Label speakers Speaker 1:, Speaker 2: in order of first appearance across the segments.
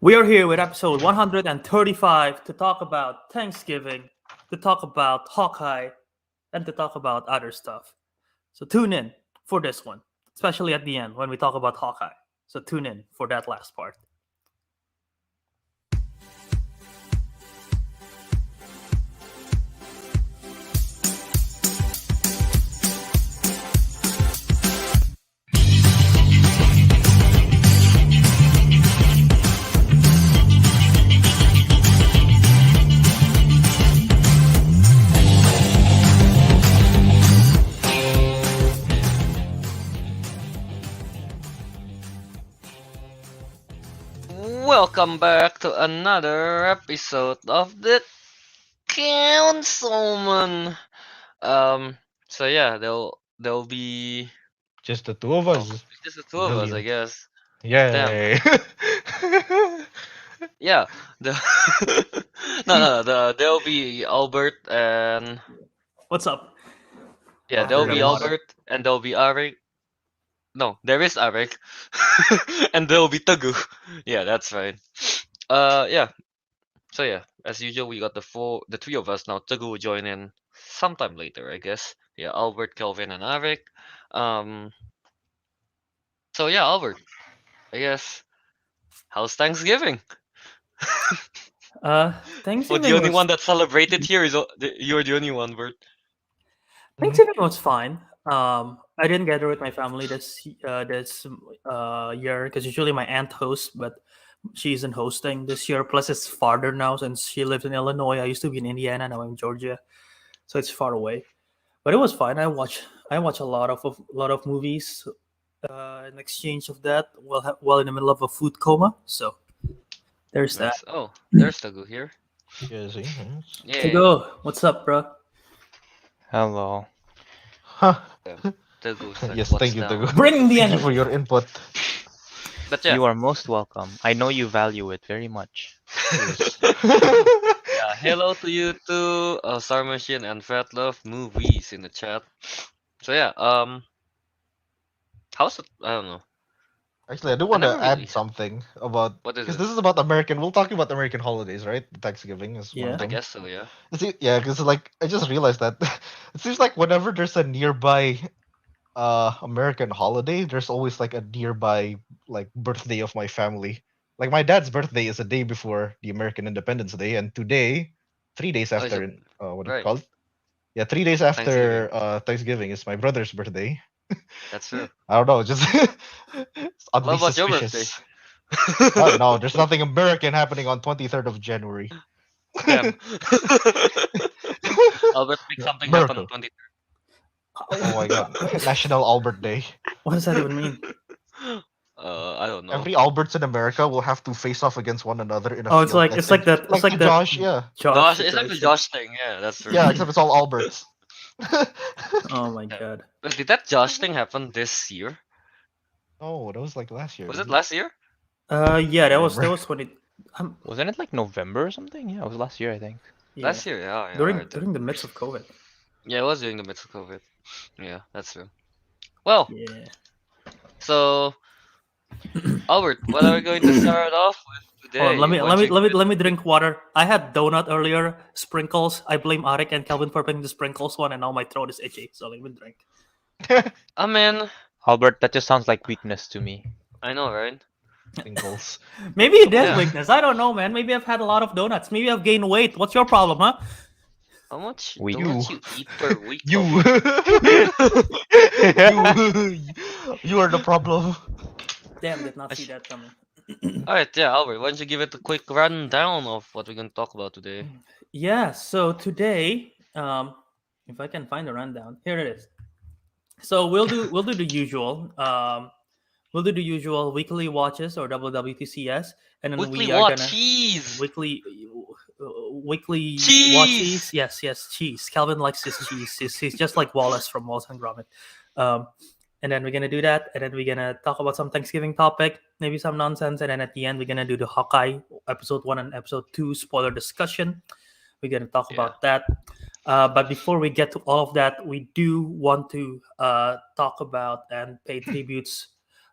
Speaker 1: We are here with episode 135 to talk about Thanksgiving, to talk about Hawkeye, and to talk about other stuff. So tune in for this one, especially at the end when we talk about Hawkeye. So tune in for that last part.
Speaker 2: Welcome back to another episode of the Councilmen. So yeah, there'll be
Speaker 3: Just the two of us.
Speaker 2: just the two of us, I
Speaker 3: Brilliant.
Speaker 2: guess. Damn.
Speaker 3: Yay.
Speaker 2: Yeah. The there'll be Albert and
Speaker 1: What's up?
Speaker 2: there'll
Speaker 1: There
Speaker 2: be
Speaker 1: is.
Speaker 2: Albert and there'll be Ariq. No, there is Ariq. And there'll be Teguh. Yeah, that's right. Yeah. So yeah, as usual, we got the three of us now. Teguh will join in sometime later, I guess. Yeah, Albert, Kelvin, and Ariq. Um. So yeah, Albert. I guess. How's Thanksgiving? Well, the
Speaker 1: Thanksgiving
Speaker 2: only
Speaker 1: was
Speaker 2: one that celebrated here is you're the only one, Bert.
Speaker 1: Thanksgiving was fine. I didn't gather with my family this year because usually my aunt hosts, but she isn't hosting this year. Plus, it's farther now since she lives in Illinois. I used to be in Indiana, now I'm in Georgia, so it's far away. But it was fine. I watch a lot of movies in exchange of that while in the middle of a food coma. So there's that.
Speaker 2: Nice. Oh, there's Teguh here.
Speaker 3: Yes, yes.
Speaker 1: Hey,
Speaker 2: Yeah.
Speaker 1: go. What's up, bro?
Speaker 4: Hello.
Speaker 3: Huh.
Speaker 2: Teguh's like,
Speaker 3: Yes,
Speaker 2: what's
Speaker 3: thank you,
Speaker 2: down?
Speaker 3: Teguh.
Speaker 1: Bring the
Speaker 3: Thank you
Speaker 1: energy.
Speaker 3: for your input.
Speaker 2: But yeah,
Speaker 4: You are most welcome. I know you value it very much.
Speaker 3: Yes.
Speaker 2: yeah. Hello to you too, Star Machine and Fat Love movies in the chat. So yeah, how's it? I don't know.
Speaker 3: Actually, I do want to
Speaker 2: never
Speaker 3: add
Speaker 2: really-
Speaker 3: something about
Speaker 2: What is
Speaker 3: because
Speaker 2: it?
Speaker 3: this is about American. We'll talk about American holidays, right? Thanksgiving is one
Speaker 1: Yeah.
Speaker 3: of
Speaker 2: I
Speaker 3: them.
Speaker 2: guess so. Yeah.
Speaker 3: Yeah, because like I just realized that it seems like whenever there's a nearby American holiday, there's always like a nearby like birthday of my family. Like my dad's birthday is a day before the American Independence Day, and today, 3 days
Speaker 2: Oh, is
Speaker 3: after,
Speaker 2: it-
Speaker 3: what do you
Speaker 2: right.
Speaker 3: call it? Yeah, 3 days after Thanksgiving is my brother's birthday.
Speaker 2: That's true.
Speaker 3: I don't know, just it's oddly
Speaker 2: What about your birthday?
Speaker 3: suspicious. Oh, no, there's nothing American happening on 23rd of January.
Speaker 2: Damn. Albert, make something happen on
Speaker 3: Miracle.
Speaker 2: 23rd.
Speaker 3: Oh my god, National Albert Day.
Speaker 1: What does that even mean?
Speaker 2: I don't know.
Speaker 3: Every Alberts in America will have to face off against one another in a
Speaker 1: Oh, it's
Speaker 3: field
Speaker 1: like
Speaker 3: next
Speaker 1: it's like
Speaker 3: to-
Speaker 1: that. It's like
Speaker 3: to
Speaker 1: that.
Speaker 3: Josh, yeah.
Speaker 2: Josh, it's like the
Speaker 1: situation.
Speaker 2: Josh thing. Yeah, that's true.
Speaker 3: Yeah, except it's all Alberts.
Speaker 1: Oh my god.
Speaker 2: But did that Josh thing happen this year?
Speaker 3: Oh, that was like last year.
Speaker 2: Was
Speaker 3: wasn't
Speaker 2: it last year?
Speaker 1: Yeah, that was
Speaker 3: Remember.
Speaker 1: 20.
Speaker 4: Wasn't it like November or something? Yeah, it was last year, I think.
Speaker 1: Yeah.
Speaker 2: Last year, yeah.
Speaker 1: during
Speaker 2: right.
Speaker 1: during the midst of COVID.
Speaker 2: Yeah, it was during the midst of COVID. Yeah, that's true. Well,
Speaker 1: Yeah.
Speaker 2: so Albert, what are we going to start off with today?
Speaker 1: Hold on, let me
Speaker 2: What
Speaker 1: let me
Speaker 2: you
Speaker 1: let me
Speaker 2: good?
Speaker 1: let me drink water. I had donut earlier. Sprinkles. I blame Ariq and Kelvin for picking the sprinkles one, and now my throat is itchy. So let me drink.
Speaker 2: I mean,
Speaker 4: Albert, that just sounds like weakness to me.
Speaker 2: I know, right?
Speaker 3: Singles.
Speaker 1: Maybe it is
Speaker 2: Yeah.
Speaker 1: weakness. I don't know, man. Maybe I've had a lot of donuts. Maybe I've gained weight. What's your problem, huh?
Speaker 2: How much
Speaker 4: We-
Speaker 2: donuts you eat per week?
Speaker 3: You. You are the problem.
Speaker 1: Damn, did not see that coming.
Speaker 2: All right, yeah, Albert, why don't you give it a quick rundown of what we're going to talk about today?
Speaker 1: Yeah. So today, if I can find the rundown, here it is. So we'll do the usual. We'll do the usual weekly watches or WWTCS, and then
Speaker 2: Weekly
Speaker 1: we are
Speaker 2: what?
Speaker 1: gonna
Speaker 2: Cheese!
Speaker 1: weekly
Speaker 2: Cheese!
Speaker 1: watches. Yes, cheese. Calvin likes his cheese. He's just like Wallace from Wallace and Gromit. And then we're gonna do that, and then we're gonna talk about some Thanksgiving topic, maybe some nonsense, and then at the end we're gonna do the Hawkeye episode 1 and episode 2 spoiler discussion. We're gonna talk
Speaker 2: Yeah.
Speaker 1: about that. But before we get to all of that, we do want to talk about and pay tributes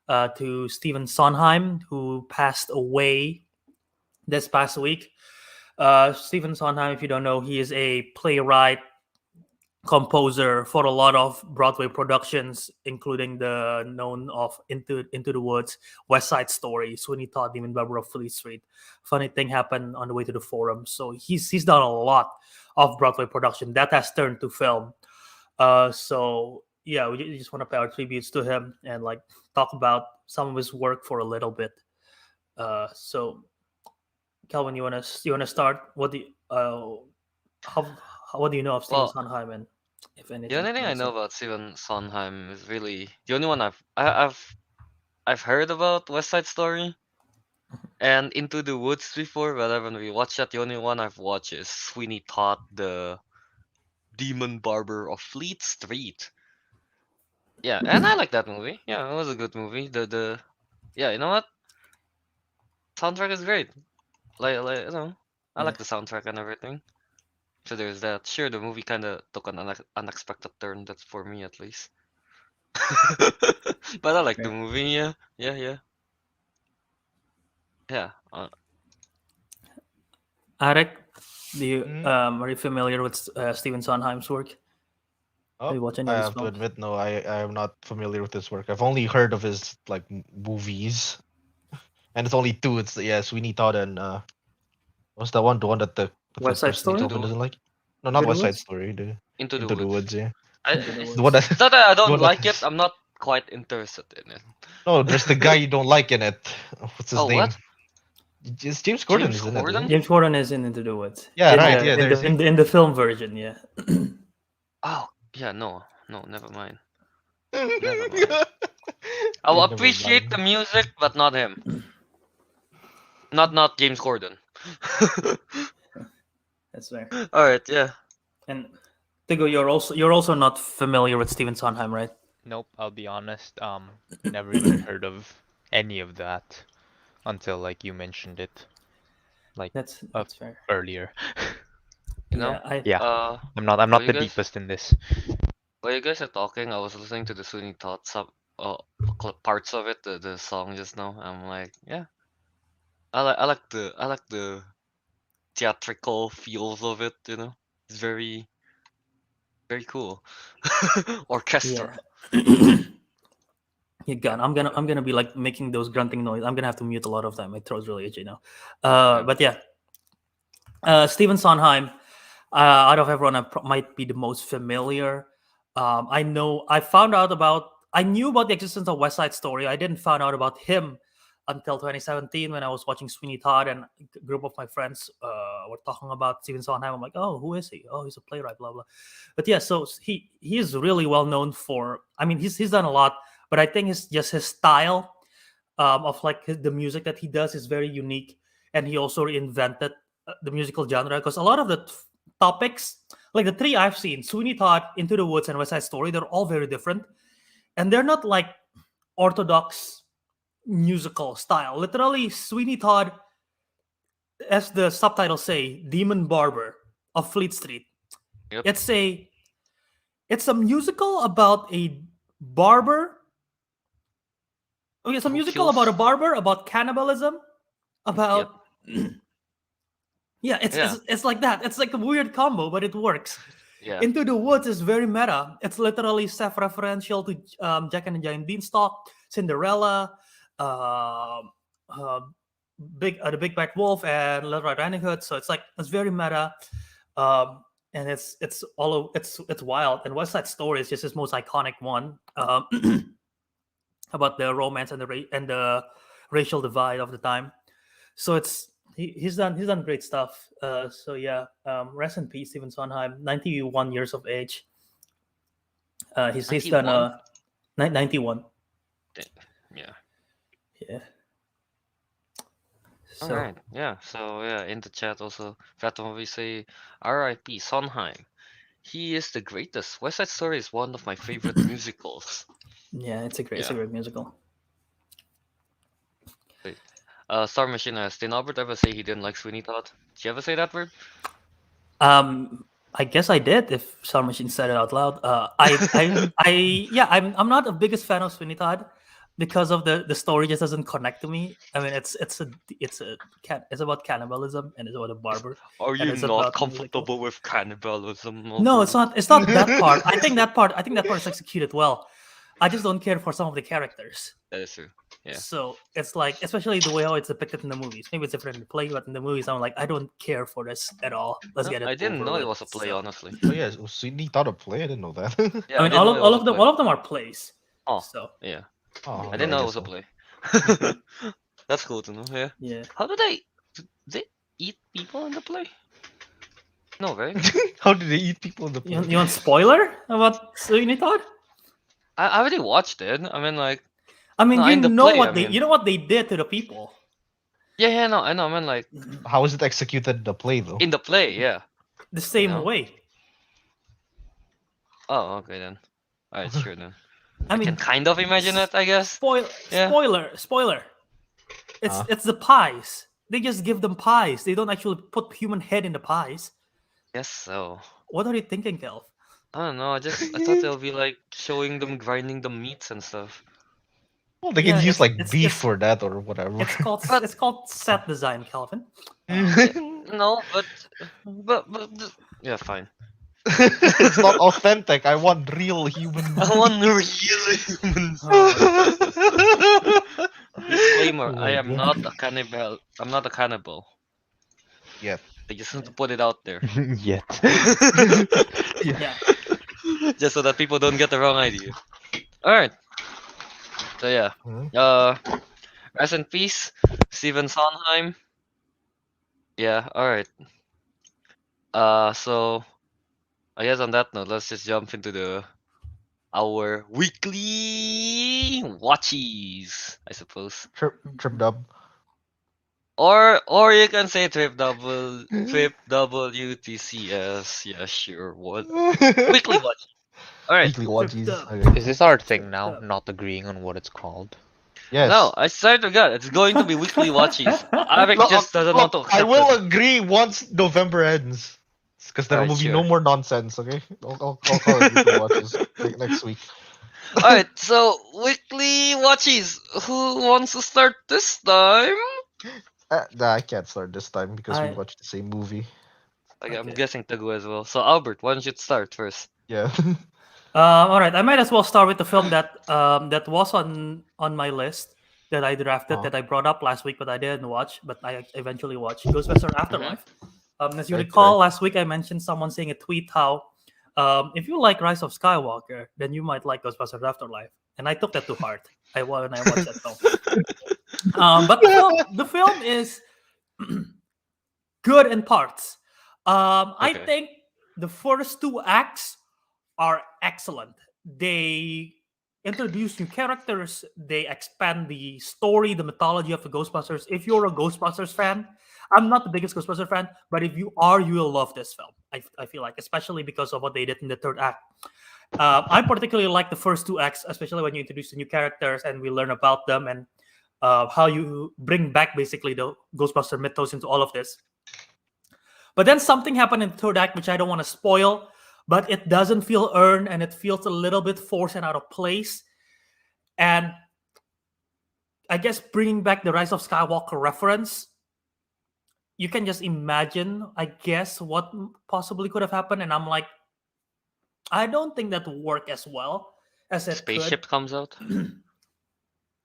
Speaker 1: to Stephen Sondheim, who passed away this past week. Stephen Sondheim, if you don't know, he is a playwright, composer for a lot of Broadway productions, including the known of Into the Woods, West Side Story, Sweeney Todd, Demon Barber of Fleet Street. Funny thing happened on the way to the Forum, so he's done a lot of Broadway production that has turned to film. So yeah, we just want to pay our tributes to him and like talk about some of his work for a little bit. So Kelvin, you wanna start? How what do you know of Stephen
Speaker 2: Well,
Speaker 1: Sondheim, and if
Speaker 2: the
Speaker 1: anything
Speaker 2: only
Speaker 1: you
Speaker 2: thing
Speaker 1: want
Speaker 2: I
Speaker 1: to
Speaker 2: know
Speaker 1: say?
Speaker 2: about Steven Sondheim is really the only one I've heard about West Side Story and Into the Woods before, but I haven't really watched that. The only one I've watched is Sweeney Todd, the Demon Barber of Fleet Street. Yeah, and I like that movie. Yeah, it was a good movie. Yeah, you know what? Soundtrack is great. Like I
Speaker 1: Yeah.
Speaker 2: like the soundtrack and everything. So there's that. Sure, the movie kind of took an unexpected turn. That's for me at least. But I like the
Speaker 1: Fair.
Speaker 2: movie. Yeah, yeah, yeah, yeah.
Speaker 1: Ariq,
Speaker 3: Mhm.
Speaker 1: are you familiar with Stephen Sondheim's work? Have
Speaker 3: Oh,
Speaker 1: you watched any
Speaker 3: I
Speaker 1: of his
Speaker 3: have to
Speaker 1: films?
Speaker 3: admit, no, I am not familiar with his work. I've only heard of his like movies, and it's only two. It's Sweeney Todd and what's that one? The one that the
Speaker 1: West Side
Speaker 3: person
Speaker 2: Into
Speaker 1: Story,
Speaker 3: Kelvin
Speaker 2: the
Speaker 3: doesn't like? No, not
Speaker 1: Into the
Speaker 3: West Side
Speaker 1: Woods,
Speaker 3: Story. The
Speaker 2: Into the
Speaker 3: Into the
Speaker 2: Woods.
Speaker 3: Woods. Yeah,
Speaker 1: Into the
Speaker 3: the one
Speaker 1: Woods.
Speaker 3: that
Speaker 2: It's not that I
Speaker 3: the
Speaker 2: don't
Speaker 3: one that
Speaker 2: like it. I'm not quite interested in it.
Speaker 3: no, there's the guy you don't like in it. What's his
Speaker 2: Oh,
Speaker 3: name?
Speaker 2: what?
Speaker 3: It's James Corden,
Speaker 2: James
Speaker 3: isn't it? Isn't
Speaker 2: Corden?
Speaker 3: it?
Speaker 1: James Corden is in Into the Woods
Speaker 3: Yeah,
Speaker 1: in
Speaker 3: right.
Speaker 2: Oh,
Speaker 1: the
Speaker 3: Yeah,
Speaker 1: in
Speaker 3: there's
Speaker 1: the in the in the film version. Yeah.
Speaker 2: oh, yeah. No, no, never mind. Never mind.
Speaker 3: yeah,
Speaker 2: I'll
Speaker 3: never
Speaker 2: appreciate the
Speaker 3: mind.
Speaker 2: music, but not him. Not James Corden.
Speaker 1: That's fair.
Speaker 2: All right, yeah.
Speaker 1: And Teguh, you're also not familiar with Stephen Sondheim, right?
Speaker 4: Nope, I'll be honest. Never even heard of any of that until like you mentioned it, like
Speaker 1: That's
Speaker 4: uh,
Speaker 1: that's fair.
Speaker 4: earlier.
Speaker 2: You know,
Speaker 1: Yeah, I
Speaker 4: Yeah,
Speaker 2: uh,
Speaker 4: I'm
Speaker 2: while
Speaker 4: not
Speaker 2: you
Speaker 4: the
Speaker 2: guys,
Speaker 4: deepest in this.
Speaker 2: while you guys are talking, I was listening to the Sweeney Todd uh, parts of it, the song just now. I'm like, yeah, I like the theatrical feels of it. You know, it's very very cool. Orchestra.
Speaker 1: yeah. You got. I'm gonna be like making those grunting noise. I'm gonna have to mute a lot of time. My throat's really itchy now.
Speaker 2: Yeah.
Speaker 1: But yeah, Stephen Sondheim. Out of everyone, might be the most familiar. I knew about the existence of West Side Story. I didn't find out about him until 2017 when I was watching Sweeney Todd, and a group of my friends were talking about Stephen Sondheim. I'm like, oh, who is he? Oh, he's a playwright, blah blah. But yeah, so he is really well known for. I mean, he's done a lot, but I think it's just his style of like the music that he does is very unique, and he also reinvented the musical genre because a lot of the topics, like the three I've seen, Sweeney Todd, Into the Woods, and West Side Story, they're all very different, and they're not like orthodox musical style. Literally, Sweeney Todd, as the subtitles say, Demon Barber of Fleet Street.
Speaker 2: Yep.
Speaker 1: It's a musical about a barber. Okay, it's a
Speaker 2: Who
Speaker 1: musical about a
Speaker 2: kills?
Speaker 1: barber, about cannibalism, about yeah, it's,
Speaker 2: Yeah.
Speaker 1: it's it's like that. It's like a weird combo, but it works.
Speaker 2: Yeah.
Speaker 1: Into the Woods is very meta. It's literally self-referential to Jack and the Giant Beanstalk, Cinderella, uh, uh, the Big Bad Wolf, and Little Red Riding Hood. So it's very meta, and it's wild. And West Side Story is just his most iconic one, about the romance and the racial divide of the time. So he's done great stuff. So yeah, rest in peace, Stephen Sondheim, 91 years of age. He's done
Speaker 2: 91?
Speaker 1: 91.
Speaker 2: Yeah.
Speaker 1: Yeah.
Speaker 2: All
Speaker 1: So
Speaker 2: right. Yeah. So yeah, in the chat also, Fatima we say, R.I.P. Sondheim. He is the greatest. West Side Story is one of my favorite musicals.
Speaker 1: yeah, it's a
Speaker 2: Yeah.
Speaker 1: great musical.
Speaker 2: Wait. Star Machine asks, did Albert ever say he didn't like Sweeney Todd? Did you ever say that word?
Speaker 1: I guess I did if Star Machine said it out loud. I'm not the biggest fan of Sweeney Todd. because of the story just doesn't connect to me. I mean, it's about cannibalism and it's about a barber
Speaker 2: Are
Speaker 1: and
Speaker 2: you
Speaker 1: it's
Speaker 2: not
Speaker 1: about musical.
Speaker 2: comfortable with cannibalism,
Speaker 1: No, it's
Speaker 2: Albert?
Speaker 1: not. It's not that part. I think that part is executed well. I just don't care for some of the characters.
Speaker 2: That is true. Yeah.
Speaker 1: So it's like, especially the way how it's depicted in the movies. Maybe it's different in the play, but in the movies, I'm like, I don't care for this at all. Let's
Speaker 2: No,
Speaker 1: get it
Speaker 2: I didn't
Speaker 1: over
Speaker 2: know it
Speaker 1: with.
Speaker 2: was a play,
Speaker 1: So,
Speaker 2: honestly.
Speaker 3: Oh yeah, Sydney thought of play. I didn't know that.
Speaker 2: Yeah,
Speaker 1: I
Speaker 2: I
Speaker 1: mean,
Speaker 2: didn't know it was a play.
Speaker 1: all of them are plays.
Speaker 2: Oh,
Speaker 1: So
Speaker 2: yeah.
Speaker 3: Oh,
Speaker 2: I didn't know it was a
Speaker 3: so.
Speaker 2: play. That's cool to know. Yeah.
Speaker 1: yeah.
Speaker 2: How do they eat people in the play? No, right?
Speaker 3: How did they eat people in the play?
Speaker 1: You want spoiler about Sweeney Todd?
Speaker 2: I already watched it. I mean, like,
Speaker 1: I mean,
Speaker 2: no,
Speaker 1: you
Speaker 2: in the
Speaker 1: know
Speaker 2: play,
Speaker 1: what
Speaker 2: I
Speaker 1: they
Speaker 2: mean.
Speaker 1: you know what they did to the people.
Speaker 2: Yeah, no, I know. I mean, like,
Speaker 3: How is it executed in the play though?
Speaker 2: in the play, yeah.
Speaker 1: The same
Speaker 2: know?
Speaker 1: way.
Speaker 2: Oh, okay then. Alright, sure then.
Speaker 1: I
Speaker 2: I
Speaker 1: mean,
Speaker 2: can kind of imagine it, I guess. Yeah.
Speaker 1: Spoiler.
Speaker 3: Huh?
Speaker 1: It's the pies. They just give them pies. They don't actually put human head in the pies.
Speaker 2: Guess so.
Speaker 1: What are you thinking, Kelv?
Speaker 2: I don't know. I thought they'll be like showing them grinding the meats and stuff.
Speaker 3: Well, they
Speaker 1: Yeah,
Speaker 3: can use like
Speaker 1: it's-
Speaker 3: beef
Speaker 1: it's-
Speaker 3: for that or whatever.
Speaker 2: But-
Speaker 1: it's called set design, Calvin.
Speaker 2: No, but yeah, fine.
Speaker 3: It's not authentic. I want real human.
Speaker 2: I want real humans. Disclaimer:
Speaker 3: Oh
Speaker 2: I
Speaker 3: my
Speaker 2: am
Speaker 3: God.
Speaker 2: not a cannibal. I'm not a cannibal.
Speaker 3: Yeah.
Speaker 2: I just want to put it out there,
Speaker 4: Yet.
Speaker 1: Yeah.
Speaker 2: just so that people don't get the wrong idea. All right. So yeah.
Speaker 3: Hmm?
Speaker 2: Rest in peace, Stephen Sondheim. Yeah. All right. So I guess on that note, let's just jump into our weekly watchies, I suppose.
Speaker 3: Trip dub.
Speaker 2: Or you can say trip WTCS. Yeah, sure. What? Weekly watch. All right.
Speaker 3: Weekly watchies.
Speaker 1: dub.
Speaker 3: Okay.
Speaker 4: Is this our thing now?
Speaker 1: Yeah.
Speaker 4: Not agreeing on what it's called?
Speaker 3: Yes.
Speaker 2: No, I swear to God, it's going to be weekly watchies. Ariq
Speaker 3: Look,
Speaker 2: just doesn't want to
Speaker 3: look, I
Speaker 2: accept
Speaker 3: will
Speaker 2: it.
Speaker 3: agree once November ends. Because there
Speaker 2: Alright,
Speaker 3: will be
Speaker 2: sure.
Speaker 3: no more nonsense, okay? I'll call it weekly watches next week.
Speaker 2: All right. So weekly watchies. Who wants to start this time?
Speaker 3: Nah, I can't start this time because we
Speaker 1: I-
Speaker 3: watched the same movie.
Speaker 2: Like, I'm
Speaker 1: Okay.
Speaker 2: guessing Teguh as well. So Albert, why don't you start first?
Speaker 3: Yeah.
Speaker 1: All right, I might as well start with the film that that was on my list that I drafted
Speaker 3: Uh-huh.
Speaker 1: that I brought up last week, but I didn't watch. But I eventually watched Ghostbusters Afterlife. As you
Speaker 3: Right,
Speaker 1: recall, last week I mentioned someone saying a tweet how if you like Rise of Skywalker, then you might like Ghostbusters Afterlife, and I took that to heart. When I watched that film. But the film is good in parts. I
Speaker 2: Okay.
Speaker 1: think the first two acts are excellent. They introduce new characters, they expand the story, the mythology of the Ghostbusters. If you're a Ghostbusters fan, I'm not the biggest Ghostbusters fan, but if you are, you will love this film. I feel like, especially because of what they did in the third act. I particularly like the first two acts, especially when you introduce the new characters and we learn about them and how you bring back basically the Ghostbuster mythos into all of this. But then something happened in the third act, which I don't want to spoil, but it doesn't feel earned and it feels a little bit forced and out of place. And I guess bringing back the Rise of Skywalker reference, you can just imagine, I guess, what possibly could have happened. And I'm like, I don't think that will work as well as it
Speaker 2: Spaceship comes out
Speaker 1: could.
Speaker 2: at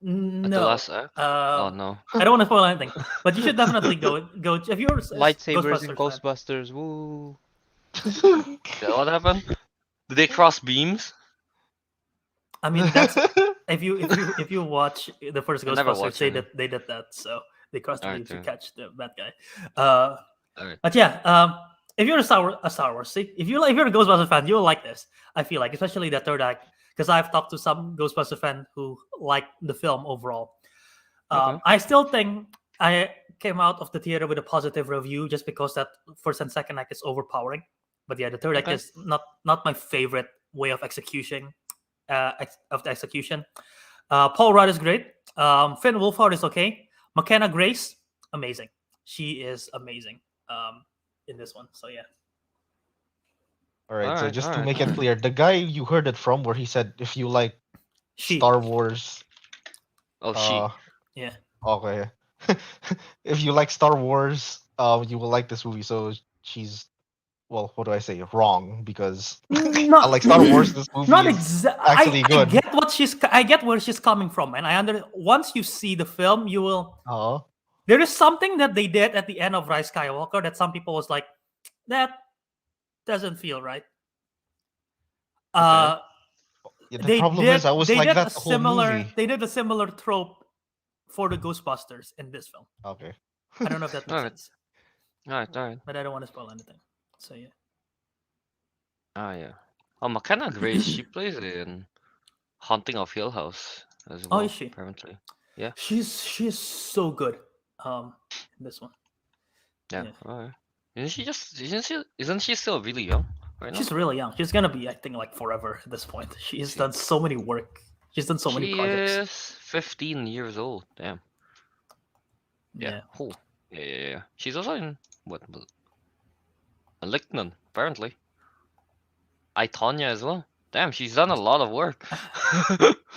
Speaker 2: the
Speaker 1: No.
Speaker 2: last act. Oh no.
Speaker 1: I don't want to spoil anything, but you should definitely go. If you're a
Speaker 4: Lightsabers in
Speaker 1: Ghostbusters fan.
Speaker 4: Ghostbusters, woo!
Speaker 2: Yeah, what happened? Did they cross beams?
Speaker 1: I mean, that's if you watch the first
Speaker 2: I never
Speaker 1: Ghostbusters,
Speaker 2: watched
Speaker 1: they
Speaker 2: any.
Speaker 1: did that. So they crossed the
Speaker 2: Alright,
Speaker 1: beam to
Speaker 2: yeah.
Speaker 1: catch the bad guy.
Speaker 2: Alright.
Speaker 1: But yeah, if you're a Star Wars, see, if you're a Ghostbusters fan, you'll like this. I feel like, especially the third act, because I've talked to some Ghostbusters fan who like the film overall.
Speaker 2: Okay.
Speaker 1: I still think I came out of the theater with a positive review just because that first and second act is overpowering. But yeah, the third act
Speaker 2: Okay.
Speaker 1: is not my favorite way of execution. Of the execution. Paul Rudd is great. Finn Wolfhard is okay. McKenna Grace, amazing. She is amazing in this one. So yeah.
Speaker 3: Alright, so
Speaker 2: Alright,
Speaker 3: just to
Speaker 2: alright.
Speaker 3: make it clear, the guy you heard it from where he said if you like
Speaker 1: She.
Speaker 3: Star Wars
Speaker 2: Oh,
Speaker 3: Uh,
Speaker 2: she.
Speaker 1: Yeah.
Speaker 3: okay. If you like Star Wars, you will like this movie. So she's, well, what do I say? Wrong, because I like
Speaker 1: Not,
Speaker 3: Star Wars. This movie
Speaker 1: not
Speaker 3: is
Speaker 1: exact.
Speaker 3: actually
Speaker 1: I
Speaker 3: good.
Speaker 1: get what I get where she's coming from, and once you see the film, you will.
Speaker 3: Oh,
Speaker 1: There is something that they did at the end of Rise Skywalker that some people was like, that doesn't feel right.
Speaker 2: Okay.
Speaker 1: Uh,
Speaker 3: yeah. The problem is, I was
Speaker 1: they
Speaker 3: like
Speaker 1: did
Speaker 3: that the whole movie.
Speaker 1: a similar trope for the Ghostbusters in this film.
Speaker 3: Okay.
Speaker 1: I don't know if that makes
Speaker 2: Alright.
Speaker 1: sense,
Speaker 2: Alright.
Speaker 1: but I don't want to spoil anything. So yeah.
Speaker 2: Ah, yeah. Oh, McKenna Grace, she plays in Haunting of Hill House as
Speaker 1: Oh, is
Speaker 2: well,
Speaker 1: she?
Speaker 2: apparently. Yeah.
Speaker 1: She's so good. In this one.
Speaker 2: Yeah.
Speaker 1: Yeah.
Speaker 2: Alright. Isn't she still really young right now?
Speaker 1: She's really young. She's gonna be, I think, like forever at this point. She's
Speaker 2: She
Speaker 1: done so many work. She's done so many
Speaker 2: she
Speaker 1: projects.
Speaker 2: is 15 years old. Damn. Yeah.
Speaker 1: Yeah.
Speaker 2: Cool. Yeah. She's also in what? Malignant, apparently. I, Tonya as well. Damn, she's done a lot of work.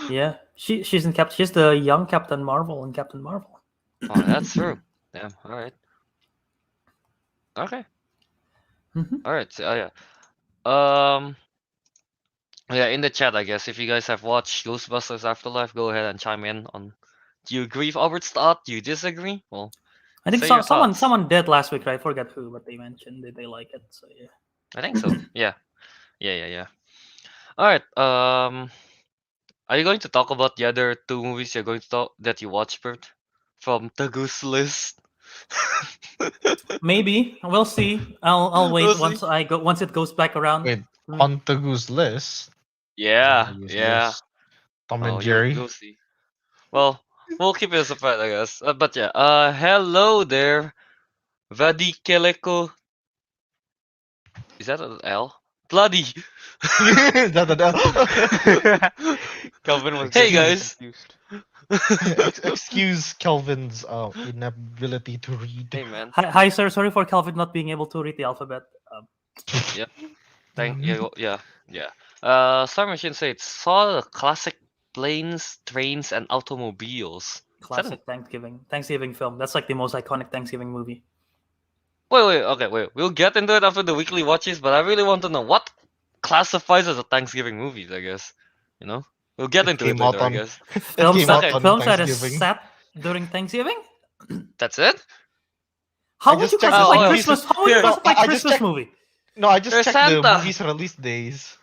Speaker 1: Yeah. She's in She's the young Captain Marvel in Captain Marvel.
Speaker 2: Oh, that's true. Damn. All right. Okay.
Speaker 1: Mhm.
Speaker 2: All right. So, yeah. Um. Yeah. In the chat, I guess if you guys have watched Ghostbusters Afterlife, go ahead and chime in on. Do you agree with Albert's thought? Do you disagree? Well,
Speaker 1: I think
Speaker 2: say your thoughts.
Speaker 1: someone did last week. Right? I forgot who, but they mentioned that they like it. So yeah.
Speaker 2: I think so. Yeah. All right. Are you going to talk about the other two movies you're going to talk that you watched, Bert? From Teguh's list?
Speaker 1: Maybe we'll see. I'll wait
Speaker 2: We'll see.
Speaker 1: once it goes back around.
Speaker 3: Wait,
Speaker 1: to me.
Speaker 3: on Teguh's list.
Speaker 2: Yeah.
Speaker 3: Teguh's
Speaker 2: Yeah.
Speaker 3: list. Tom
Speaker 2: Oh,
Speaker 3: and Jerry.
Speaker 2: you'll see. Well, we'll keep it a surprise, I guess. But yeah. Hello there, Vadi Keleko. Is that an L? Bloody.
Speaker 3: Is that an
Speaker 4: Kelvin was
Speaker 2: Hey,
Speaker 4: getting
Speaker 2: guys.
Speaker 4: confused.
Speaker 3: Excuse Kelvin's inability to read.
Speaker 2: Hey, man.
Speaker 1: Hi, sir. Sorry for Calvin not being able to read the alphabet.
Speaker 2: Thank you. Yeah. Star Machine said saw the classic planes, trains, and automobiles.
Speaker 1: Classic Thanksgiving film. That's like the most iconic Thanksgiving movie.
Speaker 2: Wait. We'll get into it after the weekly watches, but I really want to know what classifies as a Thanksgiving movie, I guess. You know? We'll get into it
Speaker 3: came out
Speaker 2: later, I
Speaker 3: on-
Speaker 2: guess.
Speaker 1: Films
Speaker 3: came out
Speaker 1: that
Speaker 3: on
Speaker 1: films that is
Speaker 3: Thanksgiving.
Speaker 1: set during Thanksgiving.
Speaker 2: That's it?
Speaker 1: How
Speaker 3: I
Speaker 1: would
Speaker 3: just
Speaker 1: you
Speaker 3: checked
Speaker 1: classify
Speaker 2: the
Speaker 1: Christmas? How would you
Speaker 2: Here.
Speaker 1: classify
Speaker 3: I just
Speaker 1: Christmas
Speaker 3: checked-
Speaker 1: movie?
Speaker 3: No, I just
Speaker 2: There's
Speaker 3: checked the
Speaker 2: Santa.
Speaker 3: movies release days.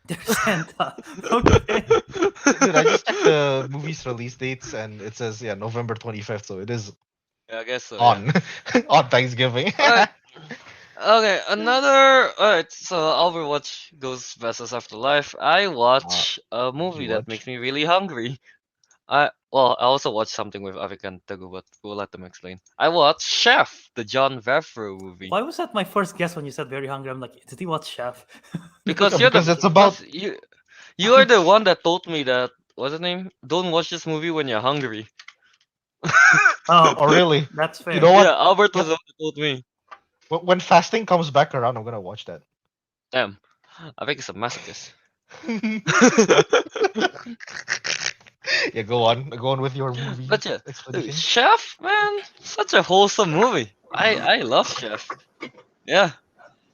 Speaker 1: There's Santa. Okay.
Speaker 3: Dude, I just checked the movies release dates and it says November 25th, so it is
Speaker 2: Yeah, I guess so.
Speaker 3: on on Thanksgiving.
Speaker 2: Alright. Okay, alright, so Overwatch Ghostbusters Afterlife. I watch a movie that
Speaker 3: watch?
Speaker 2: makes me really hungry. I also watched something with Ariq and Teguh, but we'll let them explain. I watched Chef, the John Favreau movie.
Speaker 1: Why was that my first guess when you said very hungry? I'm like, did he watch Chef?
Speaker 2: Because
Speaker 3: Yeah,
Speaker 2: you're
Speaker 3: because
Speaker 2: the
Speaker 3: it's about-
Speaker 2: because you are the one that told me that, what's his name? Don't watch this movie when you're hungry.
Speaker 1: Oh,
Speaker 3: Oh, really?
Speaker 1: that's fair.
Speaker 3: You know what?
Speaker 2: Yeah, Albert was the one that told me.
Speaker 3: When fasting comes back around, I'm gonna watch that.
Speaker 2: Damn, I think it's a masochist.
Speaker 3: Yeah, go on with your movie.
Speaker 2: But yeah,
Speaker 3: explanation.
Speaker 2: Chef, man, such a wholesome movie. I love Chef. Yeah,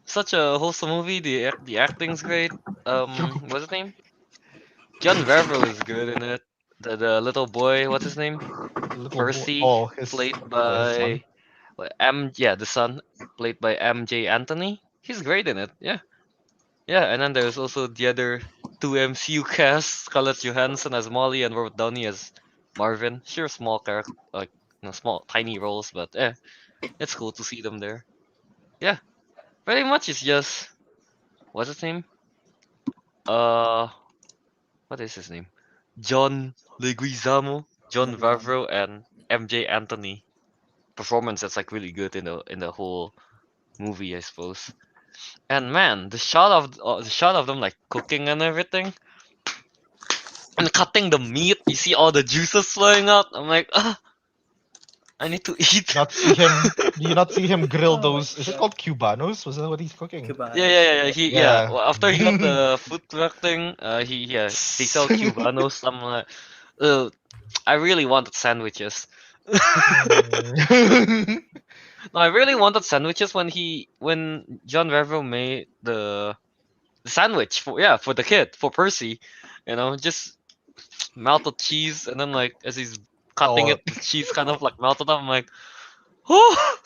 Speaker 2: such a wholesome movie. The acting's great. What's his name? John Favreau is good in it. The little boy, what's his name?
Speaker 3: Little
Speaker 2: Percy,
Speaker 3: boy-
Speaker 2: played
Speaker 3: his
Speaker 2: by
Speaker 3: son.
Speaker 2: the son, played by MJ Anthony. He's great in it. Yeah, and then there's also the other two MCU cast: Scarlett Johansson as Molly and Robert Downey as Marvin. Sure, small character, like small, tiny roles, but it's cool to see them there. Yeah, pretty much it's just what's his name? What is his name? John Leguizamo, John Favreau, and MJ Anthony. Performance that's like really good in the whole movie, I suppose. And man, the shot of them like cooking and everything, and cutting the meat, you see all the juices flowing out. I'm like, I need to eat.
Speaker 3: Do you not see him grill
Speaker 1: Oh my
Speaker 3: those? Is it
Speaker 1: God.
Speaker 3: called Cubanos? Was that what he's cooking?
Speaker 1: Cuba.
Speaker 2: Yeah. Well, after he got
Speaker 3: Yeah.
Speaker 2: the food truck thing, they sell Cubanos. I'm like, I really wanted sandwiches. No, I really wanted sandwiches when John Favreau made the sandwich for the kid for Percy, just melted cheese and then like as he's cutting
Speaker 3: Oh,
Speaker 2: it, the cheese kind of like melted up. I'm like, oh,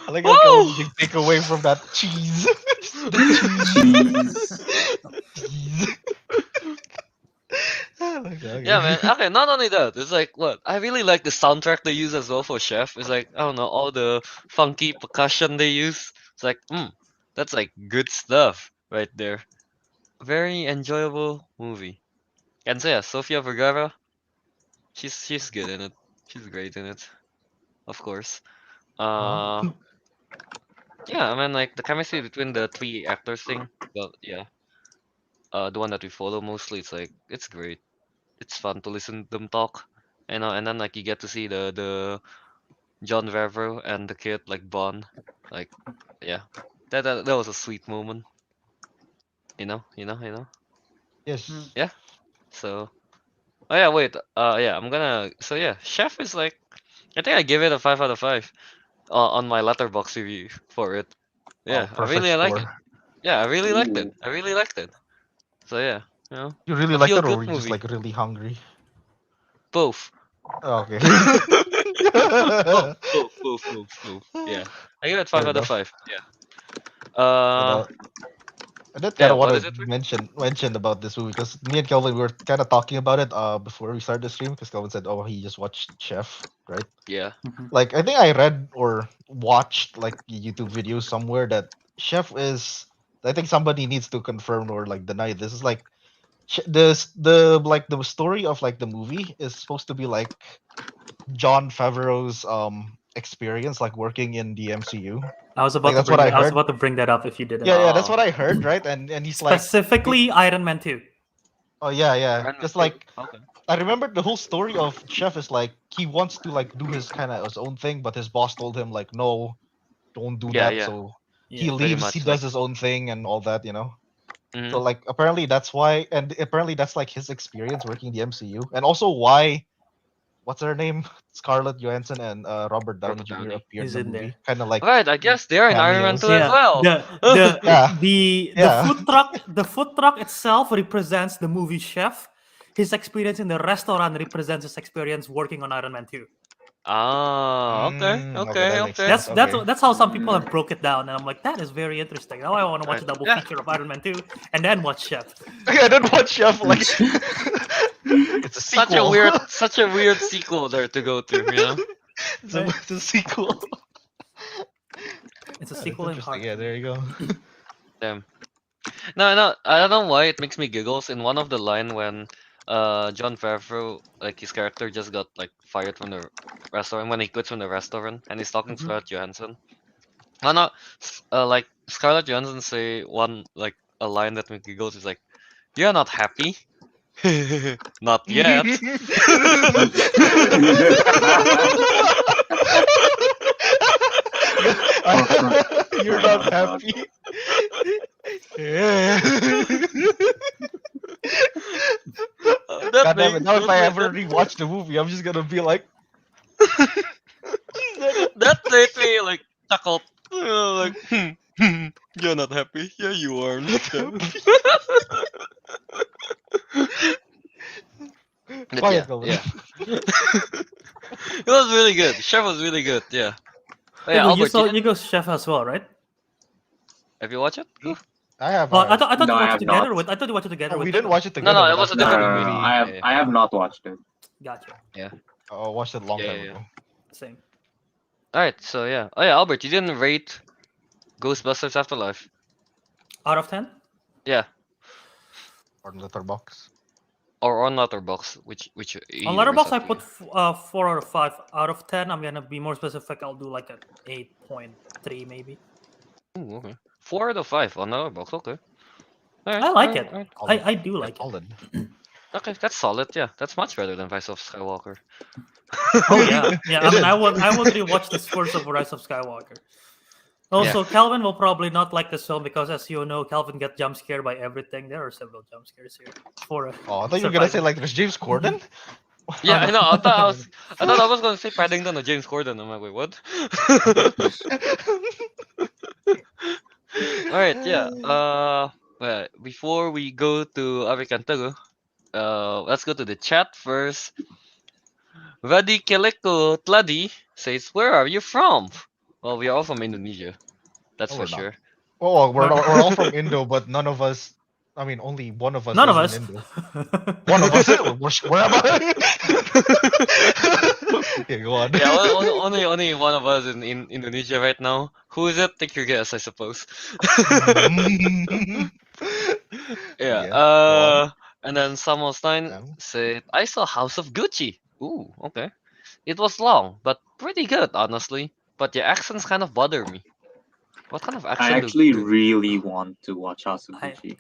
Speaker 3: I like how Kelvin
Speaker 2: oh.
Speaker 3: can take away from that cheese. The
Speaker 5: Jeez.
Speaker 3: cheese. Okay.
Speaker 2: Yeah, man. Okay, not only that, it's like what I really like the soundtrack they use as well for Chef. It's like I don't know all the funky percussion they use. It's like, that's like good stuff right there. Very enjoyable movie. And so yeah, Sofia Vergara, she's good in it. She's great in it, of course.
Speaker 3: Huh?
Speaker 2: Yeah, I mean like the chemistry between the three actors thing. Well, yeah, the one that we follow mostly. It's like it's great. It's fun to listen to them talk. And then like you get to see the John Favreau and the kid like bond. Like, yeah, that was a sweet moment. You know.
Speaker 3: Yes.
Speaker 2: Yeah. So, oh yeah, wait. Yeah, I'm gonna. So yeah, Chef is like, I think I give it a 5 out of 5 on my letterbox review for it.
Speaker 3: Oh,
Speaker 2: Yeah, I
Speaker 3: perfect
Speaker 2: really like it.
Speaker 3: score.
Speaker 2: Yeah, I really liked it.
Speaker 5: Ooh.
Speaker 2: I really liked it. So yeah,
Speaker 3: You really
Speaker 2: a
Speaker 3: like
Speaker 2: feel
Speaker 3: that, or
Speaker 2: good
Speaker 3: were you just
Speaker 2: movie.
Speaker 3: like really hungry?
Speaker 2: Both.
Speaker 3: Oh, okay.
Speaker 2: Both. Yeah, I give it
Speaker 3: Fair
Speaker 2: five out of
Speaker 3: enough.
Speaker 2: five. Yeah.
Speaker 3: You
Speaker 2: Uh,
Speaker 3: know, I did kind
Speaker 2: yeah.
Speaker 3: of want
Speaker 2: What
Speaker 3: to
Speaker 2: is it? Rick?
Speaker 3: mention about this movie because me and Kelvin we were kind of talking about it before we started the stream because Kelvin said, "Oh, he just watched Chef," right?
Speaker 2: Yeah.
Speaker 1: Mhm.
Speaker 3: Like I think I read or watched like a YouTube video somewhere that Chef is. I think somebody needs to confirm or like deny this. Is like the like the story of like the movie is supposed to be like John Favreau's experience like working in the MCU.
Speaker 1: I was
Speaker 3: Like
Speaker 1: about to
Speaker 3: that's what
Speaker 1: bring
Speaker 3: I
Speaker 1: that. I was
Speaker 3: heard.
Speaker 1: about to bring that up if you didn't.
Speaker 3: Yeah, that's
Speaker 2: Oh.
Speaker 3: what I heard, right? And he's like,
Speaker 1: Specifically, Iron Man 2.
Speaker 3: oh yeah,
Speaker 2: Iron Man
Speaker 3: because
Speaker 2: 2.
Speaker 3: like
Speaker 2: Okay.
Speaker 3: I remember the whole story of Chef is like he wants to like do his kind of his own thing, but his boss told him like no, don't do
Speaker 2: Yeah.
Speaker 3: that.
Speaker 2: Yeah.
Speaker 3: So he
Speaker 1: Yeah.
Speaker 2: Pretty
Speaker 3: leaves, he
Speaker 2: much like.
Speaker 3: does his own thing and all that, you know. So
Speaker 2: Mm-hmm.
Speaker 3: like apparently that's why, and apparently that's like his experience working in the MCU, and also why what's her name, Scarlett Johansson and Robert Downey
Speaker 2: Robert
Speaker 3: Jr.
Speaker 2: Downey.
Speaker 3: appeared in
Speaker 1: He's
Speaker 3: the
Speaker 1: in there.
Speaker 3: movie, kind of like
Speaker 2: Right. I guess they're in Iron Man 2
Speaker 3: cameos.
Speaker 2: as
Speaker 1: Yeah.
Speaker 2: well.
Speaker 3: Yeah,
Speaker 1: The
Speaker 3: yeah.
Speaker 1: food truck itself represents the movie Chef. His experience in the restaurant represents his experience working on Iron Man 2.
Speaker 2: Ah. Okay.
Speaker 3: Okay, that
Speaker 2: Okay.
Speaker 3: makes
Speaker 2: Okay.
Speaker 3: sense. Okay.
Speaker 1: That's how some people
Speaker 5: Mm.
Speaker 1: have broke it down, and I'm like, that is very interesting. Now I want to watch
Speaker 2: Right.
Speaker 1: a double
Speaker 2: Yeah.
Speaker 1: feature of Iron Man 2 and then watch Chef.
Speaker 3: I didn't watch Chef like it's a
Speaker 2: Such a
Speaker 3: sequel.
Speaker 2: weird sequel there to go through.
Speaker 3: It's a sequel.
Speaker 1: It's a
Speaker 3: That's
Speaker 1: sequel in
Speaker 3: interesting.
Speaker 1: heart.
Speaker 3: Yeah, there you go.
Speaker 2: Damn. No. I don't know why it makes me giggles in one of the line when John Favreau like his character just got like fired from the restaurant when he quits from the restaurant and he's talking to
Speaker 1: Mhm.
Speaker 2: Scarlett Johansson. No, no, like Scarlett Johansson say one like a line that makes me giggles is like, "You're not happy." Not yet.
Speaker 3: You're not happy. Yeah.
Speaker 2: That
Speaker 3: God damn it!
Speaker 2: made
Speaker 3: Now if I ever
Speaker 2: that,
Speaker 3: rewatch the movie, I'm just gonna be like,
Speaker 2: that made me like chuckle. Like, you're not happy. Yeah, you are not happy. But
Speaker 3: quiet,
Speaker 2: yeah,
Speaker 3: Kelvin.
Speaker 2: yeah. It was really good. Chef was really good. Yeah. Oh, yeah,
Speaker 1: Teguh,
Speaker 2: Albert, you
Speaker 1: you
Speaker 2: didn't
Speaker 1: go Chef as well, right?
Speaker 2: have you watched it?
Speaker 3: I have.
Speaker 1: Oh, I thought
Speaker 5: No,
Speaker 1: you
Speaker 5: I
Speaker 1: watched it
Speaker 5: have
Speaker 1: together
Speaker 5: not.
Speaker 1: with. I thought you watched it together
Speaker 3: Oh,
Speaker 1: with
Speaker 3: we didn't
Speaker 1: Teguh.
Speaker 3: watch it
Speaker 2: No,
Speaker 3: together,
Speaker 2: it
Speaker 3: but
Speaker 2: was a
Speaker 5: No,
Speaker 3: after
Speaker 2: different
Speaker 3: the
Speaker 5: no, no, no.
Speaker 2: movie.
Speaker 3: movie,
Speaker 2: Yeah, yeah.
Speaker 5: I have not watched it.
Speaker 1: Gotcha.
Speaker 3: I watched it a long
Speaker 2: Yeah,
Speaker 3: time
Speaker 2: yeah, yeah.
Speaker 3: ago.
Speaker 1: Same.
Speaker 2: All right, so yeah. Oh yeah, Albert, you didn't rate Ghostbusters Afterlife.
Speaker 1: Out of 10?
Speaker 2: Yeah,
Speaker 3: On Letterbox.
Speaker 2: or on Letterbox, which
Speaker 1: On
Speaker 2: either is
Speaker 1: Letterboxd, I
Speaker 2: up to
Speaker 1: put
Speaker 2: you.
Speaker 1: 4 out of 5. Out of 10, I'm gonna be more specific. I'll do like an 8.3 maybe.
Speaker 2: Ooh, okay. 4 out of 5 on Letterbox. Okay. All right.
Speaker 1: I like it.
Speaker 2: All right.
Speaker 3: Solid.
Speaker 1: I do
Speaker 3: Yeah,
Speaker 1: like it.
Speaker 3: solid.
Speaker 2: Okay, that's solid. Yeah, that's much better than Rise of Skywalker.
Speaker 1: Oh yeah, yeah. I
Speaker 3: It
Speaker 1: mean,
Speaker 3: is.
Speaker 1: I would rewatch the Spurs of Rise of Skywalker. Also, Calvin will probably not like this film because, as you know, Calvin gets jump scared by everything. There are several jump scares here. For
Speaker 3: Oh, I thought you were gonna say like there's James Corden.
Speaker 2: Yeah, I know.
Speaker 3: Oh,
Speaker 2: I thought I was gonna say Paddington or James Corden. I'm like, wait, what? All right, yeah. Well, before we go to Ariq and Teguh, let's go to the chat first. Vadi Keleko Tladi says, "Where are you from?" Well, we are all from Indonesia. That's
Speaker 3: No,
Speaker 2: for
Speaker 3: we're not.
Speaker 2: sure.
Speaker 3: Oh, we're all from Indo, but none of us. I mean, only one of us
Speaker 1: None
Speaker 3: is
Speaker 1: of
Speaker 3: in
Speaker 1: us.
Speaker 3: Indo. One of us. Where am I? Yeah, go on.
Speaker 2: Yeah, only one of us in Indonesia right now. Who is it? Take your guess, I suppose. Yeah.
Speaker 3: Yeah, go on.
Speaker 2: And then Samuel Stein
Speaker 3: Yeah.
Speaker 2: said, "I saw House of Gucci. Ooh, okay. It was long, but pretty good, honestly. But your accents kind of bother me. What kind of
Speaker 5: I
Speaker 2: accent
Speaker 5: actually
Speaker 2: do?
Speaker 5: really want to watch House of
Speaker 1: I-
Speaker 5: Gucci.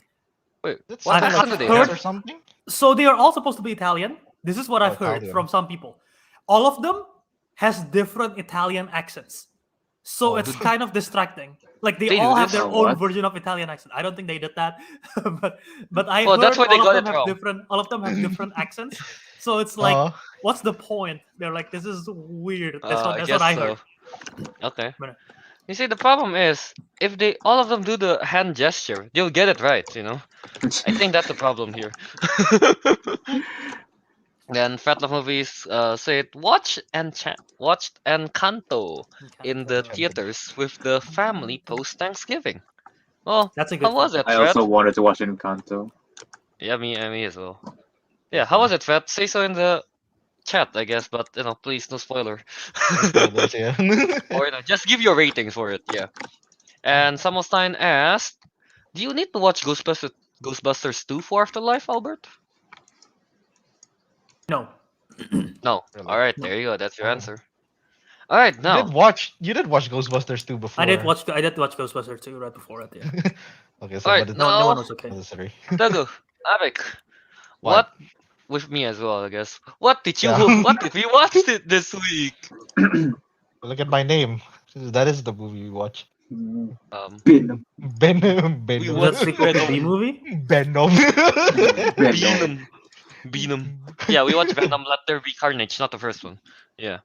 Speaker 2: Wait,
Speaker 3: It's
Speaker 2: what
Speaker 1: I've
Speaker 3: like
Speaker 2: accent do they
Speaker 1: heard-
Speaker 3: France
Speaker 2: have?
Speaker 3: or something.
Speaker 1: So they are all supposed to be Italian. This is what
Speaker 3: Oh,
Speaker 1: I've heard
Speaker 3: Italian.
Speaker 1: from some people. All of them has different Italian accents. So
Speaker 3: Oh,
Speaker 1: it's
Speaker 3: dude.
Speaker 1: kind of distracting. Like they
Speaker 2: They do
Speaker 1: all have
Speaker 2: this?
Speaker 1: their
Speaker 5: Oh,
Speaker 1: own
Speaker 5: what?
Speaker 1: version of Italian accent. I don't think they did that, but I
Speaker 2: Well,
Speaker 1: heard
Speaker 2: that's why they
Speaker 1: all of
Speaker 2: got
Speaker 1: them
Speaker 2: it
Speaker 1: have
Speaker 2: wrong.
Speaker 1: different. All of them have different accents. So it's like,
Speaker 3: Uh,
Speaker 1: what's the point? They're like, this is weird. That's
Speaker 2: I
Speaker 1: what
Speaker 2: guess
Speaker 1: I
Speaker 2: so.
Speaker 1: heard.
Speaker 2: Okay.
Speaker 1: But-
Speaker 2: You see, the problem is, if they all of them do the hand gesture, they'll get it right, you know? I think that's the problem here. Then Fat Love Movies said, watched Encanto in the
Speaker 3: Encanto.
Speaker 2: theaters with the family post Thanksgiving. Well,
Speaker 1: That's a
Speaker 2: how
Speaker 1: good
Speaker 2: was
Speaker 1: film.
Speaker 2: it,
Speaker 5: I
Speaker 2: Fred?
Speaker 5: also wanted to watch Encanto.
Speaker 2: Yeah, me as well. Yeah, how was it, Fred? Say so in the chat, I guess, but you know, please, no spoiler.
Speaker 3: Spoilers, yeah.
Speaker 2: Or you know, just give your rating for it, yeah. And Samuelstein asked, "Do you need to watch Ghostbusters 2 for Afterlife, Albert?"
Speaker 1: No,
Speaker 2: No.
Speaker 3: Really?
Speaker 2: All right,
Speaker 1: No.
Speaker 2: there you go. That's your
Speaker 3: Oh.
Speaker 2: answer. All right,
Speaker 3: You
Speaker 2: now.
Speaker 3: did watch Ghostbusters 2 before.
Speaker 1: I did watch Ghostbusters 2 right before it. Yeah.
Speaker 3: Okay, so
Speaker 2: All
Speaker 3: but
Speaker 2: right,
Speaker 3: it's
Speaker 1: No,
Speaker 3: not
Speaker 1: no one
Speaker 2: now,
Speaker 1: was okay.
Speaker 3: necessary.
Speaker 2: Teguh, Avik,
Speaker 3: What?
Speaker 2: what with me as well, I guess. What did you?
Speaker 3: Yeah.
Speaker 2: What did we watch this week?
Speaker 3: Look at my name. That is the movie we watch.
Speaker 2: Um,
Speaker 5: Venom.
Speaker 3: Venom.
Speaker 2: We
Speaker 1: Is
Speaker 2: watched
Speaker 1: that sequel to
Speaker 2: Venom.
Speaker 1: B movie?
Speaker 3: Venom.
Speaker 2: Venom. Venom. Yeah, we watched Venom. Let There Be Carnage, not the first one. Yeah.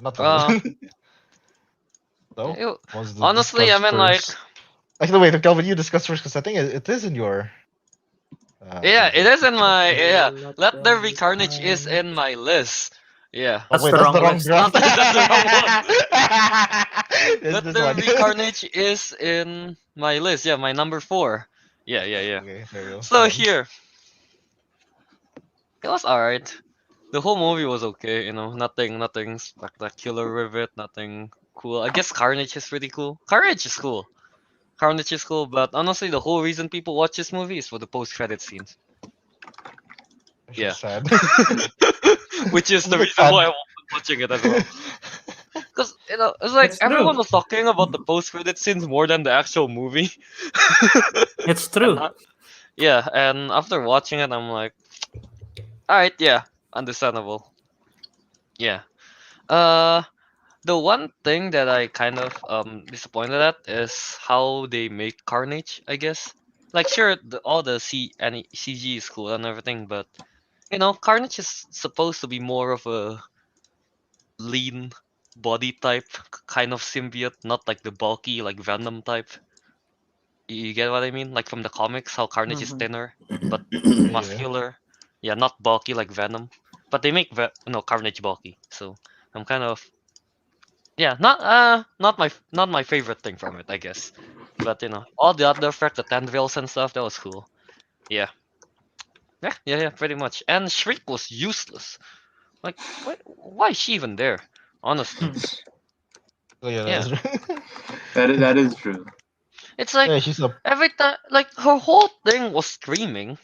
Speaker 3: Not the
Speaker 2: Uh,
Speaker 3: first. So,
Speaker 2: Ew.
Speaker 3: was the
Speaker 2: Honestly, I
Speaker 3: discuss
Speaker 2: mean, like,
Speaker 3: first. Actually, wait, Kelvin, you discuss first because I think it is in your.
Speaker 2: yeah, it is in my yeah.
Speaker 1: Let
Speaker 2: Let There Be
Speaker 1: There Be
Speaker 2: Carnage is in my list. Yeah.
Speaker 3: Oh,
Speaker 1: That's
Speaker 3: wait,
Speaker 1: the
Speaker 3: that's
Speaker 1: wrong
Speaker 3: the wrong
Speaker 1: list.
Speaker 3: draft.
Speaker 2: That's the wrong one.
Speaker 3: It's
Speaker 2: Let
Speaker 3: this
Speaker 2: There
Speaker 3: one.
Speaker 2: Be Carnage is in my list. Yeah, my number 4. Yeah.
Speaker 3: Okay, there you go.
Speaker 2: So
Speaker 3: Go on.
Speaker 2: here, it was alright. The whole movie was okay, you know, nothing spectacular with it, nothing cool. I guess Carnage is pretty cool. Carnage is cool. Carnage is cool, but honestly, the whole reason people watch this movie is for the post-credit scenes.
Speaker 3: It's
Speaker 2: Yeah.
Speaker 3: just sad.
Speaker 2: Which is the
Speaker 3: Look at
Speaker 2: reason why I
Speaker 3: sad.
Speaker 2: was watching it as well. Because, you know, it's like
Speaker 1: It's
Speaker 2: everyone
Speaker 1: true.
Speaker 2: was talking about the post-credit scenes more than the actual movie.
Speaker 1: It's
Speaker 2: And
Speaker 1: true.
Speaker 2: yeah, and after watching it, I'm like, alright, yeah, understandable. Yeah. The one thing that I kind of disappointed at is how they make Carnage, I guess. Like sure, all the CG is cool and everything, but you know, Carnage is supposed to be more of a lean body type kind of symbiote, not like the bulky like Venom type. You get what I mean? Like from the comics, how Carnage is
Speaker 1: Mhm.
Speaker 2: thinner but
Speaker 3: Yeah.
Speaker 2: muscular. Yeah, not bulky like Venom. But they make Carnage bulky, so I'm kind of yeah, not my favorite thing from it, I guess. But you know, all the other effect, the tendrils and stuff, that was cool. Yeah, pretty much. And Shriek was useless. Like, why is she even there? Honestly,
Speaker 3: So yeah,
Speaker 2: yeah.
Speaker 5: That is true.
Speaker 2: It's like
Speaker 3: yeah, she's a.
Speaker 2: every time, like her whole thing was screaming,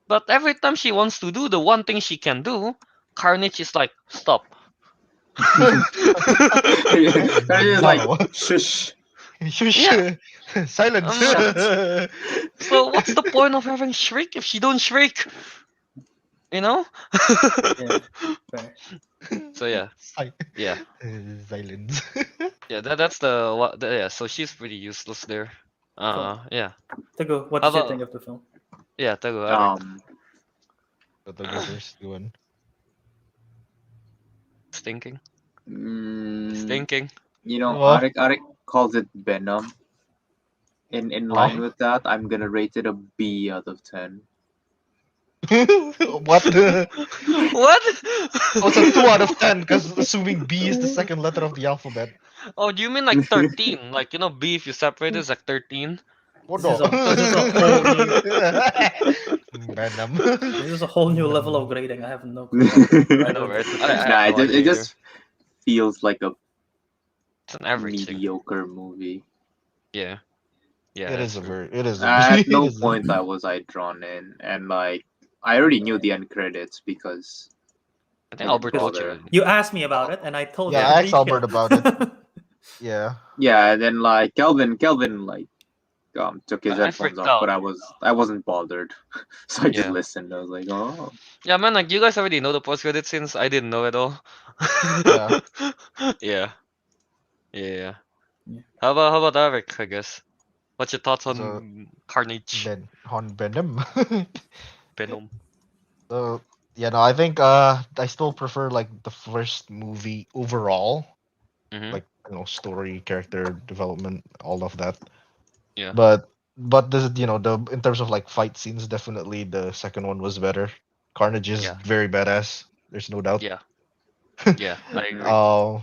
Speaker 2: but every time she wants to do the one thing she can do, Carnage is like, stop.
Speaker 5: That is like
Speaker 3: No.
Speaker 5: shush.
Speaker 3: Shush.
Speaker 2: Yeah.
Speaker 3: Silence.
Speaker 2: So what's the point of having Shriek if she don't shriek? You know?
Speaker 1: Yeah. Fair.
Speaker 2: So yeah, yeah,
Speaker 3: Silence.
Speaker 2: yeah. That's the what. Yeah. So she's pretty useless there.
Speaker 1: Cool.
Speaker 2: Yeah.
Speaker 1: Teguh, what
Speaker 2: How
Speaker 1: did you think
Speaker 2: about
Speaker 1: of the film?
Speaker 2: yeah, Teguh, Ariq.
Speaker 5: Um,
Speaker 3: But the go first, doing.
Speaker 2: Stinking,
Speaker 5: mm,
Speaker 2: stinking.
Speaker 3: Oh,
Speaker 5: Ariq calls it Venom. In line
Speaker 3: oh.
Speaker 5: with that, I'm gonna rate it a B out of 10.
Speaker 3: What?
Speaker 2: What?
Speaker 3: Oh, it's a 2 out of 10 because assuming B is the second letter of the alphabet.
Speaker 2: Oh, do you mean like 13? Like, B if you separate it, it's like 13?
Speaker 3: Oh
Speaker 1: This is
Speaker 3: no.
Speaker 1: a this is a whole new
Speaker 3: Venom.
Speaker 1: this is a whole new level of
Speaker 3: Venom.
Speaker 1: grading. I have no clue how to
Speaker 2: I know,
Speaker 1: grade
Speaker 2: right?
Speaker 1: it.
Speaker 2: I
Speaker 5: Nah,
Speaker 2: have no idea
Speaker 5: it
Speaker 2: either.
Speaker 5: just feels like a
Speaker 2: It's an average thing.
Speaker 5: mediocre movie.
Speaker 2: Yeah. Yeah,
Speaker 3: It
Speaker 2: that's
Speaker 3: is a
Speaker 2: true.
Speaker 3: very. It is a.
Speaker 5: At
Speaker 3: It
Speaker 5: no
Speaker 3: is a.
Speaker 5: point was I drawn in, and like I already knew the end credits because
Speaker 2: I
Speaker 5: I
Speaker 2: think
Speaker 5: didn't
Speaker 2: Albert told you
Speaker 5: bother.
Speaker 2: already.
Speaker 1: You asked me about it, and I told
Speaker 3: Yeah,
Speaker 1: you
Speaker 2: Yeah.
Speaker 1: to
Speaker 3: I asked
Speaker 1: read
Speaker 3: Albert about it.
Speaker 1: it.
Speaker 3: Yeah.
Speaker 5: Yeah, and then like Kelvin like took his
Speaker 2: I
Speaker 5: headphones
Speaker 2: freaked
Speaker 5: off, but
Speaker 2: out.
Speaker 5: I wasn't bothered, so I just
Speaker 2: Yeah.
Speaker 5: listened. I was like, oh,
Speaker 2: Yeah, man, like you guys already know the post credit scenes. I didn't know at all.
Speaker 3: Yeah.
Speaker 2: Yeah. Yeah.
Speaker 1: Yeah.
Speaker 2: How about Ariq, I guess? What's your thoughts
Speaker 3: So
Speaker 2: on Carnage?
Speaker 3: On Venom.
Speaker 2: Venom.
Speaker 3: So yeah, no, I think I still prefer like the first movie overall,
Speaker 2: Mm-hmm.
Speaker 3: like story, character development, all of that.
Speaker 2: Yeah.
Speaker 3: But this the in terms of like fight scenes, definitely the second one was better. Carnage is
Speaker 2: Yeah.
Speaker 3: very badass. There's no doubt.
Speaker 2: Yeah. Yeah. I agree.
Speaker 3: Uh,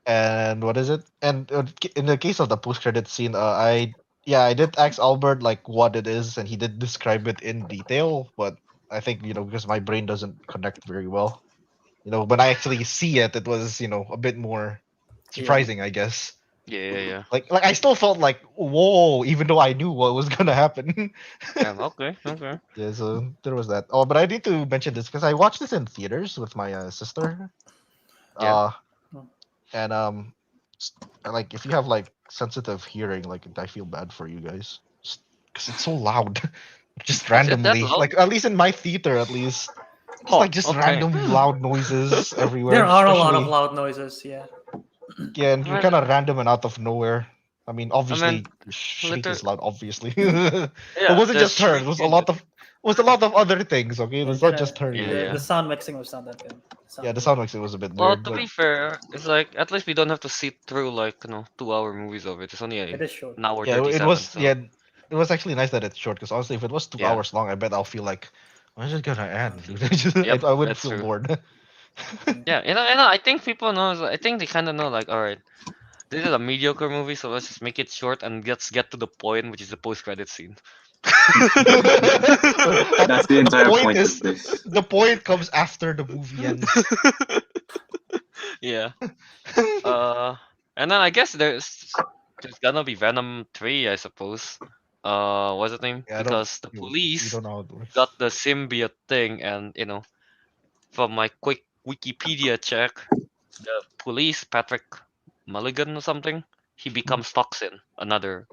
Speaker 3: and what is it? And in the case of the post credit scene, I did ask Albert like what it is, and he did describe it in detail. But I think because my brain doesn't connect very well. When I actually see it, it was a bit more
Speaker 1: Yeah.
Speaker 3: surprising, I guess.
Speaker 2: Yeah.
Speaker 3: Like I still felt like whoa, even though I knew what was gonna happen.
Speaker 2: Yeah. Okay. Okay.
Speaker 3: Yeah, so there was that. Oh, but I need to mention this because I watched this in theaters with my sister.
Speaker 2: Yeah.
Speaker 3: Uh,
Speaker 1: Oh.
Speaker 3: and like if you have like sensitive hearing, like I feel bad for you guys because it's so loud, just
Speaker 2: Is it that
Speaker 3: randomly.
Speaker 2: loud?
Speaker 3: Like at least in my theater, at least it's
Speaker 2: Oh.
Speaker 3: like just
Speaker 2: Okay.
Speaker 3: random loud noises everywhere.
Speaker 1: There are a lot of
Speaker 3: Especially
Speaker 1: loud noises. Yeah.
Speaker 3: yeah, and
Speaker 2: I
Speaker 3: you're
Speaker 2: mean,
Speaker 3: kind of random and out of nowhere. I mean,
Speaker 2: I mean,
Speaker 3: obviously, Shriek
Speaker 2: liter.
Speaker 3: is loud, obviously. It
Speaker 2: Yeah.
Speaker 3: wasn't
Speaker 2: There's
Speaker 3: just her. It
Speaker 2: shriek
Speaker 3: was a
Speaker 2: in it.
Speaker 3: lot of other things. Okay, it
Speaker 1: Yeah,
Speaker 3: was not just her
Speaker 2: Yeah.
Speaker 3: either.
Speaker 1: the
Speaker 2: Yeah.
Speaker 1: sound mixing was not that good.
Speaker 3: Yeah,
Speaker 1: Sound
Speaker 3: the
Speaker 1: good.
Speaker 3: sound mix it was a bit
Speaker 2: Well,
Speaker 3: weird,
Speaker 2: to
Speaker 3: but
Speaker 2: be fair, it's like at least we don't have to sit through like 2-hour movies of it. It's only
Speaker 1: It is short.
Speaker 2: an hour
Speaker 3: yeah, it
Speaker 2: 37.
Speaker 3: was
Speaker 2: So
Speaker 3: yeah, it was actually nice that it's short. Because honestly, if it was two
Speaker 2: yeah.
Speaker 3: hours long, I bet I'll feel like when's it gonna end, dude?
Speaker 2: Yep.
Speaker 3: I wouldn't
Speaker 2: That's
Speaker 3: feel
Speaker 2: true.
Speaker 3: bored.
Speaker 2: Yeah. I think people know. I think they kind of know. Like, all right, this is a mediocre movie, so let's just make it short and let's get to the point, which is the post-credit scene.
Speaker 3: But
Speaker 5: that's the
Speaker 3: the
Speaker 5: entire
Speaker 3: point
Speaker 5: point of
Speaker 3: is,
Speaker 5: this.
Speaker 3: the point comes after the movie ends.
Speaker 2: Yeah. And then I guess there's gonna be Venom 3, I suppose. What's the name?
Speaker 3: Yeah, I don't.
Speaker 2: Because the
Speaker 3: We
Speaker 2: police
Speaker 3: don't know how it works.
Speaker 2: got the symbiote thing, and from my quick Wikipedia check, the police, Patrick Mulligan or something, he becomes Toxin, another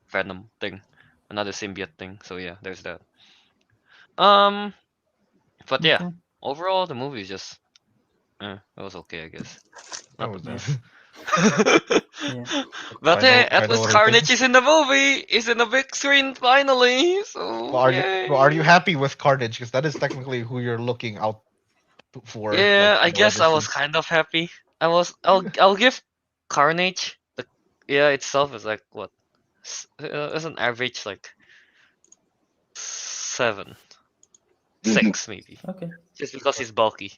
Speaker 2: Venom thing, another symbiote thing. So yeah, there's that. Um, but yeah,
Speaker 1: Okay.
Speaker 2: overall the movie is just, it was okay, I guess.
Speaker 3: That
Speaker 2: Not the
Speaker 3: was
Speaker 1: Yeah.
Speaker 2: best.
Speaker 1: Yeah.
Speaker 2: But hey, at
Speaker 3: Final
Speaker 2: least
Speaker 3: rating.
Speaker 2: Carnage is in the movie. Is in the big screen finally. So
Speaker 3: Well, are
Speaker 2: yay.
Speaker 3: you happy with Carnage? Because that is technically who you're looking out for, like
Speaker 2: Yeah, I guess
Speaker 3: whatever
Speaker 2: I was
Speaker 3: scenes.
Speaker 2: kind of happy. I'll give Carnage the itself is like what? It's an average like 7, 6 maybe.
Speaker 1: Okay.
Speaker 2: Just because he's bulky.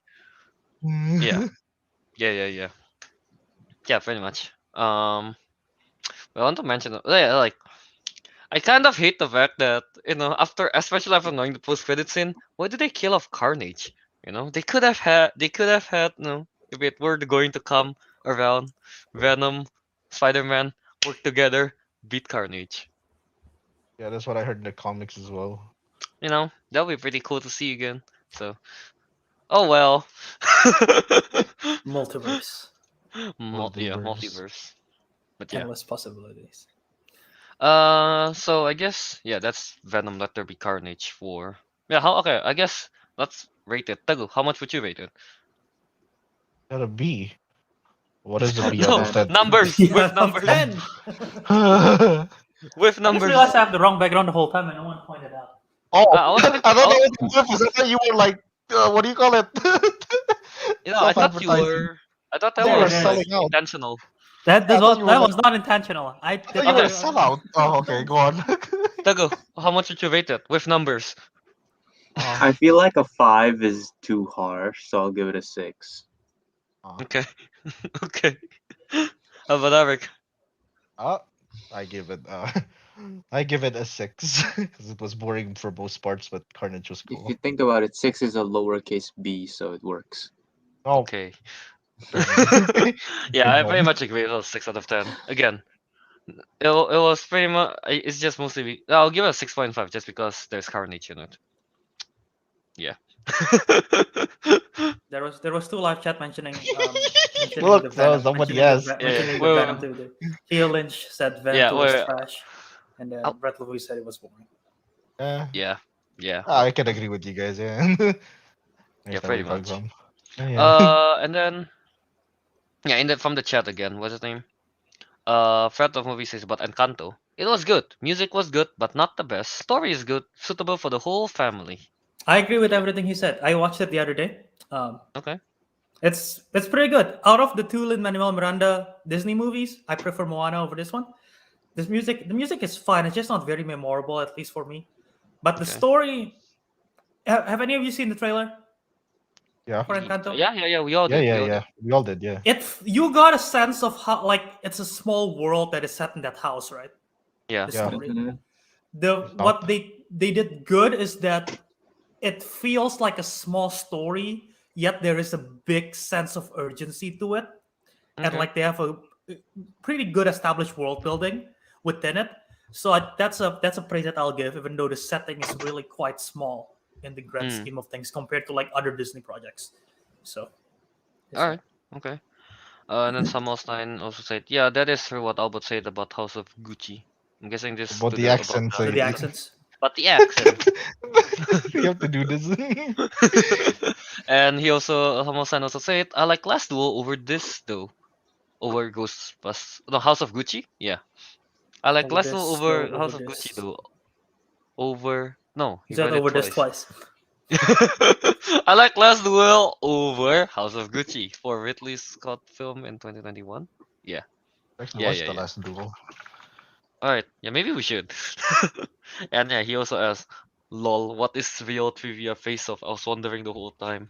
Speaker 2: Yeah. Yeah. Yeah, pretty much. I want to mention yeah, like I kind of hate the fact that especially after knowing the post-credit scene, why did they kill off Carnage? They could have had, if it were going to come around, Venom, Spider-Man work together, beat Carnage.
Speaker 3: Yeah, that's what I heard in the comics as well.
Speaker 2: That would be pretty cool to see again. So, oh well.
Speaker 1: Multiverse.
Speaker 2: Yeah,
Speaker 3: Multiverse.
Speaker 2: multiverse. But yeah.
Speaker 1: Endless possibilities.
Speaker 2: So I guess yeah, that's Venom. Let There Be Carnage for yeah. Okay, I guess Let's rate it. Teguh, how much would you rate it?
Speaker 3: Got a B. What is a
Speaker 5: Out
Speaker 3: B
Speaker 5: of
Speaker 3: out
Speaker 2: No,
Speaker 3: of
Speaker 5: 10.
Speaker 3: 10?
Speaker 2: numbers
Speaker 1: Yeah,
Speaker 2: with
Speaker 1: of
Speaker 2: numbers
Speaker 1: 10.
Speaker 2: with
Speaker 1: I just
Speaker 2: numbers.
Speaker 1: realized I have the wrong background the whole time and no one pointed out.
Speaker 3: Oh,
Speaker 2: I was going
Speaker 3: I
Speaker 2: to.
Speaker 3: thought that was the purpose. I thought you were like, what do you call it?
Speaker 2: I thought you
Speaker 3: Self-advertising.
Speaker 2: were. I thought
Speaker 3: I
Speaker 2: that
Speaker 3: thought you
Speaker 1: There
Speaker 3: were
Speaker 1: it
Speaker 2: was like
Speaker 1: is.
Speaker 3: selling out.
Speaker 2: intentional.
Speaker 1: That
Speaker 3: Yeah, I
Speaker 1: that
Speaker 3: thought
Speaker 1: was
Speaker 3: you were
Speaker 1: that
Speaker 3: like,
Speaker 1: was not intentional. I
Speaker 3: I
Speaker 1: did
Speaker 3: thought you were a
Speaker 2: Okay.
Speaker 3: sellout. Oh, okay, go on.
Speaker 2: Teguh, how much would you rate it with numbers?
Speaker 5: I feel like a 5 is too harsh, so I'll give it a 6.
Speaker 2: Okay. Okay. How about Ariq?
Speaker 3: Uh, I give it I give it a 6 because it was boring for most parts, but Carnage was
Speaker 5: If
Speaker 3: cool.
Speaker 5: you think about it, 6 is a lowercase b, so it works.
Speaker 3: Oh,
Speaker 2: Okay.
Speaker 3: big
Speaker 2: Yeah, I very
Speaker 3: one.
Speaker 2: much agree. It was 6 out of 10. Again, it was pretty much. It's just mostly. I'll give it a 6.5 just because there's Carnage in it. Yeah.
Speaker 1: There was two live chat mentioning mentioning the
Speaker 3: Look,
Speaker 1: Venom,
Speaker 3: somebody asked.
Speaker 2: Yeah,
Speaker 1: mentioning the Venom
Speaker 2: well,
Speaker 1: too. Theo Lynch said Venom
Speaker 2: yeah,
Speaker 1: 2 was
Speaker 2: well,
Speaker 1: trash, and
Speaker 2: I'll-
Speaker 1: Brett Louis said it was boring.
Speaker 2: yeah, yeah,
Speaker 3: I can agree with you guys. Yeah.
Speaker 2: yeah,
Speaker 3: Understand where
Speaker 2: pretty
Speaker 3: you're coming
Speaker 2: much.
Speaker 3: from. Yeah.
Speaker 2: And then yeah, from the chat again. What's his name? Friend of Movie says about Encanto. It was good. Music was good, but not the best. Story is good, suitable for the whole family.
Speaker 1: I agree with
Speaker 2: Yeah.
Speaker 1: everything he said. I watched it the other day.
Speaker 2: Okay.
Speaker 1: It's pretty good. Out of the two Lin-Manuel Miranda Disney movies, I prefer Moana over this one. The music is fine. It's just not very memorable, at least for me. But the
Speaker 2: Okay.
Speaker 1: story. Have any of you seen the trailer
Speaker 3: Yeah.
Speaker 1: for Encanto?
Speaker 2: Yeah. We all
Speaker 3: Yeah,
Speaker 2: did.
Speaker 3: yeah,
Speaker 2: We all
Speaker 3: yeah.
Speaker 2: did.
Speaker 3: We all did, yeah.
Speaker 1: You got a sense of how like it's a small world that is set in that house, right?
Speaker 2: Yeah.
Speaker 1: The
Speaker 3: Yeah.
Speaker 1: story.
Speaker 5: Mhm.
Speaker 1: What they did good is that it feels like a small story, yet there is a big sense of urgency to it, and
Speaker 2: Okay.
Speaker 1: like they have a pretty good established world building within it. So that's a praise that I'll give, even though the setting is really quite small in the grand
Speaker 2: Mm.
Speaker 1: scheme of things compared to like other Disney projects. So,
Speaker 2: All right. Okay. And then Samuel9 also said, yeah, that is true what Albert said about House of Gucci. I'm guessing this
Speaker 3: About
Speaker 2: to
Speaker 3: the accents.
Speaker 1: to the
Speaker 3: I-
Speaker 1: accents.
Speaker 2: but the accent.
Speaker 3: we have to do this.
Speaker 2: And he also Samuel9 also said, I like Last Duel over this though. Over Ghostbusters. No, House of Gucci? Yeah. I like
Speaker 1: Over
Speaker 2: Last Duel
Speaker 1: this,
Speaker 2: over
Speaker 1: though,
Speaker 2: House
Speaker 1: over
Speaker 2: of Gucci
Speaker 1: this.
Speaker 2: though. Over no,
Speaker 1: He
Speaker 2: he
Speaker 1: said
Speaker 2: read it
Speaker 1: over this
Speaker 2: twice.
Speaker 1: twice.
Speaker 2: I like Last Duel over House of Gucci for Ridley Scott film in 2021. Yeah.
Speaker 3: Actually,
Speaker 2: Yeah,
Speaker 3: watch
Speaker 2: yeah,
Speaker 3: the
Speaker 2: yeah.
Speaker 3: last duel.
Speaker 2: Alright, yeah, maybe we should. And yeah, he also asked, lol, what is real trivia face off? I was wondering the whole time.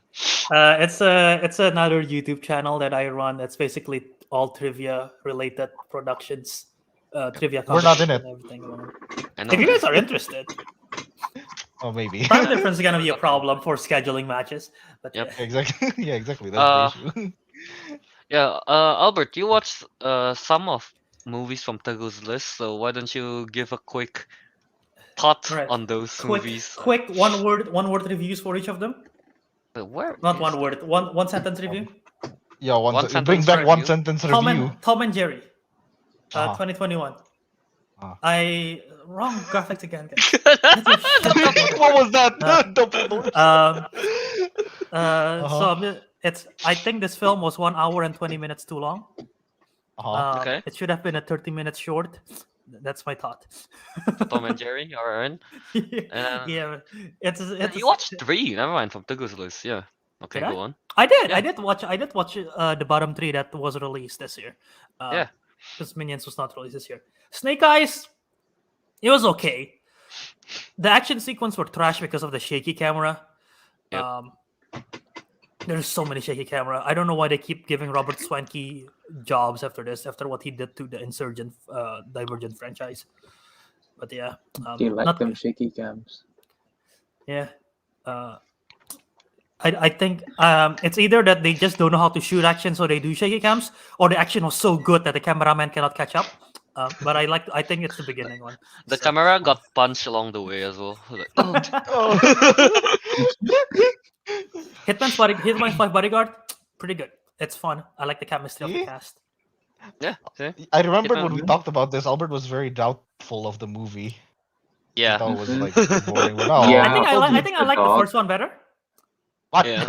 Speaker 1: It's another YouTube channel that I run. That's basically all trivia related productions, trivia
Speaker 3: We're not in
Speaker 1: competition
Speaker 3: it.
Speaker 1: and everything.
Speaker 2: I know
Speaker 1: If you
Speaker 2: that.
Speaker 1: guys are interested,
Speaker 3: Oh, maybe.
Speaker 1: time difference is gonna be a problem for scheduling matches. But
Speaker 2: Yep.
Speaker 1: yeah.
Speaker 3: Exactly. Yeah, exactly. That's the issue.
Speaker 2: Yeah, Albert, you watched some of movies from Teguh's list, so why don't you give a quick thought
Speaker 1: All right.
Speaker 2: on those movies?
Speaker 1: Quick one word reviews for each of them.
Speaker 2: But where
Speaker 1: Not
Speaker 2: is
Speaker 1: one
Speaker 2: that?
Speaker 1: word, one sentence review.
Speaker 3: Yeah,
Speaker 2: One
Speaker 3: bring
Speaker 2: sentence
Speaker 3: back one
Speaker 2: review?
Speaker 3: sentence review.
Speaker 1: Tom and Jerry,
Speaker 3: Ah.
Speaker 1: 2021.
Speaker 3: Ah.
Speaker 1: Wrong graphics again, guys. Get your shit together.
Speaker 3: What was that?
Speaker 1: Uh,
Speaker 3: Double doors.
Speaker 1: So I think this film was 1 hour and 20 minutes too long.
Speaker 2: Okay.
Speaker 1: It should have been a 30 minutes short. That's my thought.
Speaker 2: Tom and Jerry, alright.
Speaker 1: Yeah, it's
Speaker 2: You watched 3, never mind, from Teguh's list, yeah. Okay,
Speaker 1: Did I?
Speaker 2: go on.
Speaker 1: I did.
Speaker 2: Yeah.
Speaker 1: I did watch the bottom 3 that was released this year.
Speaker 2: Yeah.
Speaker 1: Because Minions was not released this year. Snake Eyes, it was okay. The action sequence were trash because of the shaky camera.
Speaker 2: Yep.
Speaker 1: There's so many shaky camera. I don't know why they keep giving Robert Swanke jobs after this, after what he did to the Insurgent, Divergent franchise. But yeah,
Speaker 5: You like
Speaker 1: not
Speaker 5: them shaky cams.
Speaker 1: yeah. I think it's either that they just don't know how to shoot action, so they do shaky cams, or the action was so good that the cameraman cannot catch up. But I think it's the beginning one.
Speaker 2: The
Speaker 1: So-
Speaker 2: camera got punched along the way as well. Like, oh.
Speaker 1: Hitman's 5 Bodyguard, pretty good. It's fun. I like the chemistry of the
Speaker 3: See?
Speaker 1: cast.
Speaker 2: Yeah, see?
Speaker 3: I remembered
Speaker 2: Hitman-
Speaker 3: when we talked about this. Albert was very doubtful of the movie. He
Speaker 2: Yeah.
Speaker 3: thought it was like
Speaker 5: Mhm.
Speaker 3: boring. But no,
Speaker 5: Yeah.
Speaker 1: I think I
Speaker 5: I'll
Speaker 1: like
Speaker 5: be
Speaker 1: I think I
Speaker 5: the
Speaker 1: like the
Speaker 5: dog.
Speaker 1: first one better.
Speaker 3: What?
Speaker 2: Yeah,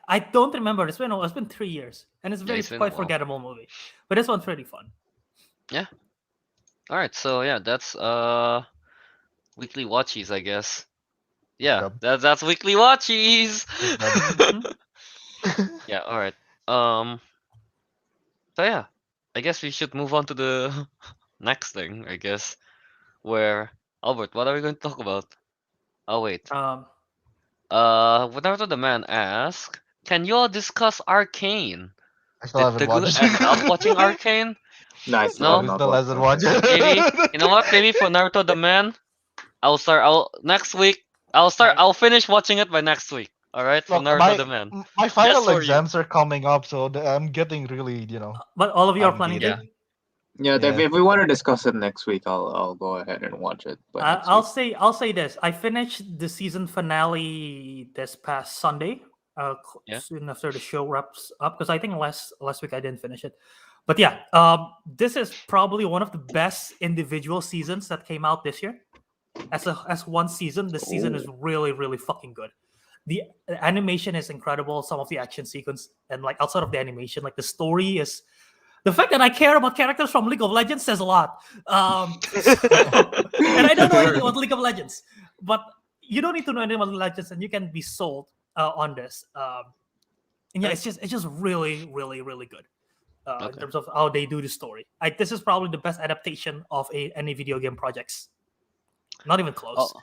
Speaker 1: I don't remember. It's been 3 years, and it's
Speaker 2: it's been a
Speaker 1: quite
Speaker 2: while.
Speaker 1: forgettable movie. But this one's pretty fun.
Speaker 2: All right, so yeah, that's weekly watchies, I guess. Yeah,
Speaker 3: Dub.
Speaker 2: that's weekly watchies.
Speaker 1: Mhm.
Speaker 2: Yeah, all right. So yeah, I guess we should move on to the next thing, I guess. Where Albert, what are we going to talk about? Oh wait. Whatever the man asked, can you all discuss Arcane?
Speaker 3: I still
Speaker 2: Did
Speaker 3: haven't
Speaker 2: Teguh
Speaker 3: watched.
Speaker 2: end up watching Arcane?
Speaker 5: No, I still
Speaker 2: No?
Speaker 5: have
Speaker 3: We
Speaker 5: not
Speaker 3: still
Speaker 5: watched
Speaker 3: hasn't
Speaker 5: Arcane.
Speaker 3: watched.
Speaker 2: Maybe you know what? Maybe for Naruto the man, I'll next week. I'll finish watching it by next week. All right, for
Speaker 3: Look,
Speaker 2: Naruto the man.
Speaker 3: my final
Speaker 2: for you.
Speaker 3: exams are coming up, so I'm getting really,
Speaker 1: But all of you are planning
Speaker 3: obligated.
Speaker 1: to.
Speaker 5: Yeah,
Speaker 3: Yeah.
Speaker 5: if we want to discuss it next week, I'll go ahead and watch it. But next week.
Speaker 1: I'll say this. I finished the season finale this past Sunday.
Speaker 2: Yeah.
Speaker 1: Soon after the show wraps up, because I think last week I didn't finish it. But yeah, this is probably one of the best individual seasons that came out this year. As one season, the season is really fucking good. The animation is incredible. Some of the action sequence and like outside of the animation, like the story is. The fact that I care about characters from League of Legends says a lot. And I don't know anything about League of Legends, but you don't need to know anything about Legends, and you can be sold on this. And yeah, it's just really good in
Speaker 2: Okay.
Speaker 1: terms of how they do the story. This is probably the best adaptation of any video game projects. Not even close.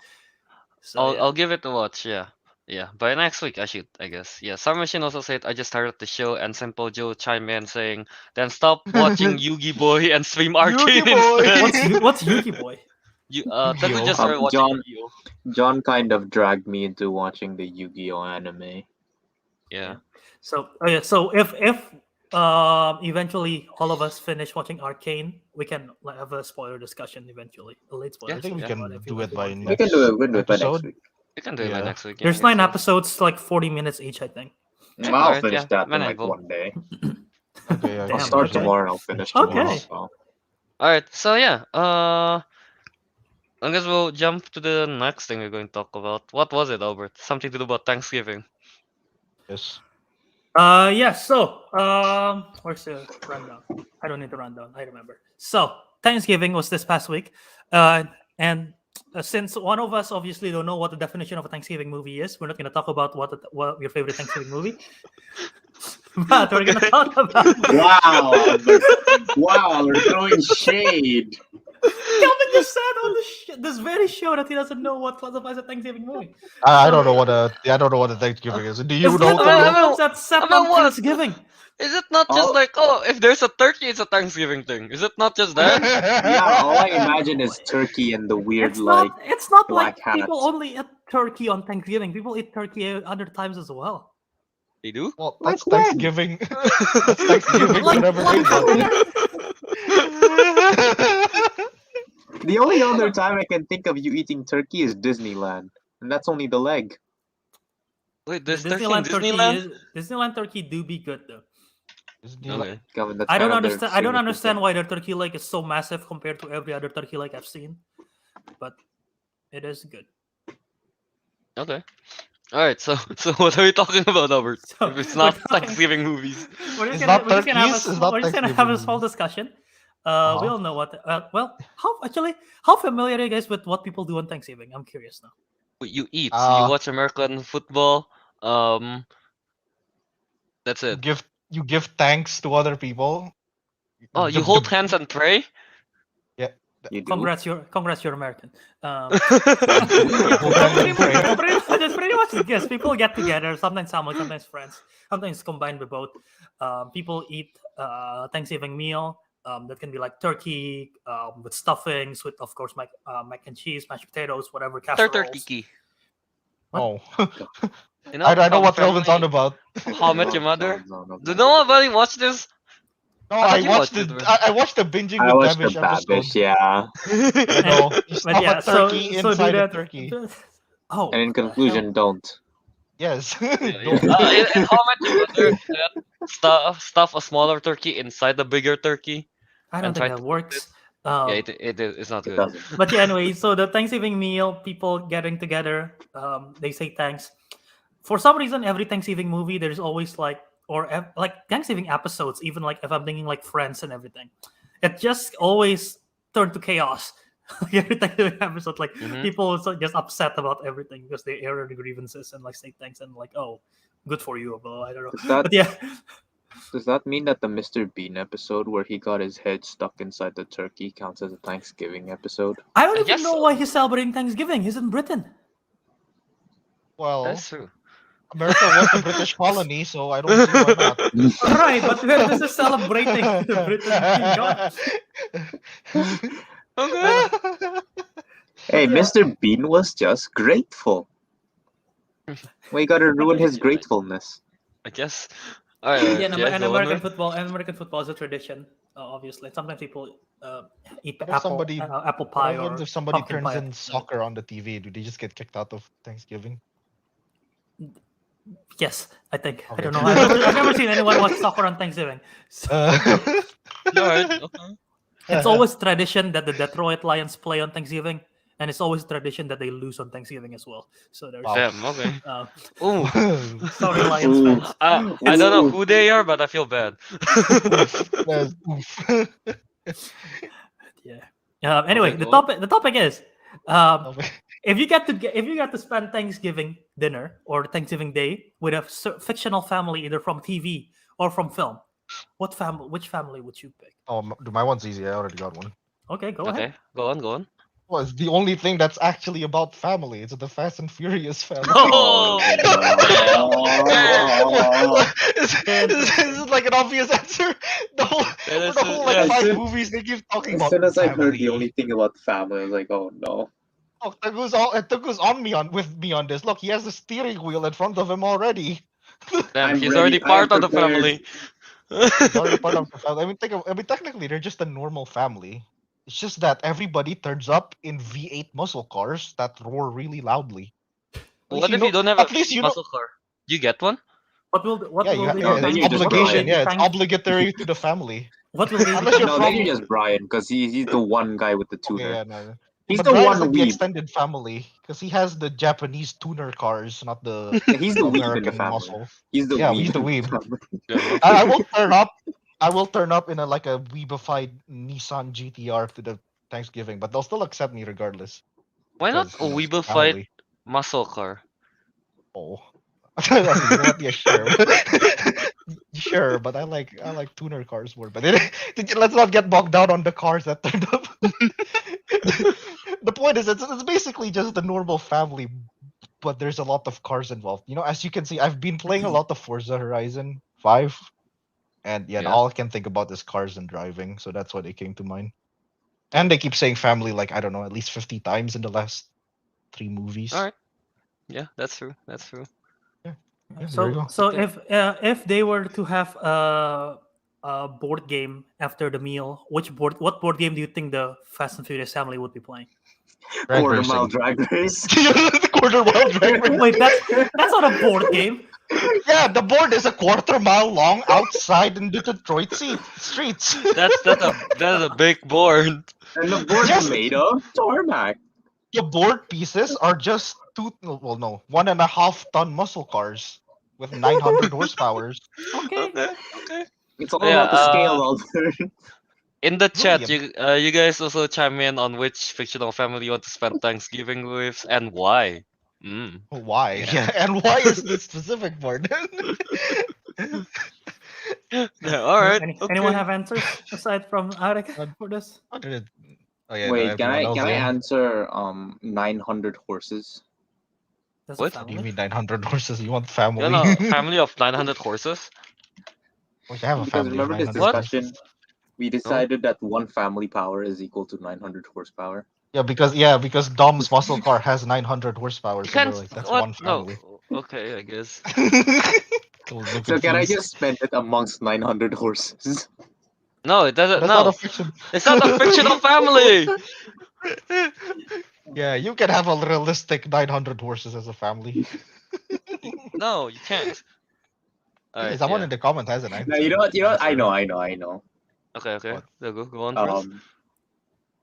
Speaker 1: So yeah.
Speaker 2: I'll give it a watch. Yeah. Yeah, by next week I should, I guess. Yeah, Summer Machine also said I just started the show, and Simple Joe chimed in saying, "Then stop watching Yugi Boy and stream Arcane
Speaker 3: Boy!
Speaker 2: instead."
Speaker 1: What's Yuki Boy?
Speaker 2: Teguh
Speaker 3: Yu-Gi-Oh.
Speaker 2: just started watching
Speaker 5: John-
Speaker 2: Yu-Gi-Oh.
Speaker 5: John kind of dragged me into watching the Yu-Gi-Oh anime.
Speaker 2: Yeah.
Speaker 1: So if eventually all of us finish watching Arcane, we can like, have a spoiler discussion eventually, a late spoiler
Speaker 3: I think we
Speaker 1: discussion
Speaker 3: can
Speaker 1: about if you
Speaker 3: do it by
Speaker 1: want to.
Speaker 5: We can do it. We can do it by next
Speaker 3: episode.
Speaker 5: week.
Speaker 2: We can do it by
Speaker 3: Yeah.
Speaker 2: next week.
Speaker 1: There's 9 episodes, like 40 minutes each, I think.
Speaker 2: Yeah,
Speaker 5: I'll
Speaker 2: alright,
Speaker 5: finish
Speaker 2: yeah,
Speaker 5: that in like
Speaker 2: manageable.
Speaker 5: one day.
Speaker 3: Okay,
Speaker 1: Damn,
Speaker 5: I'll start
Speaker 1: okay.
Speaker 5: tomorrow and I'll finish tomorrow.
Speaker 1: Okay.
Speaker 5: So.
Speaker 2: All right, so yeah, I guess we'll jump to the next thing we're going to talk about. What was it, Albert? Something to do about Thanksgiving.
Speaker 3: Yes.
Speaker 1: Yeah, so where's the rundown? I don't need the rundown, I remember. So Thanksgiving was this past week. And since one of us obviously don't know what the definition of a Thanksgiving movie is, we're not gonna talk about what your favorite Thanksgiving movie. But we're gonna talk about
Speaker 5: Wow, we're throwing shade.
Speaker 1: Kelvin just said on this very show that he doesn't know what classifies a Thanksgiving movie.
Speaker 3: I don't know what a Thanksgiving is. Do you
Speaker 1: It's
Speaker 3: know?
Speaker 1: literally
Speaker 2: I mean,
Speaker 1: films that set
Speaker 2: I mean,
Speaker 1: on
Speaker 2: what?
Speaker 1: Thanksgiving.
Speaker 2: Is it not just
Speaker 5: Oh.
Speaker 2: like, oh, if there's a turkey, it's a Thanksgiving thing? Is it not just that?
Speaker 5: Yeah, all I imagine is turkey and the weird
Speaker 1: It's not like
Speaker 5: black
Speaker 1: people
Speaker 5: hats.
Speaker 1: only eat turkey on Thanksgiving. People eat turkey other times as well.
Speaker 2: They do?
Speaker 3: Well,
Speaker 5: Like
Speaker 3: that's
Speaker 5: when?
Speaker 3: Thanksgiving. That's Thanksgiving
Speaker 1: Like-
Speaker 3: whenever
Speaker 1: like-
Speaker 3: they want.
Speaker 5: The only other time I can think of you eating turkey is Disneyland, and that's only the leg.
Speaker 2: Wait, there's turkey in Disneyland?
Speaker 1: Disneyland turkey do be good though.
Speaker 2: Okay.
Speaker 5: Gavin, that's
Speaker 1: I don't
Speaker 5: kind of their
Speaker 1: understand. I don't
Speaker 5: signature
Speaker 1: understand
Speaker 5: thing.
Speaker 1: why their turkey leg is so massive compared to every other turkey leg I've seen, but it is good.
Speaker 2: Okay. Alright, so what are we talking about, Albert?
Speaker 1: So,
Speaker 2: If it's not
Speaker 1: we're talking-
Speaker 2: Thanksgiving movies.
Speaker 1: We're just
Speaker 3: It's
Speaker 1: gonna,
Speaker 3: not
Speaker 1: we're just gonna have
Speaker 3: turkeys,
Speaker 1: a,
Speaker 3: it's not
Speaker 1: we're just gonna have a
Speaker 3: Thanksgiving
Speaker 1: small
Speaker 3: movie.
Speaker 1: discussion.
Speaker 3: Uh-huh.
Speaker 1: We all know what. Well, how familiar are you guys with what people do on Thanksgiving? I'm curious now.
Speaker 2: You eat, so you watch American football. That's it.
Speaker 3: You give thanks to other people.
Speaker 2: Oh, you hold hands and pray?
Speaker 5: You do?
Speaker 1: Congrats, you're American.
Speaker 3: That's
Speaker 1: That's pretty much it. Yes, people get together. Sometimes family, sometimes friends. Sometimes combined with both. People eat Thanksgiving meal. That can be like turkey with stuffings, with of course mac and cheese, mashed potatoes, whatever casseroles.
Speaker 2: Turkey.
Speaker 3: Oh,
Speaker 2: You know,
Speaker 3: I know what
Speaker 2: Family,
Speaker 3: Kelvin's on about.
Speaker 2: How I Met Your Mother.
Speaker 5: No.
Speaker 2: Do nobody watch this?
Speaker 3: No,
Speaker 2: I thought
Speaker 3: I
Speaker 2: you
Speaker 3: watched
Speaker 2: watched
Speaker 3: the
Speaker 2: it, right?
Speaker 3: I watched the binging
Speaker 5: I
Speaker 3: with
Speaker 5: watched the
Speaker 3: Babish episode.
Speaker 5: Babish, yeah.
Speaker 3: You know, you
Speaker 1: But
Speaker 3: stuff
Speaker 1: yeah,
Speaker 3: a turkey
Speaker 1: so do
Speaker 3: inside a
Speaker 1: that.
Speaker 3: turkey.
Speaker 1: Oh,
Speaker 5: And in
Speaker 1: what the hell?
Speaker 5: conclusion, don't.
Speaker 3: Yes.
Speaker 2: Yeah,
Speaker 3: Don't-
Speaker 2: in How I Met Your Mother, stuff a smaller turkey inside the bigger turkey.
Speaker 1: I don't
Speaker 2: and
Speaker 1: think
Speaker 2: try
Speaker 1: that
Speaker 2: to cook
Speaker 1: works.
Speaker 2: Yeah, it's not
Speaker 5: It
Speaker 2: good.
Speaker 5: doesn't.
Speaker 1: But yeah, anyway, so the Thanksgiving meal, people getting together, they say thanks. for some reason, every Thanksgiving movie, there's always like, like Thanksgiving episodes, even like if I'm thinking like Friends and everything, it just always turned to chaos. Every Thanksgiving episode, like
Speaker 2: Mhm.
Speaker 1: people was like, just upset about everything because they air the grievances and like say thanks and like, oh, good for you, bro. I don't know,
Speaker 5: Does that
Speaker 1: but yeah,
Speaker 5: does that mean that the Mr. Bean episode where he got his head stuck inside the turkey counts as a Thanksgiving episode?
Speaker 1: I don't
Speaker 2: I
Speaker 1: even
Speaker 2: guess
Speaker 1: know
Speaker 2: so.
Speaker 1: why he's celebrating Thanksgiving. He's in Britain.
Speaker 3: Well,
Speaker 2: That's true.
Speaker 3: America was a British colony, so I don't see why not.
Speaker 1: Right, but where this is celebrating the Britain being gone.
Speaker 2: Okay.
Speaker 5: Hey,
Speaker 1: Yeah.
Speaker 5: Mr. Bean was just grateful. Why you gotta ruin his
Speaker 2: Right.
Speaker 5: gratefulness?
Speaker 2: I guess. Alright,
Speaker 1: Yeah,
Speaker 2: yeah,
Speaker 1: and
Speaker 2: go on,
Speaker 1: American football is a tradition. Obviously, sometimes people eat
Speaker 3: What if somebody,
Speaker 1: apple
Speaker 3: what
Speaker 1: pie
Speaker 3: happens
Speaker 1: or
Speaker 3: if somebody
Speaker 1: pumpkin
Speaker 3: turns
Speaker 1: pie.
Speaker 3: in soccer on the TV? Do they just get kicked out of Thanksgiving?
Speaker 1: Yes, I think. I
Speaker 3: Okay.
Speaker 1: don't know. I've never seen anyone watch soccer on Thanksgiving. So
Speaker 2: Alright, okay.
Speaker 1: it's always tradition that the Detroit Lions play on Thanksgiving, and it's always tradition that they lose on Thanksgiving as well. So there's
Speaker 3: Wow.
Speaker 2: Damn, okay.
Speaker 1: uh,
Speaker 2: Ooh.
Speaker 1: sorry, Lions
Speaker 5: Ooh.
Speaker 1: fans.
Speaker 2: I don't know who they are, but I feel bad.
Speaker 3: Yes, oof.
Speaker 1: Yeah. Anyway,
Speaker 2: Okay,
Speaker 1: the
Speaker 2: go on.
Speaker 1: topic is if you get to spend Thanksgiving dinner or Thanksgiving Day with a fictional family, either from TV or from film, which family would you pick?
Speaker 3: Oh, my one's easy. I already got one.
Speaker 1: Okay, go ahead.
Speaker 2: Okay, go on, go on.
Speaker 3: Well, it's the only thing that's actually about family. It's the Fast and Furious family.
Speaker 2: Oh,
Speaker 3: This is like an obvious answer.
Speaker 2: That
Speaker 3: For
Speaker 2: is
Speaker 3: the whole
Speaker 2: it,
Speaker 3: like
Speaker 2: yes.
Speaker 3: five
Speaker 5: soon-
Speaker 3: movies, they keep talking
Speaker 5: As
Speaker 3: about
Speaker 5: soon as I heard the
Speaker 3: family.
Speaker 5: only thing about family, I was like, oh no.
Speaker 3: Oh, Teguh's with me on this. Look, he has the steering wheel in front of him already.
Speaker 2: Damn,
Speaker 5: I'm
Speaker 2: he's
Speaker 5: ready.
Speaker 2: already
Speaker 5: I am
Speaker 2: part of the
Speaker 5: prepared.
Speaker 2: family.
Speaker 3: He's already part of the family. I mean, technically, they're just a normal family. It's just that everybody turns up in V8 muscle cars that roar really loudly.
Speaker 2: What if you don't have a
Speaker 3: At least you know.
Speaker 2: muscle car? You get one?
Speaker 1: What will
Speaker 3: Yeah,
Speaker 1: they
Speaker 5: No,
Speaker 1: be
Speaker 5: then
Speaker 3: it's
Speaker 5: you're just
Speaker 3: obligation.
Speaker 5: Brian.
Speaker 3: Yeah, it's
Speaker 1: thank-
Speaker 3: obligatory to the family.
Speaker 1: What will they be
Speaker 3: Unless you're
Speaker 5: No,
Speaker 3: from.
Speaker 5: then you're just Brian, because he's the one guy with the
Speaker 3: Okay,
Speaker 5: tuner.
Speaker 3: yeah, no.
Speaker 5: He's
Speaker 3: But
Speaker 5: the
Speaker 3: Brian's
Speaker 5: one
Speaker 3: like the
Speaker 5: weeb.
Speaker 3: extended family because he has the Japanese tuner cars, not the
Speaker 5: Yeah, he's the weeb in the
Speaker 3: American
Speaker 5: family.
Speaker 3: muscle.
Speaker 5: He's the
Speaker 3: Yeah,
Speaker 5: weeb.
Speaker 3: he's the
Speaker 5: in
Speaker 3: weeb.
Speaker 5: family.
Speaker 2: Damn, okay.
Speaker 3: I will turn up. I will turn up in a weebified Nissan GTR to the Thanksgiving, but they'll still accept me regardless.
Speaker 2: Why not
Speaker 3: Because,
Speaker 2: a
Speaker 3: you know, it's
Speaker 2: Weeble fight
Speaker 3: family.
Speaker 2: muscle car?
Speaker 3: Oh. You know what? Yeah, sure. Sure, but I like tuner cars more. But let's not get bogged down on the cars that turned up. The point is, it's basically just the normal family, but there's a lot of cars involved. You know, as you can see, I've been playing a lot of Forza Horizon 5, and yeah,
Speaker 2: Yeah.
Speaker 3: all I can think about is cars and driving, so that's why they came to mind. And they keep saying family like I don't know, at least 50 times in the last 3 movies.
Speaker 2: Alright. Yeah, that's true. That's true.
Speaker 3: Yeah, there you go.
Speaker 1: So
Speaker 2: Okay.
Speaker 1: if they were to have a board game after the meal, what board game do you think the Fast and Furious family would be playing?
Speaker 3: Drag
Speaker 5: Quarter mile
Speaker 3: racing.
Speaker 5: drag race.
Speaker 3: The quarter mile drag race.
Speaker 1: Wait, that's not a board game.
Speaker 3: Yeah, the board is a quarter mile long outside in the Detroit streets.
Speaker 2: That's a big board.
Speaker 5: And the board's
Speaker 3: Yes.
Speaker 5: made of tarmac.
Speaker 3: The board pieces are just 1.5 ton muscle cars with 900 horsepower.
Speaker 1: Okay.
Speaker 2: Okay.
Speaker 5: It's all
Speaker 2: Yeah,
Speaker 5: about the scale, Alter.
Speaker 2: In the chat,
Speaker 3: Really?
Speaker 2: you guys also chime in on which fictional family you want to spend Thanksgiving with and why. Mm.
Speaker 3: Why?
Speaker 2: Yeah.
Speaker 3: Yeah, and why is this specific board?
Speaker 2: Yeah, all right.
Speaker 1: Anyone
Speaker 2: Okay.
Speaker 1: have answers aside from Ariq
Speaker 3: Uh,
Speaker 1: for this?
Speaker 3: How did it? Oh yeah, no,
Speaker 5: Wait, can
Speaker 3: everyone else,
Speaker 5: I
Speaker 3: yeah.
Speaker 5: answer 900 horses?
Speaker 1: That's
Speaker 2: What?
Speaker 1: a
Speaker 3: What do you
Speaker 1: family.
Speaker 3: mean 900 horses? You want
Speaker 2: You
Speaker 3: family?
Speaker 2: want a family of 900 horses?
Speaker 3: We should have a
Speaker 5: Because
Speaker 3: family of
Speaker 5: remember this
Speaker 3: 900
Speaker 5: discussion?
Speaker 3: horses.
Speaker 5: We decided that one family power is equal to 900 horsepower.
Speaker 3: Yeah, because Dom's muscle car has 900 horsepower,
Speaker 2: You
Speaker 3: so they're
Speaker 2: can't.
Speaker 3: like that's
Speaker 2: What?
Speaker 3: one
Speaker 2: No.
Speaker 3: family.
Speaker 2: Okay, I guess.
Speaker 3: So
Speaker 5: So can I just spend it amongst 900 horses?
Speaker 2: No, it doesn't.
Speaker 3: That's not
Speaker 2: No,
Speaker 3: a fiction.
Speaker 2: it's not a fictional family.
Speaker 3: Yeah, you can have a realistic 900 horses as a family.
Speaker 2: No, you can't. All
Speaker 3: Hey,
Speaker 2: right.
Speaker 3: someone
Speaker 2: Yeah.
Speaker 3: in the comments has an answer.
Speaker 5: No, you know what? I
Speaker 3: Answer.
Speaker 5: know.
Speaker 2: Okay. Okay.
Speaker 3: What?
Speaker 2: So go on first.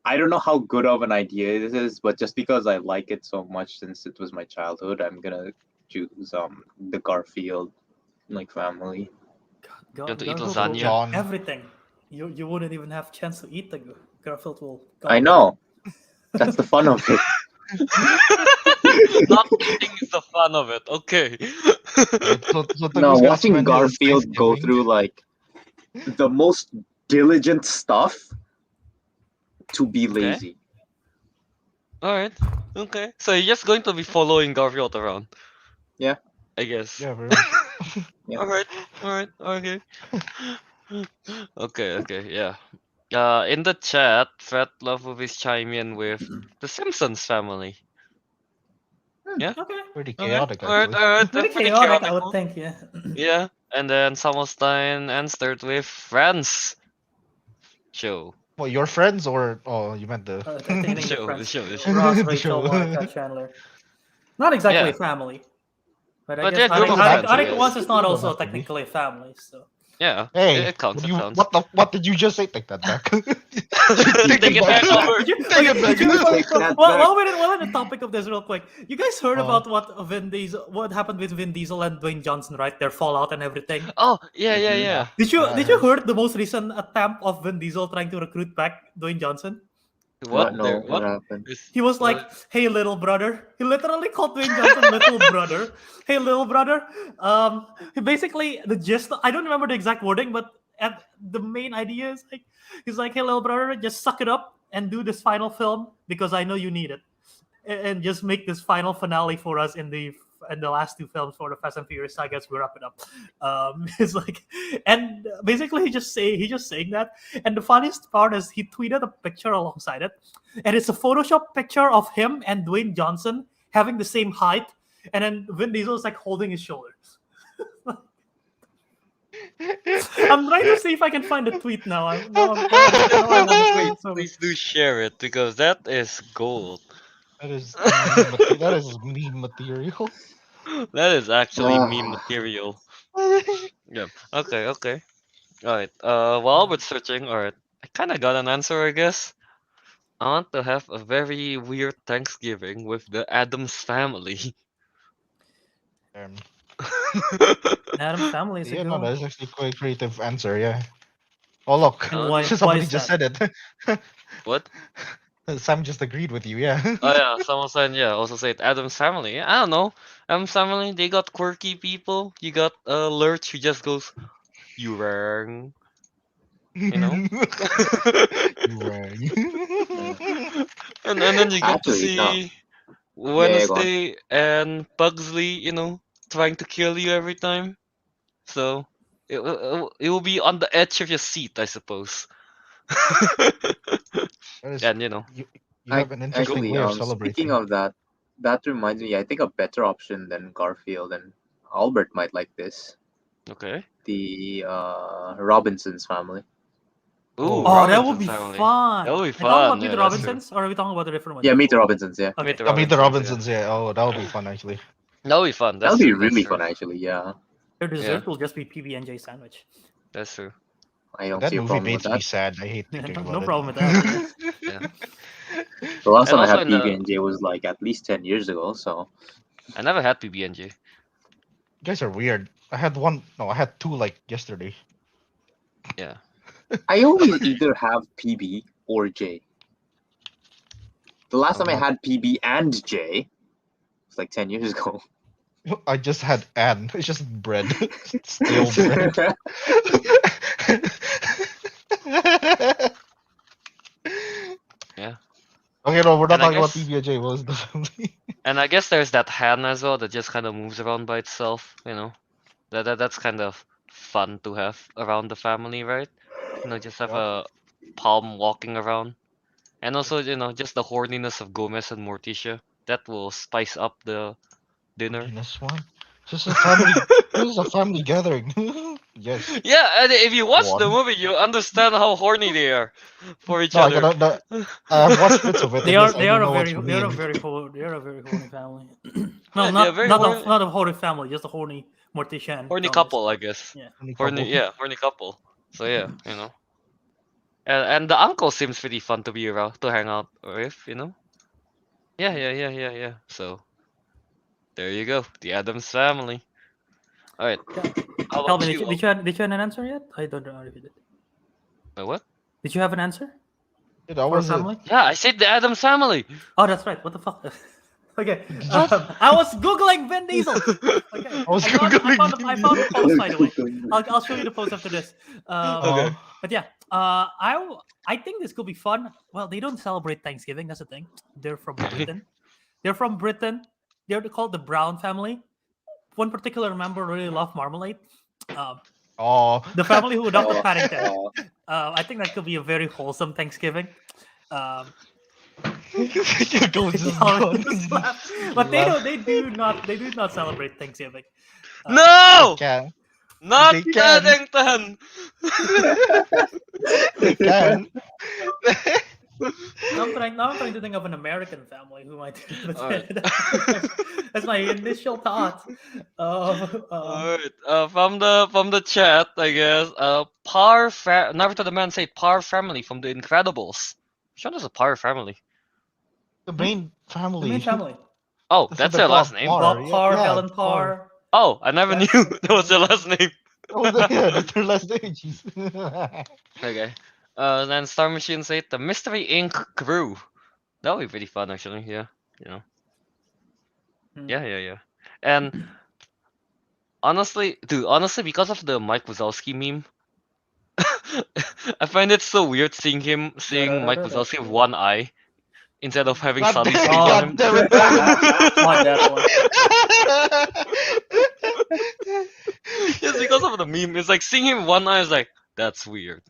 Speaker 5: I don't know how good of an idea this is, but just because I like it so much since it was my childhood, I'm gonna choose the Garfield family.
Speaker 2: You want to eat
Speaker 1: Garfield will
Speaker 2: lasagna?
Speaker 3: John.
Speaker 1: everything. You wouldn't even have chance to eat the Garfield will.
Speaker 5: I
Speaker 1: gobble it.
Speaker 5: know. That's the fun of it.
Speaker 2: Not eating is the fun of it. Okay.
Speaker 3: Right, so
Speaker 5: No,
Speaker 3: Teguh's gonna
Speaker 5: watching
Speaker 3: spend his
Speaker 5: Garfield go
Speaker 3: Thanksgiving.
Speaker 5: through the most diligent stuff to be
Speaker 2: Okay.
Speaker 5: lazy.
Speaker 2: Alright. Okay. So you're just going to be following Garfield around.
Speaker 5: Yeah.
Speaker 2: I guess.
Speaker 3: Yeah, very much.
Speaker 5: Yeah.
Speaker 2: Alright. Okay. Okay, yeah. In the chat, Fred Love Movies chime in with the Simpsons family. Yeah?
Speaker 1: Okay.
Speaker 3: Pretty
Speaker 2: Okay.
Speaker 3: chaotic,
Speaker 2: Alright,
Speaker 3: actually.
Speaker 2: alright.
Speaker 1: Pretty
Speaker 2: That's pretty
Speaker 1: chaotic, I
Speaker 2: chaotic.
Speaker 1: would think. Yeah.
Speaker 2: Yeah. And then Samuelstein ends third with Friends show.
Speaker 3: Well, your friends or you meant the
Speaker 1: Entertaining the
Speaker 2: The
Speaker 1: friends.
Speaker 2: show.
Speaker 1: Ross,
Speaker 3: the
Speaker 1: Rachel,
Speaker 3: show.
Speaker 1: Monica, Chandler. Not exactly
Speaker 2: Yeah.
Speaker 1: a family, but I
Speaker 2: But
Speaker 1: guess
Speaker 2: they're a group
Speaker 1: Ariq,
Speaker 2: of
Speaker 3: Doesn't have
Speaker 2: friends,
Speaker 3: to
Speaker 2: I
Speaker 1: Ariq
Speaker 3: be.
Speaker 2: guess.
Speaker 1: Wants is not
Speaker 3: Don't
Speaker 1: also
Speaker 3: have to be.
Speaker 1: technically a family, so.
Speaker 2: Yeah.
Speaker 3: Hey,
Speaker 2: It counts,
Speaker 3: what
Speaker 2: it
Speaker 3: you
Speaker 2: counts.
Speaker 3: what did you just say? Take that back.
Speaker 2: Take
Speaker 3: Take
Speaker 2: it back over.
Speaker 1: Did you,
Speaker 3: Take it back.
Speaker 1: did you
Speaker 5: Take that
Speaker 1: while,
Speaker 5: back.
Speaker 1: while on the topic of this real quick, you guys heard about what happened with Vin Diesel and Dwayne Johnson, right? Their fallout and everything.
Speaker 2: Oh, yeah.
Speaker 3: Yeah,
Speaker 1: Did
Speaker 3: I
Speaker 1: you
Speaker 3: heard.
Speaker 1: heard the most recent attempt of Vin Diesel trying to recruit back Dwayne Johnson?
Speaker 2: What?
Speaker 5: No, what
Speaker 2: What?
Speaker 5: happened?
Speaker 1: He was like, "Hey, little brother." He literally called Dwayne Johnson "little brother." Hey, little brother. He basically the gist. I don't remember the exact wording, but the main idea is like, he's like, "Hey, little brother, just suck it up and do this final film because I know you need it, and just make this final finale for us in the last two films for the Fast and Furious sagas. We wrap it up." It's like, and basically he's just saying that. And the funniest part is he tweeted a picture alongside it, and it's a Photoshop picture of him and Dwayne Johnson having the same height, and then Vin Diesel is like holding his shoulders. I'm trying to see if I can find the tweet now. I want to see it, so-
Speaker 2: Please do share it because that is gold.
Speaker 3: That is meme that is meme material.
Speaker 2: That is actually
Speaker 5: Ah.
Speaker 2: meme material. Yeah. Okay. Alright. While we're searching, alright. I kinda got an answer, I guess. I want to have a very weird Thanksgiving with the Adams family.
Speaker 3: Um,
Speaker 1: Adam's family is a
Speaker 3: yeah,
Speaker 1: good
Speaker 3: no,
Speaker 1: one.
Speaker 3: that's actually quite a creative answer. Yeah. Oh look,
Speaker 1: And
Speaker 2: Uh,
Speaker 1: why
Speaker 3: somebody
Speaker 1: is
Speaker 3: just
Speaker 1: that?
Speaker 3: said it.
Speaker 2: What?
Speaker 3: Sam just agreed with you. Yeah.
Speaker 2: Oh yeah, someone said also said Adam's family. I don't know. Adam's family, they got quirky people. You got Lurch who just goes, "You rang," you know?
Speaker 3: You rang.
Speaker 2: And then you get to
Speaker 5: Actually, no.
Speaker 2: see
Speaker 5: Yeah, go on.
Speaker 2: Wednesday and Pugsley, trying to kill you every time. So it will be on the edge of your seat, I suppose.
Speaker 3: That is,
Speaker 2: And
Speaker 3: you have an interesting way of celebrating.
Speaker 5: Speaking of that, that reminds me. I think a better option than Garfield and Albert might like this.
Speaker 2: okay.
Speaker 5: The Robinsons family.
Speaker 2: Ooh,
Speaker 1: Oh, that would
Speaker 2: Robinson's
Speaker 1: be
Speaker 2: family.
Speaker 1: fun.
Speaker 2: That would be
Speaker 1: Are you talking about
Speaker 2: fun.
Speaker 1: Meet
Speaker 2: Yeah,
Speaker 1: the
Speaker 2: that's true.
Speaker 1: Robinsons, or are we talking about a different one?
Speaker 5: Yeah, Meet the Robinsons. Yeah,
Speaker 1: Okay.
Speaker 2: Meet the
Speaker 3: Meet the
Speaker 2: Robinsons,
Speaker 3: Robinsons. Yeah. Oh, that would be fun actually.
Speaker 2: That would be fun.
Speaker 5: that
Speaker 2: That's
Speaker 5: would be
Speaker 2: true. That's
Speaker 5: really
Speaker 2: true.
Speaker 5: fun. Actually, yeah.
Speaker 1: Their dessert will just be PB&J sandwich.
Speaker 2: That's true.
Speaker 5: I don't
Speaker 3: That
Speaker 5: see a
Speaker 3: movie
Speaker 5: problem with
Speaker 3: makes me
Speaker 5: that.
Speaker 3: sad. I hate thinking about
Speaker 1: No
Speaker 3: it.
Speaker 1: problem with that.
Speaker 2: Yeah.
Speaker 5: The last
Speaker 2: And
Speaker 5: time I
Speaker 2: also
Speaker 5: had
Speaker 2: in the
Speaker 5: PB&J was like at least 10 years ago. So
Speaker 2: I never had PB&J.
Speaker 3: You guys are weird. I had one. No, I had two like yesterday.
Speaker 2: Yeah.
Speaker 5: I always either have PB or J. The last time I had PB and J was like 10 years ago.
Speaker 3: I just had Ann. It's just bread. Stale bread.
Speaker 2: Yeah.
Speaker 3: Okay, no, we're not
Speaker 2: And I
Speaker 3: talking about
Speaker 2: guess
Speaker 3: PB&J. What was the family?
Speaker 2: and I guess there's that hand as well that just kind of moves around by itself, That's kind of fun to have around the family, right? Just have
Speaker 3: Yep.
Speaker 2: a palm walking around. And also, just the horniness of Gomez and Morticia. That will spice up the dinner.
Speaker 3: This one. This is a family. This is a family gathering. Yes.
Speaker 2: Yeah, and if you watch the
Speaker 3: One.
Speaker 2: movie, you understand how horny they are for each
Speaker 3: No, I
Speaker 2: other.
Speaker 3: gotta. No, I have watched bits of it.
Speaker 1: They
Speaker 3: I
Speaker 1: are
Speaker 3: guess I
Speaker 1: they
Speaker 3: don't
Speaker 1: are a
Speaker 3: know what
Speaker 1: very
Speaker 3: you
Speaker 1: they are a
Speaker 3: mean.
Speaker 1: very horny family.
Speaker 2: Yeah,
Speaker 1: No,
Speaker 2: they're very horny.
Speaker 1: not a horny family, just a horny Morticia and
Speaker 2: Horny
Speaker 1: Gomez.
Speaker 2: couple, I guess.
Speaker 1: Yeah.
Speaker 2: Horny couple. So yeah. And the uncle seems pretty fun to be around, to hang out with. Yeah. So There you go. The Adams Family. All right. How about
Speaker 1: Kelvin,
Speaker 2: you?
Speaker 1: did you have an answer yet? I don't know if you did.
Speaker 2: What?
Speaker 1: Did you have an answer
Speaker 3: Yeah, that
Speaker 1: for
Speaker 3: was it.
Speaker 1: family?
Speaker 2: Yeah, I said the Adams Family.
Speaker 1: Oh, that's right. What the fuck? Okay.
Speaker 2: What?
Speaker 1: I was googling Vin Diesel. Okay.
Speaker 3: I was
Speaker 1: I found
Speaker 3: googling
Speaker 1: I found a post, by the way.
Speaker 5: Googling.
Speaker 1: I'll show you the post after this.
Speaker 2: Okay.
Speaker 1: But yeah, I think this could be fun. Well, they don't celebrate Thanksgiving. That's the thing. They're from Britain. They're from Britain. They're called the Brown family. One particular member really loved marmalade.
Speaker 3: Oh.
Speaker 1: The family who adopted
Speaker 5: Oh,
Speaker 1: Paddington.
Speaker 5: oh.
Speaker 1: I think that could be a very wholesome Thanksgiving.
Speaker 3: Don't just
Speaker 1: Y'all
Speaker 3: go-
Speaker 1: just laugh. But they do not celebrate Thanksgiving.
Speaker 2: No,
Speaker 3: Can.
Speaker 2: not
Speaker 3: They can.
Speaker 2: Paddington.
Speaker 3: They can.
Speaker 1: Now I'm trying to think of an American family who might do it.
Speaker 2: Alright.
Speaker 1: That's my initial thought.
Speaker 2: Alright. From the chat, I guess. Naruto the man say Par family from the Incredibles. Which one is a Par family?
Speaker 3: The main
Speaker 1: The
Speaker 3: family.
Speaker 1: main family.
Speaker 2: Oh,
Speaker 3: This is
Speaker 2: that's
Speaker 3: the
Speaker 2: their
Speaker 3: god
Speaker 2: last name.
Speaker 3: Par.
Speaker 1: Bob
Speaker 3: yeah,
Speaker 1: Parr,
Speaker 3: yeah,
Speaker 1: Helen
Speaker 3: Parr.
Speaker 1: Parr.
Speaker 2: Oh, I never knew that was their last name.
Speaker 3: Oh, yeah, that's their last name. Jeez.
Speaker 2: Okay. Then Star Machine said the Mystery Inc. crew. That would be pretty fun, actually. Yeah. You know.
Speaker 1: Hmm.
Speaker 2: Yeah. And honestly, because of the Mike Wazowski meme, I find it so weird seeing Mike Wazowski with one eye instead of having
Speaker 3: God
Speaker 2: Sully's
Speaker 3: damn,
Speaker 2: face on
Speaker 3: God
Speaker 2: him.
Speaker 3: damn it.
Speaker 1: Oh, that one.
Speaker 2: Just because of the meme, it's like seeing him with one eye is like that's weird.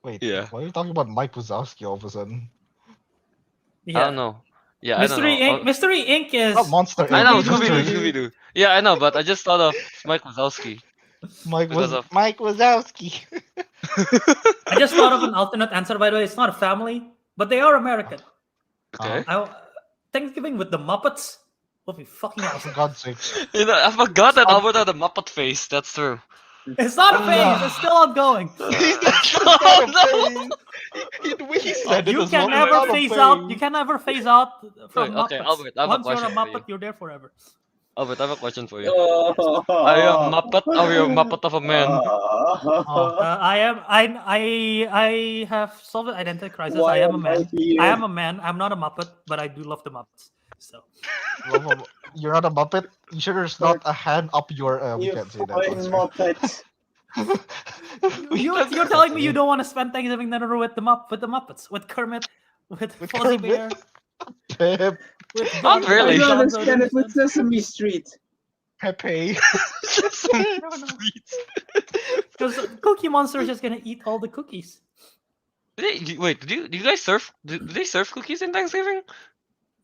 Speaker 3: Wait,
Speaker 2: Yeah.
Speaker 3: why are you talking about Mike Wazowski all of a sudden?
Speaker 2: I
Speaker 1: Yeah.
Speaker 2: don't know. Yeah, I don't
Speaker 1: Mystery
Speaker 2: know.
Speaker 1: Inc. Mystery Inc. is.
Speaker 3: Not Monster
Speaker 2: I know,
Speaker 3: Inc.
Speaker 1: Scooby-Doo.
Speaker 2: Scooby-Doo. Yeah, I know, but I just thought of Mike Wazowski. Because of-
Speaker 3: Mike Wazowski.
Speaker 1: I just thought of an alternate answer. By the way, it's not a family, but they are American.
Speaker 2: Okay.
Speaker 1: Thanksgiving with the Muppets will be fucking
Speaker 3: For
Speaker 1: awesome.
Speaker 3: God's sake.
Speaker 2: You know, I forgot that Albert had a Muppet face. That's true.
Speaker 1: It's not a phase. It's still ongoing.
Speaker 2: Oh, no!
Speaker 3: He said it
Speaker 1: You
Speaker 3: as
Speaker 1: can
Speaker 3: well.
Speaker 1: never
Speaker 3: Not a
Speaker 1: phase out.
Speaker 3: phase.
Speaker 1: You can never phase out from
Speaker 2: Wait, okay,
Speaker 1: Muppets.
Speaker 2: Albert, I have a
Speaker 1: Once you're a
Speaker 2: question for
Speaker 1: Muppet,
Speaker 2: you.
Speaker 1: you're there forever.
Speaker 2: Albert, I have a question for you.
Speaker 5: Oh.
Speaker 2: Are you a Muppet or you're a Muppet of a man?
Speaker 1: I have solved the identity crisis.
Speaker 5: Why
Speaker 1: I am a
Speaker 5: am I
Speaker 1: man.
Speaker 5: here?
Speaker 1: I am a man. I'm not a Muppet, but I do love the Muppets. So
Speaker 3: You're not a Muppet? You sure there's not a hand up your... we
Speaker 5: You
Speaker 3: can't say that.
Speaker 5: fucking
Speaker 3: That's
Speaker 5: Muppet.
Speaker 1: you're telling me you don't want to spend Thanksgiving dinner with the Muppets, with Kermit, with Fozzie Bear,
Speaker 3: right.
Speaker 1: with
Speaker 2: Not really.
Speaker 5: I'd
Speaker 1: John
Speaker 5: rather spend it with
Speaker 1: Dodson.
Speaker 5: Sesame Street.
Speaker 3: Pepe.
Speaker 1: Because Cookie Monster is just gonna eat all the cookies.
Speaker 2: Wait, do you guys serve? Do they serve cookies in Thanksgiving?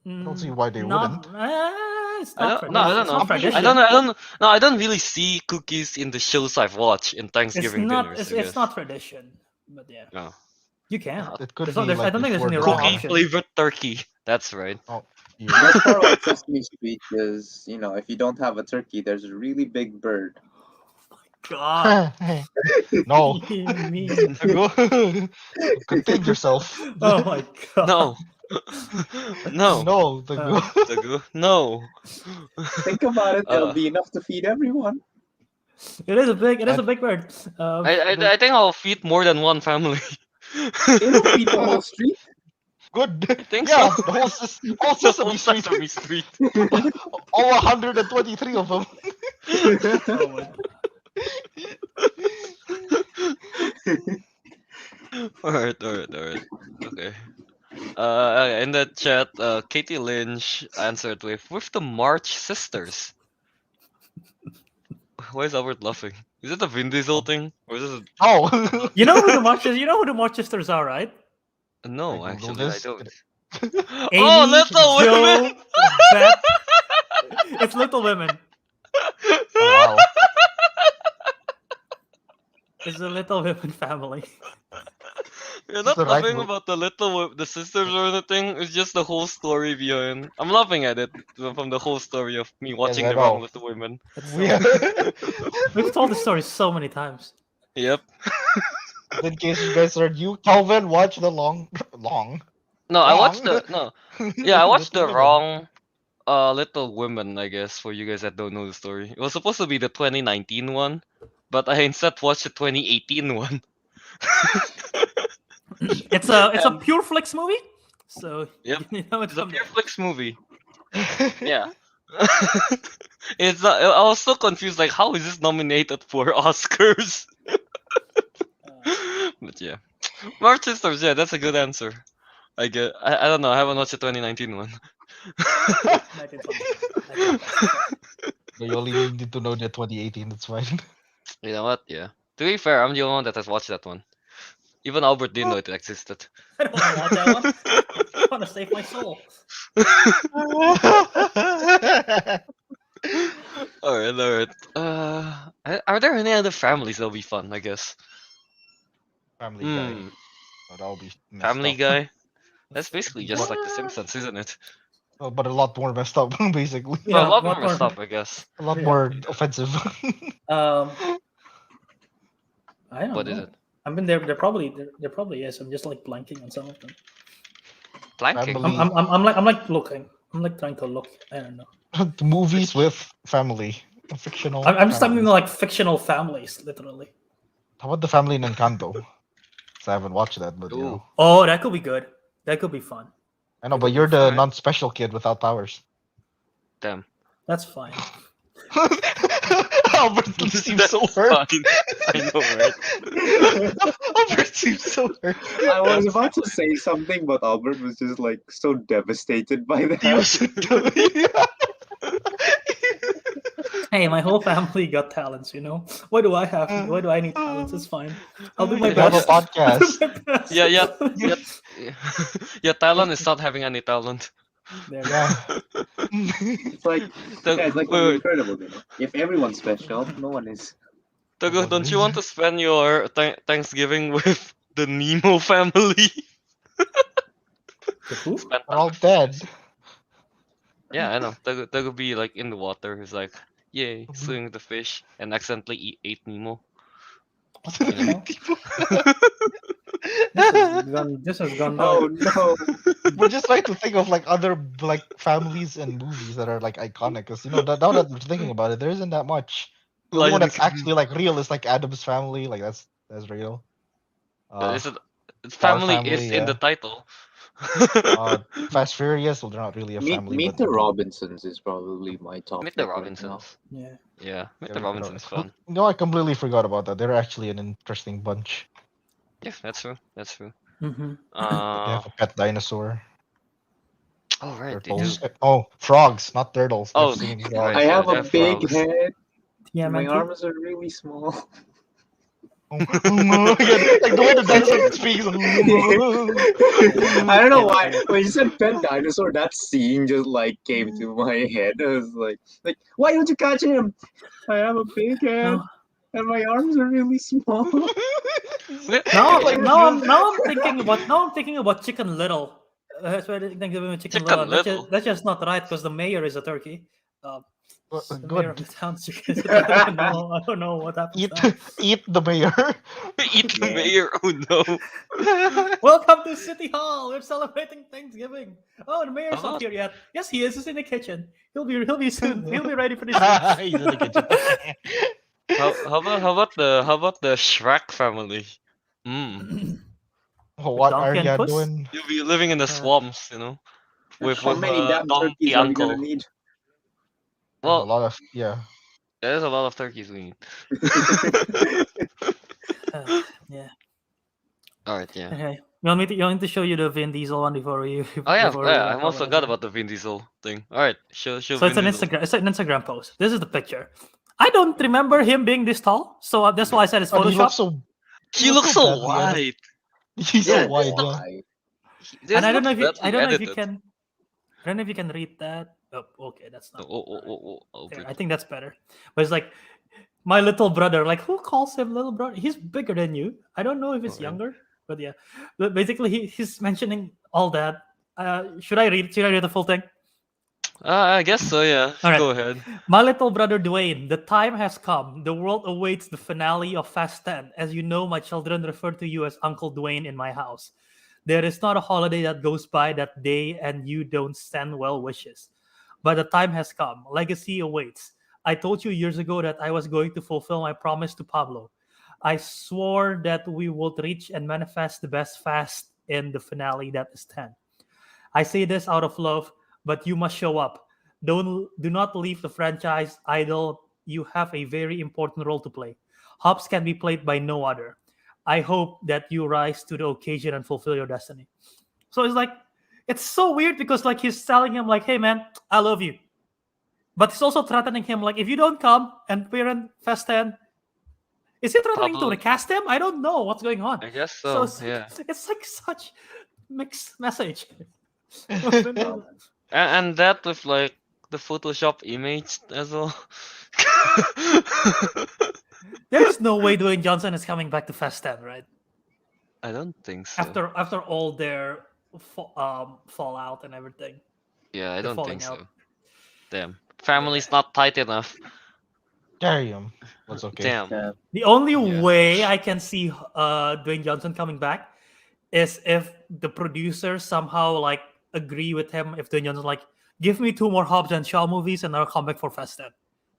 Speaker 3: don't see why they
Speaker 1: Not,
Speaker 3: wouldn't.
Speaker 1: it's
Speaker 2: I
Speaker 1: not
Speaker 2: don't, no, I don't
Speaker 1: it's
Speaker 2: know.
Speaker 1: not tradition.
Speaker 2: I don't really see cookies in the shows I've watched in
Speaker 1: It's
Speaker 2: Thanksgiving
Speaker 1: not.
Speaker 2: dinners.
Speaker 1: It's,
Speaker 2: I
Speaker 1: it's
Speaker 2: guess.
Speaker 1: not tradition, but yeah,
Speaker 2: No.
Speaker 1: you can.
Speaker 3: It could
Speaker 1: There's
Speaker 3: be
Speaker 1: no- there's- I
Speaker 3: like
Speaker 1: don't think there's
Speaker 3: before
Speaker 1: any
Speaker 3: the
Speaker 1: wrong
Speaker 2: Cookie
Speaker 1: option.
Speaker 2: flavored turkey. That's right.
Speaker 3: Yeah.
Speaker 5: Best part about Sesame Street is, if you don't have a turkey, there's a really big bird.
Speaker 1: God,
Speaker 3: No.
Speaker 1: me.
Speaker 3: Go. Contain yourself.
Speaker 1: Oh my god.
Speaker 2: No. No.
Speaker 3: No. Go.
Speaker 2: Teguh, no.
Speaker 5: Think about it, there'll
Speaker 2: Uh,
Speaker 5: be enough to feed everyone.
Speaker 1: It is a big bird.
Speaker 2: I think I'll feed more than one family.
Speaker 5: It'll feed the whole street.
Speaker 3: Good.
Speaker 2: think
Speaker 3: Yeah,
Speaker 2: so.
Speaker 3: the whole, whole
Speaker 2: The
Speaker 3: Sesame
Speaker 2: whole
Speaker 3: Street.
Speaker 2: Sesame Street.
Speaker 3: All 123 of them.
Speaker 1: Oh my-
Speaker 2: Alright. Okay. In the chat, Katie Lynch answered with the March Sisters. Why is Albert laughing? Is it a Vin Diesel thing? Or is it
Speaker 3: Oh.
Speaker 1: You know who the Marchesters are, right?
Speaker 2: no,
Speaker 3: I Googled
Speaker 2: actually I
Speaker 3: this.
Speaker 2: don't.
Speaker 1: Amy,
Speaker 2: Oh, Little Women!
Speaker 1: Joe, Beth. It's Little Women.
Speaker 3: Oh, wow.
Speaker 1: It's the Little Women family.
Speaker 2: You're not
Speaker 3: the right
Speaker 2: laughing
Speaker 3: mo-
Speaker 2: about the sisters or anything. It's just the whole story behind. I'm laughing at it from the whole story of me watching
Speaker 3: I
Speaker 2: the Wrong
Speaker 3: know.
Speaker 2: Little Women.
Speaker 1: It's
Speaker 3: We
Speaker 1: We've told the story so many times.
Speaker 2: Yep.
Speaker 3: In case you guys are new, Kelvin, watch the long.
Speaker 2: No, I watched
Speaker 3: Wrong.
Speaker 2: the no. Yeah, I watched the
Speaker 3: Little Women.
Speaker 2: wrong Little Women, I guess, for you guys that don't know the story. It was supposed to be the 2019 one, but I instead watched the 2018 one.
Speaker 1: It's a
Speaker 2: And
Speaker 1: pure flicks movie, so
Speaker 2: Yep.
Speaker 1: you know it's
Speaker 2: it's a
Speaker 1: from
Speaker 2: pure
Speaker 1: there.
Speaker 2: flicks movie. Yeah. It's not, I was so confused, like how is this nominated for Oscars? But yeah, March Sisters, yeah, that's a good answer. I get. I don't know. I haven't watched the 2019 one.
Speaker 1: 1920.
Speaker 3: You only need to know the 2018. That's fine.
Speaker 2: You know what? Yeah. To be fair, I'm the only one that has watched that one. Even Albert didn't know it existed.
Speaker 1: I don't want to watch that one. I want to save my soul.
Speaker 2: Alright, alright. Are there any other families that'll be fun? I guess.
Speaker 3: Family Guy.
Speaker 2: Hmm.
Speaker 3: Oh, that'll be messed
Speaker 2: Family
Speaker 3: up.
Speaker 2: Guy. That's basically just like The Simpsons, isn't it?
Speaker 3: Oh, but a lot more messed up, basically.
Speaker 2: Well,
Speaker 1: Yeah,
Speaker 2: a lot
Speaker 1: what
Speaker 2: more messed up, I guess.
Speaker 3: A lot
Speaker 1: Yeah.
Speaker 3: more offensive.
Speaker 1: Um, I don't
Speaker 2: What
Speaker 1: know.
Speaker 2: is it?
Speaker 1: I mean, there probably is. I'm just like blanking on some of them.
Speaker 2: Planking.
Speaker 3: Family.
Speaker 1: I'm like looking. I'm like trying to look. I don't know.
Speaker 3: The movies with family. Fictional.
Speaker 1: I'm just thinking
Speaker 3: families.
Speaker 1: like fictional families, literally.
Speaker 3: How about the family in Encanto? 'Cause I haven't watched that, but you
Speaker 2: Ooh.
Speaker 3: know.
Speaker 1: Oh, that could be good. That could be fun.
Speaker 3: I know, but you're the
Speaker 2: Alright.
Speaker 3: non-special kid without powers.
Speaker 2: Damn.
Speaker 1: That's fine.
Speaker 3: Albert seems so hurt.
Speaker 2: Fine. I know, right?
Speaker 3: Albert seems so hurt.
Speaker 5: I was about to say something, but Albert was just like so devastated by that.
Speaker 3: He was
Speaker 1: Hey, my whole family got talents. You know, why do I have? Why do I need talents? It's fine. I'll do my
Speaker 3: You have a
Speaker 1: best.
Speaker 3: podcast.
Speaker 1: I'll do my best.
Speaker 2: Yeah. Your talent is not having any talent.
Speaker 1: There.
Speaker 3: Yeah.
Speaker 5: It's like
Speaker 2: Tug-
Speaker 5: yeah, it's like
Speaker 2: wait, wait.
Speaker 5: incredible. You know? If everyone's special, no one is.
Speaker 2: Teguh, don't you want to spend your Thanksgiving with the Nemo family?
Speaker 1: The who?
Speaker 2: Spend
Speaker 3: We're all dead.
Speaker 2: Yeah, I know. Teguh be like in the water. He's like, yay, swimming the fish, and accidentally ate Nemo.
Speaker 1: What the hell? This has gone
Speaker 5: Oh
Speaker 1: down.
Speaker 5: no!
Speaker 3: We're just trying to think of like other like families and movies that are like iconic. Cause you know now that we're thinking about it, there isn't that much. The only one
Speaker 2: Lion
Speaker 3: that's actually like real is like Adam's Family. Like that's real.
Speaker 2: Is it? Family
Speaker 3: Family,
Speaker 2: is in the
Speaker 3: yeah.
Speaker 2: title.
Speaker 3: Fast Furious. Well, they're not really a family.
Speaker 5: Meet
Speaker 3: but
Speaker 5: the Robinsons is probably my top.
Speaker 2: Meet the
Speaker 5: pick right now.
Speaker 2: Robinsons.
Speaker 1: Yeah.
Speaker 2: Yeah, Meet
Speaker 3: Yeah,
Speaker 2: the Robinsons fun.
Speaker 3: No, I completely forgot about that. They're actually an interesting bunch.
Speaker 2: Yeah, that's true. That's true.
Speaker 1: Mm-hmm.
Speaker 3: They have a pet dinosaur.
Speaker 2: Oh right, they do.
Speaker 3: Turtles. Oh, frogs, not turtles. They have
Speaker 2: Oh,
Speaker 3: singing
Speaker 2: right.
Speaker 3: frogs.
Speaker 5: I
Speaker 2: Yeah,
Speaker 5: have
Speaker 2: they
Speaker 5: a
Speaker 2: have
Speaker 5: big
Speaker 2: frogs.
Speaker 5: head.
Speaker 1: Yeah,
Speaker 5: My
Speaker 1: man.
Speaker 5: arms are really small.
Speaker 3: Oh, like the way the dinosaur speaks.
Speaker 5: I don't know why. When you said pet dinosaur, that scene just like came to my head. I was like, why don't you catch him? I have a big head
Speaker 1: No.
Speaker 5: and my arms are really small.
Speaker 1: Now,
Speaker 3: Like,
Speaker 1: now I'm thinking about Chicken Little. That's why I think about Chicken
Speaker 2: Chicken
Speaker 1: Little.
Speaker 2: Little.
Speaker 1: That's just not right because the mayor is a turkey. The mayor of
Speaker 3: Good.
Speaker 1: the town. I don't know what happens.
Speaker 3: Eat the mayor.
Speaker 2: Eat the mayor. Oh no.
Speaker 1: Welcome to City Hall. We're celebrating Thanksgiving. Oh, the mayor's
Speaker 2: Uh-huh.
Speaker 1: not here yet. Yes, he is. He's in the kitchen. He'll be soon. He'll be ready for this.
Speaker 3: He's in the kitchen.
Speaker 2: How about the Shrek family?
Speaker 3: What are
Speaker 1: Donkey and
Speaker 3: you
Speaker 1: Puss?
Speaker 3: doing?
Speaker 2: You'll be living in the swamps, you know, with
Speaker 5: How many damn
Speaker 2: donkey
Speaker 5: turkeys are we
Speaker 2: uncle.
Speaker 5: gonna need?
Speaker 3: A
Speaker 2: Well,
Speaker 3: lot of
Speaker 2: there's a lot of turkeys we need.
Speaker 1: Yeah.
Speaker 2: All right, yeah.
Speaker 1: Okay. You want me to show you the Vin Diesel one before you?
Speaker 2: Oh yeah,
Speaker 1: before we
Speaker 2: yeah. I
Speaker 1: talk
Speaker 2: almost
Speaker 1: about
Speaker 2: forgot
Speaker 1: it?
Speaker 2: about the Vin Diesel thing. All right, show.
Speaker 1: So
Speaker 2: Vin
Speaker 1: it's an
Speaker 2: Diesel.
Speaker 1: Instagram. It's an Instagram post. This is the picture. I don't remember him being this tall, so that's why I said it's
Speaker 3: He looks
Speaker 1: Photoshop.
Speaker 3: so.
Speaker 2: He looks so
Speaker 3: badly
Speaker 2: wide.
Speaker 3: edited. He's
Speaker 2: Yeah,
Speaker 3: so wide.
Speaker 2: it's
Speaker 3: Yeah.
Speaker 5: Why?
Speaker 1: And I don't know if you,
Speaker 2: I
Speaker 1: can. I don't know if you can read that. Oh, okay, that's not.
Speaker 2: Oh,
Speaker 1: There, I think that's better. But it's like my little brother. Like, who calls him little brother? He's bigger than you. I don't know if it's
Speaker 2: Okay.
Speaker 1: younger, but yeah. But basically, he's mentioning all that. Should I read? Should I read the full thing?
Speaker 2: I guess so. Yeah.
Speaker 1: All right.
Speaker 2: Go ahead.
Speaker 1: My little brother Dwayne, the time has come. The world awaits the finale of Fast 10. As you know, my children refer to you as Uncle Dwayne in my house. There is not a holiday that goes by that day and you don't send well wishes. But the time has come. Legacy awaits. I told you years ago that I was going to fulfill my promise to Pablo. I swore that we would reach and manifest the best fast in the finale that is 10. I say this out of love, but you must show up. Do not leave the franchise idle. You have a very important role to play. Hobbs can be played by no other. I hope that you rise to the occasion and fulfill your destiny. So it's like it's so weird because like he's telling him like, "Hey man, I love you," but he's also threatening him like, "If you don't come and appear in Fast 10, is he threatening to
Speaker 2: Pablo,
Speaker 1: recast him? I don't know what's going on."
Speaker 2: I guess
Speaker 1: So
Speaker 2: so. Yeah.
Speaker 1: it's like such mixed message.
Speaker 2: And that with like the Photoshop image as well.
Speaker 1: There's no way Dwayne Johnson is coming back to Fast 10, right?
Speaker 2: I don't think so.
Speaker 1: After all their fallout and everything,
Speaker 2: Yeah, I
Speaker 1: they're
Speaker 2: don't think
Speaker 1: falling out.
Speaker 2: so. Damn. Family's not tight enough.
Speaker 3: Damn. That's okay.
Speaker 2: Damn.
Speaker 5: Yeah.
Speaker 1: The only
Speaker 2: Yeah.
Speaker 1: way I can see Dwayne Johnson coming back is if the producers somehow like agree with him. If Dwayne Johnson like give me 2 more Hobbs and Shaw movies and I'll come back for Fast 10.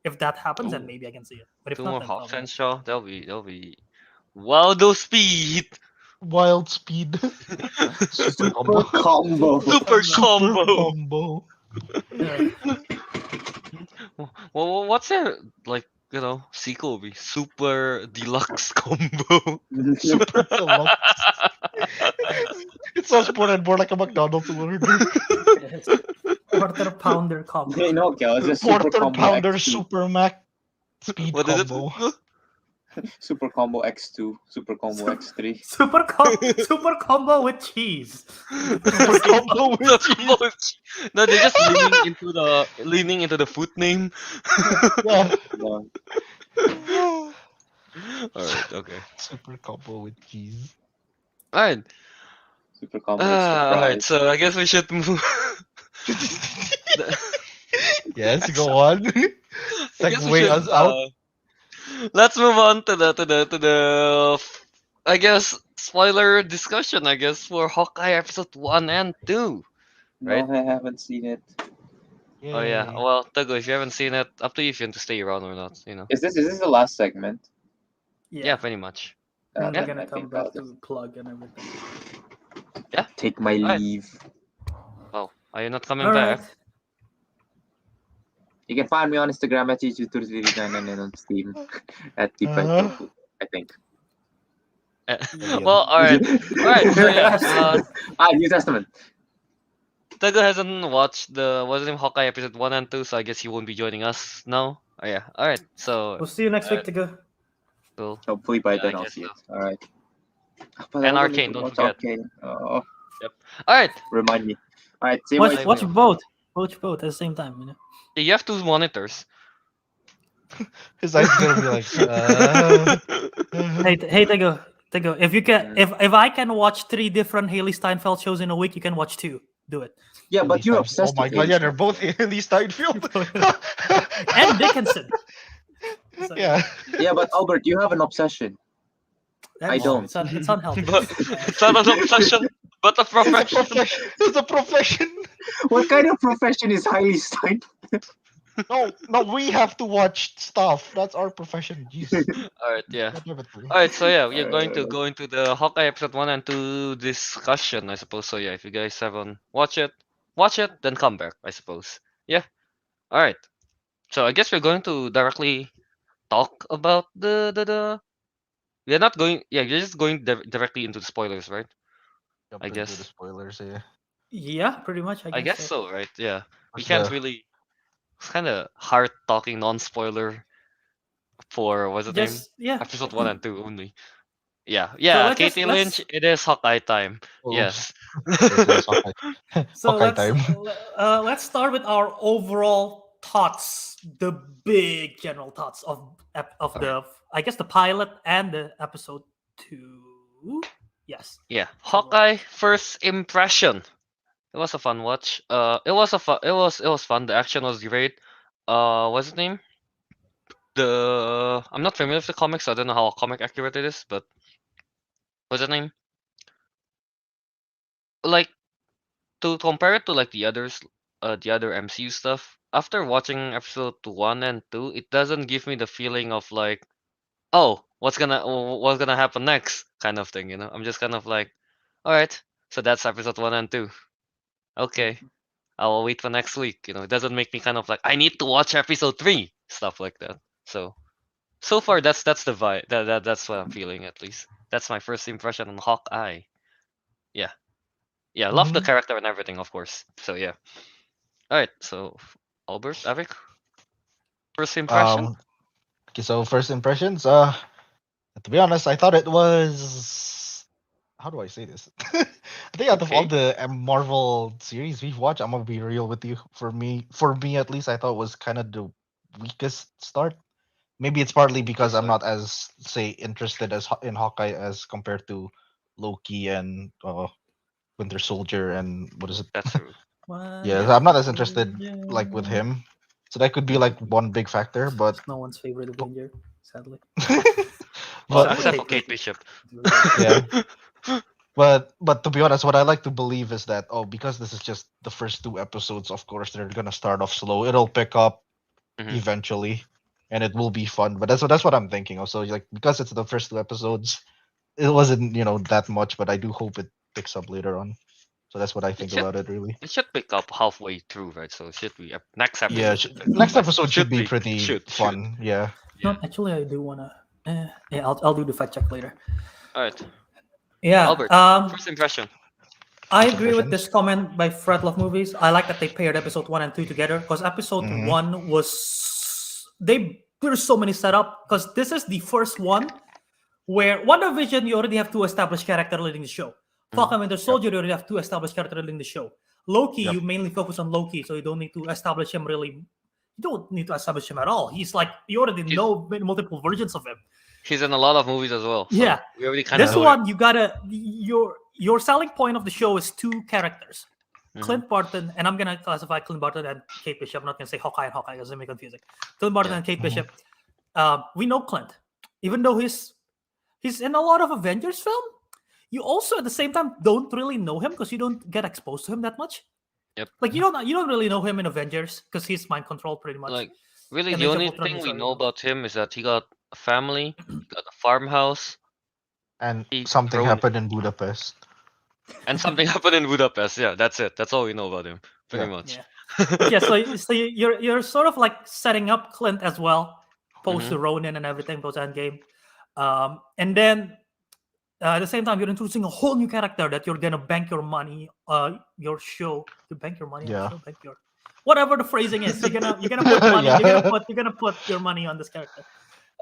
Speaker 1: If that happens, then
Speaker 2: Ooh.
Speaker 1: maybe I can see it. But if
Speaker 2: 2
Speaker 1: not,
Speaker 2: more
Speaker 1: then
Speaker 2: Hobbs
Speaker 1: probably
Speaker 2: and Shaw. That'll be Waldo Speed.
Speaker 3: Wild speed. Super combo.
Speaker 5: Combo.
Speaker 2: Super
Speaker 3: Super
Speaker 2: combo.
Speaker 3: combo.
Speaker 1: not.
Speaker 2: Well, what's their like sequel be? Super deluxe combo.
Speaker 3: Super deluxe. It sounds more like a McDonald's order.
Speaker 1: Quarter pounder combo.
Speaker 5: You know, okay, it's a super
Speaker 3: Quarter
Speaker 5: combo
Speaker 3: pounder
Speaker 5: X2.
Speaker 3: Super Mac speed
Speaker 2: What is it?
Speaker 3: combo.
Speaker 5: Super combo X2. Super combo X3.
Speaker 1: Super combo with cheese.
Speaker 3: Super combo with
Speaker 2: The
Speaker 3: cheese.
Speaker 2: combo is- No, they're just leaning into the food name.
Speaker 3: Yeah.
Speaker 5: No.
Speaker 2: Alright, okay.
Speaker 3: Super combo with cheese.
Speaker 2: Alright.
Speaker 5: Super combo extra
Speaker 2: Alright,
Speaker 5: fries.
Speaker 2: so I guess we should move.
Speaker 3: Yes, go on.
Speaker 2: I guess we
Speaker 3: Segue
Speaker 2: should,
Speaker 3: us out.
Speaker 2: let's move on to the I guess spoiler discussion. I guess for Hawkeye episode 1 and 2. Right?
Speaker 5: No, I haven't seen it.
Speaker 2: Oh yeah.
Speaker 3: Yay.
Speaker 2: Well, Teguh, if you haven't seen it, up to you if you want to stay around or not.
Speaker 5: Is this the last segment?
Speaker 2: Yeah, pretty much.
Speaker 1: And
Speaker 2: Yeah.
Speaker 1: they're gonna
Speaker 5: I
Speaker 1: come
Speaker 5: think
Speaker 1: back
Speaker 5: I'll
Speaker 1: to plug and everything.
Speaker 5: take my
Speaker 2: Alright.
Speaker 5: leave.
Speaker 2: Oh, are you not coming
Speaker 1: All
Speaker 2: back?
Speaker 1: right.
Speaker 5: You can find me on Instagram at Chichu339 and then on Steam at Deepak, I think.
Speaker 2: Well, alright. Alright, so yeah.
Speaker 5: New Testament.
Speaker 2: Teguh hasn't watched the what's the name Hawkeye episode 1 and 2, so I guess he won't be joining us now. Oh yeah. Alright, so
Speaker 1: We'll see you next week to go.
Speaker 2: cool.
Speaker 5: Hopefully by
Speaker 2: Yeah,
Speaker 5: then
Speaker 2: I
Speaker 5: I'll
Speaker 2: guess
Speaker 5: see it.
Speaker 2: so.
Speaker 5: Alright.
Speaker 2: And Arcane, don't forget.
Speaker 5: Arcane. Oh,
Speaker 2: Alright.
Speaker 5: remind me. Alright, see you
Speaker 1: Watch,
Speaker 5: later.
Speaker 1: watch both. Watch both at the same time. You know.
Speaker 2: You have 2 monitors.
Speaker 3: His eyes gonna be like,
Speaker 1: Hey, Tego. If you can, if I can watch 3 different Haley Steinfeld shows in a week, you can watch 2. Do it.
Speaker 5: Yeah, but you're
Speaker 3: Oh
Speaker 5: obsessed
Speaker 3: my
Speaker 5: with
Speaker 3: god,
Speaker 5: Haley
Speaker 3: yeah, they're both
Speaker 5: Steinfeld.
Speaker 3: Haley Steinfeld.
Speaker 1: And Dickinson. So,
Speaker 3: Yeah.
Speaker 5: Yeah, but Albert, you have an obsession.
Speaker 1: that's-
Speaker 5: I don't.
Speaker 1: It's unhealthy.
Speaker 2: But it's not an obsession, but a profession.
Speaker 3: It's a profession.
Speaker 5: What kind of profession is Hailey Steinfeld?
Speaker 3: No, we have to watch stuff. That's our profession. Jesus.
Speaker 2: Alright, yeah.
Speaker 3: God damn it, bro.
Speaker 2: Alright, so yeah, we're going to go into the Hawkeye episode 1 and 2 discussion, I suppose. So yeah, if you guys haven't watch it, then come back, I suppose. Yeah. Alright. So I guess we're going to directly talk about the we're not going you're just going directly into the spoilers, right?
Speaker 3: Jump
Speaker 2: I
Speaker 3: into
Speaker 2: guess.
Speaker 3: the spoilers, yeah.
Speaker 1: Yeah, pretty much.
Speaker 2: I guess so, right? Yeah. We
Speaker 3: What's
Speaker 2: can't
Speaker 3: the-
Speaker 2: really it's kinda hard talking non-spoiler for what's the name?
Speaker 1: Yeah.
Speaker 2: Episode 1 and 2 only. Yeah,
Speaker 1: let's
Speaker 2: Katie Lynch, it is Hawkeye time.
Speaker 3: Oh,
Speaker 2: Yes.
Speaker 3: it's Hawkeye.
Speaker 1: So
Speaker 3: Hawkeye time.
Speaker 1: let's start with our overall thoughts, the big general thoughts of the I guess the pilot and the episode 2. Yes.
Speaker 2: Yeah. Hawkeye first impression. It was a fun watch. It was fun. The action was great. What's the name? I'm not familiar with the comics, so I don't know how comic accurate it is, but what's the name? like to compare it to like the other MCU stuff. After watching episode 1 and 2, it doesn't give me the feeling of like, oh, what's gonna happen next kind of thing. I'm just kind of like, all right, so that's episode 1 and 2. Okay, I'll wait for next week. It doesn't make me kind of like I need to watch episode 3, stuff like that. So far that's the vibe. That's what I'm feeling at least. That's my first impression on Hawkeye. Yeah. Yeah, love the
Speaker 3: Mhm.
Speaker 2: character and everything, of course. So yeah. All right. So Albert, Avik, first impression?
Speaker 3: Um. Okay, so first impressions. To be honest, I thought it was. How do I say this? I think out of all
Speaker 2: Okay.
Speaker 3: the Marvel series we've watched, I'm gonna be real with you. For me at least, I thought it was kind of the weakest start. Maybe it's partly because
Speaker 2: Weakest
Speaker 3: I'm
Speaker 2: start.
Speaker 3: not as say interested in Hawkeye as compared to Loki and Winter Soldier and what is it?
Speaker 2: That's true.
Speaker 3: Yeah,
Speaker 2: Yeah.
Speaker 3: so I'm not as interested like with him. So that could be
Speaker 2: Mhm.
Speaker 3: like one big factor, but
Speaker 1: It's no one's favorite Avenger, sadly.
Speaker 2: Well,
Speaker 3: but
Speaker 1: Except for
Speaker 2: except for
Speaker 1: Kate
Speaker 2: Kate
Speaker 1: Bishop.
Speaker 2: Bishop.
Speaker 3: yeah, but to be honest, what I like to believe is that because this is just the first 2 episodes, of course they're gonna start off slow. It'll pick up
Speaker 2: Mhm.
Speaker 3: eventually, and it will be fun. But that's what I'm thinking of. So like because it's the first 2 episodes, it wasn't that much, but I do hope it picks up later on. So that's what I
Speaker 2: It
Speaker 3: think
Speaker 2: should
Speaker 3: about it really.
Speaker 2: it should pick up halfway through, right? So it should be next
Speaker 3: Yeah,
Speaker 2: episode should pick up
Speaker 3: next
Speaker 2: nicely.
Speaker 3: episode should
Speaker 2: Should
Speaker 3: be
Speaker 2: be.
Speaker 3: pretty
Speaker 2: Should.
Speaker 3: fun. Yeah.
Speaker 1: No,
Speaker 2: Yeah.
Speaker 1: actually, I do wanna. Yeah, I'll do the fact check later.
Speaker 2: All right.
Speaker 1: Yeah.
Speaker 2: Albert, first impression.
Speaker 1: I
Speaker 3: First
Speaker 1: agree with
Speaker 3: impressions.
Speaker 1: this comment by Fred Love Movies. I like that they paired episode 1 and 2 together because episode
Speaker 3: Mm-hmm.
Speaker 1: 1 was there's so many setup because this is the first one where WandaVision you already have 2 established character leading the show. Falcon Winter Soldier you already have 2 established character leading the show. Loki
Speaker 3: Yep.
Speaker 1: you mainly focus on Loki, so you don't need to establish him really. You don't need to establish him at all. He's like you already
Speaker 2: He's-
Speaker 1: know multiple versions of him.
Speaker 2: He's in a lot of movies as well. So
Speaker 1: Yeah.
Speaker 2: we already kind of
Speaker 1: This
Speaker 2: know
Speaker 1: one you gotta your selling point of the show is 2 characters.
Speaker 2: him.
Speaker 1: Clint Barton, and I'm gonna classify Clint Barton and Kate Bishop. I'm not gonna say Hawkeye and Hawkeye because it may confusing. Clint Barton
Speaker 2: Yeah.
Speaker 1: and Kate
Speaker 3: Mhm.
Speaker 1: Bishop. We know Clint, even though he's in a lot of Avengers film. You also at the same time don't really know him because you don't get exposed to him that much.
Speaker 2: Yep.
Speaker 1: Like you don't really know him in Avengers because he's mind controlled pretty much.
Speaker 2: Like really,
Speaker 1: And
Speaker 2: the
Speaker 1: Age of
Speaker 2: only
Speaker 1: Ultron
Speaker 2: thing
Speaker 1: is
Speaker 2: we
Speaker 1: already
Speaker 2: know
Speaker 1: know.
Speaker 2: about him is that he got a family, he got a farmhouse,
Speaker 3: And
Speaker 2: he
Speaker 3: something
Speaker 2: Ronin,
Speaker 3: happened in Budapest.
Speaker 2: and something happened in Budapest. Yeah, that's it. That's all we know about him, pretty
Speaker 3: Yeah.
Speaker 2: much.
Speaker 1: Yeah. But yeah, so you're sort of like setting up Clint as well, post
Speaker 2: Mhm.
Speaker 1: Ronin and everything, post Endgame, and then at the same time you're introducing a whole new character that you're gonna bank your money, your show to bank your money on the
Speaker 3: Yeah.
Speaker 1: show, bank your whatever the phrasing is. You're gonna put money.
Speaker 3: Yeah.
Speaker 1: You're gonna put your money on this character.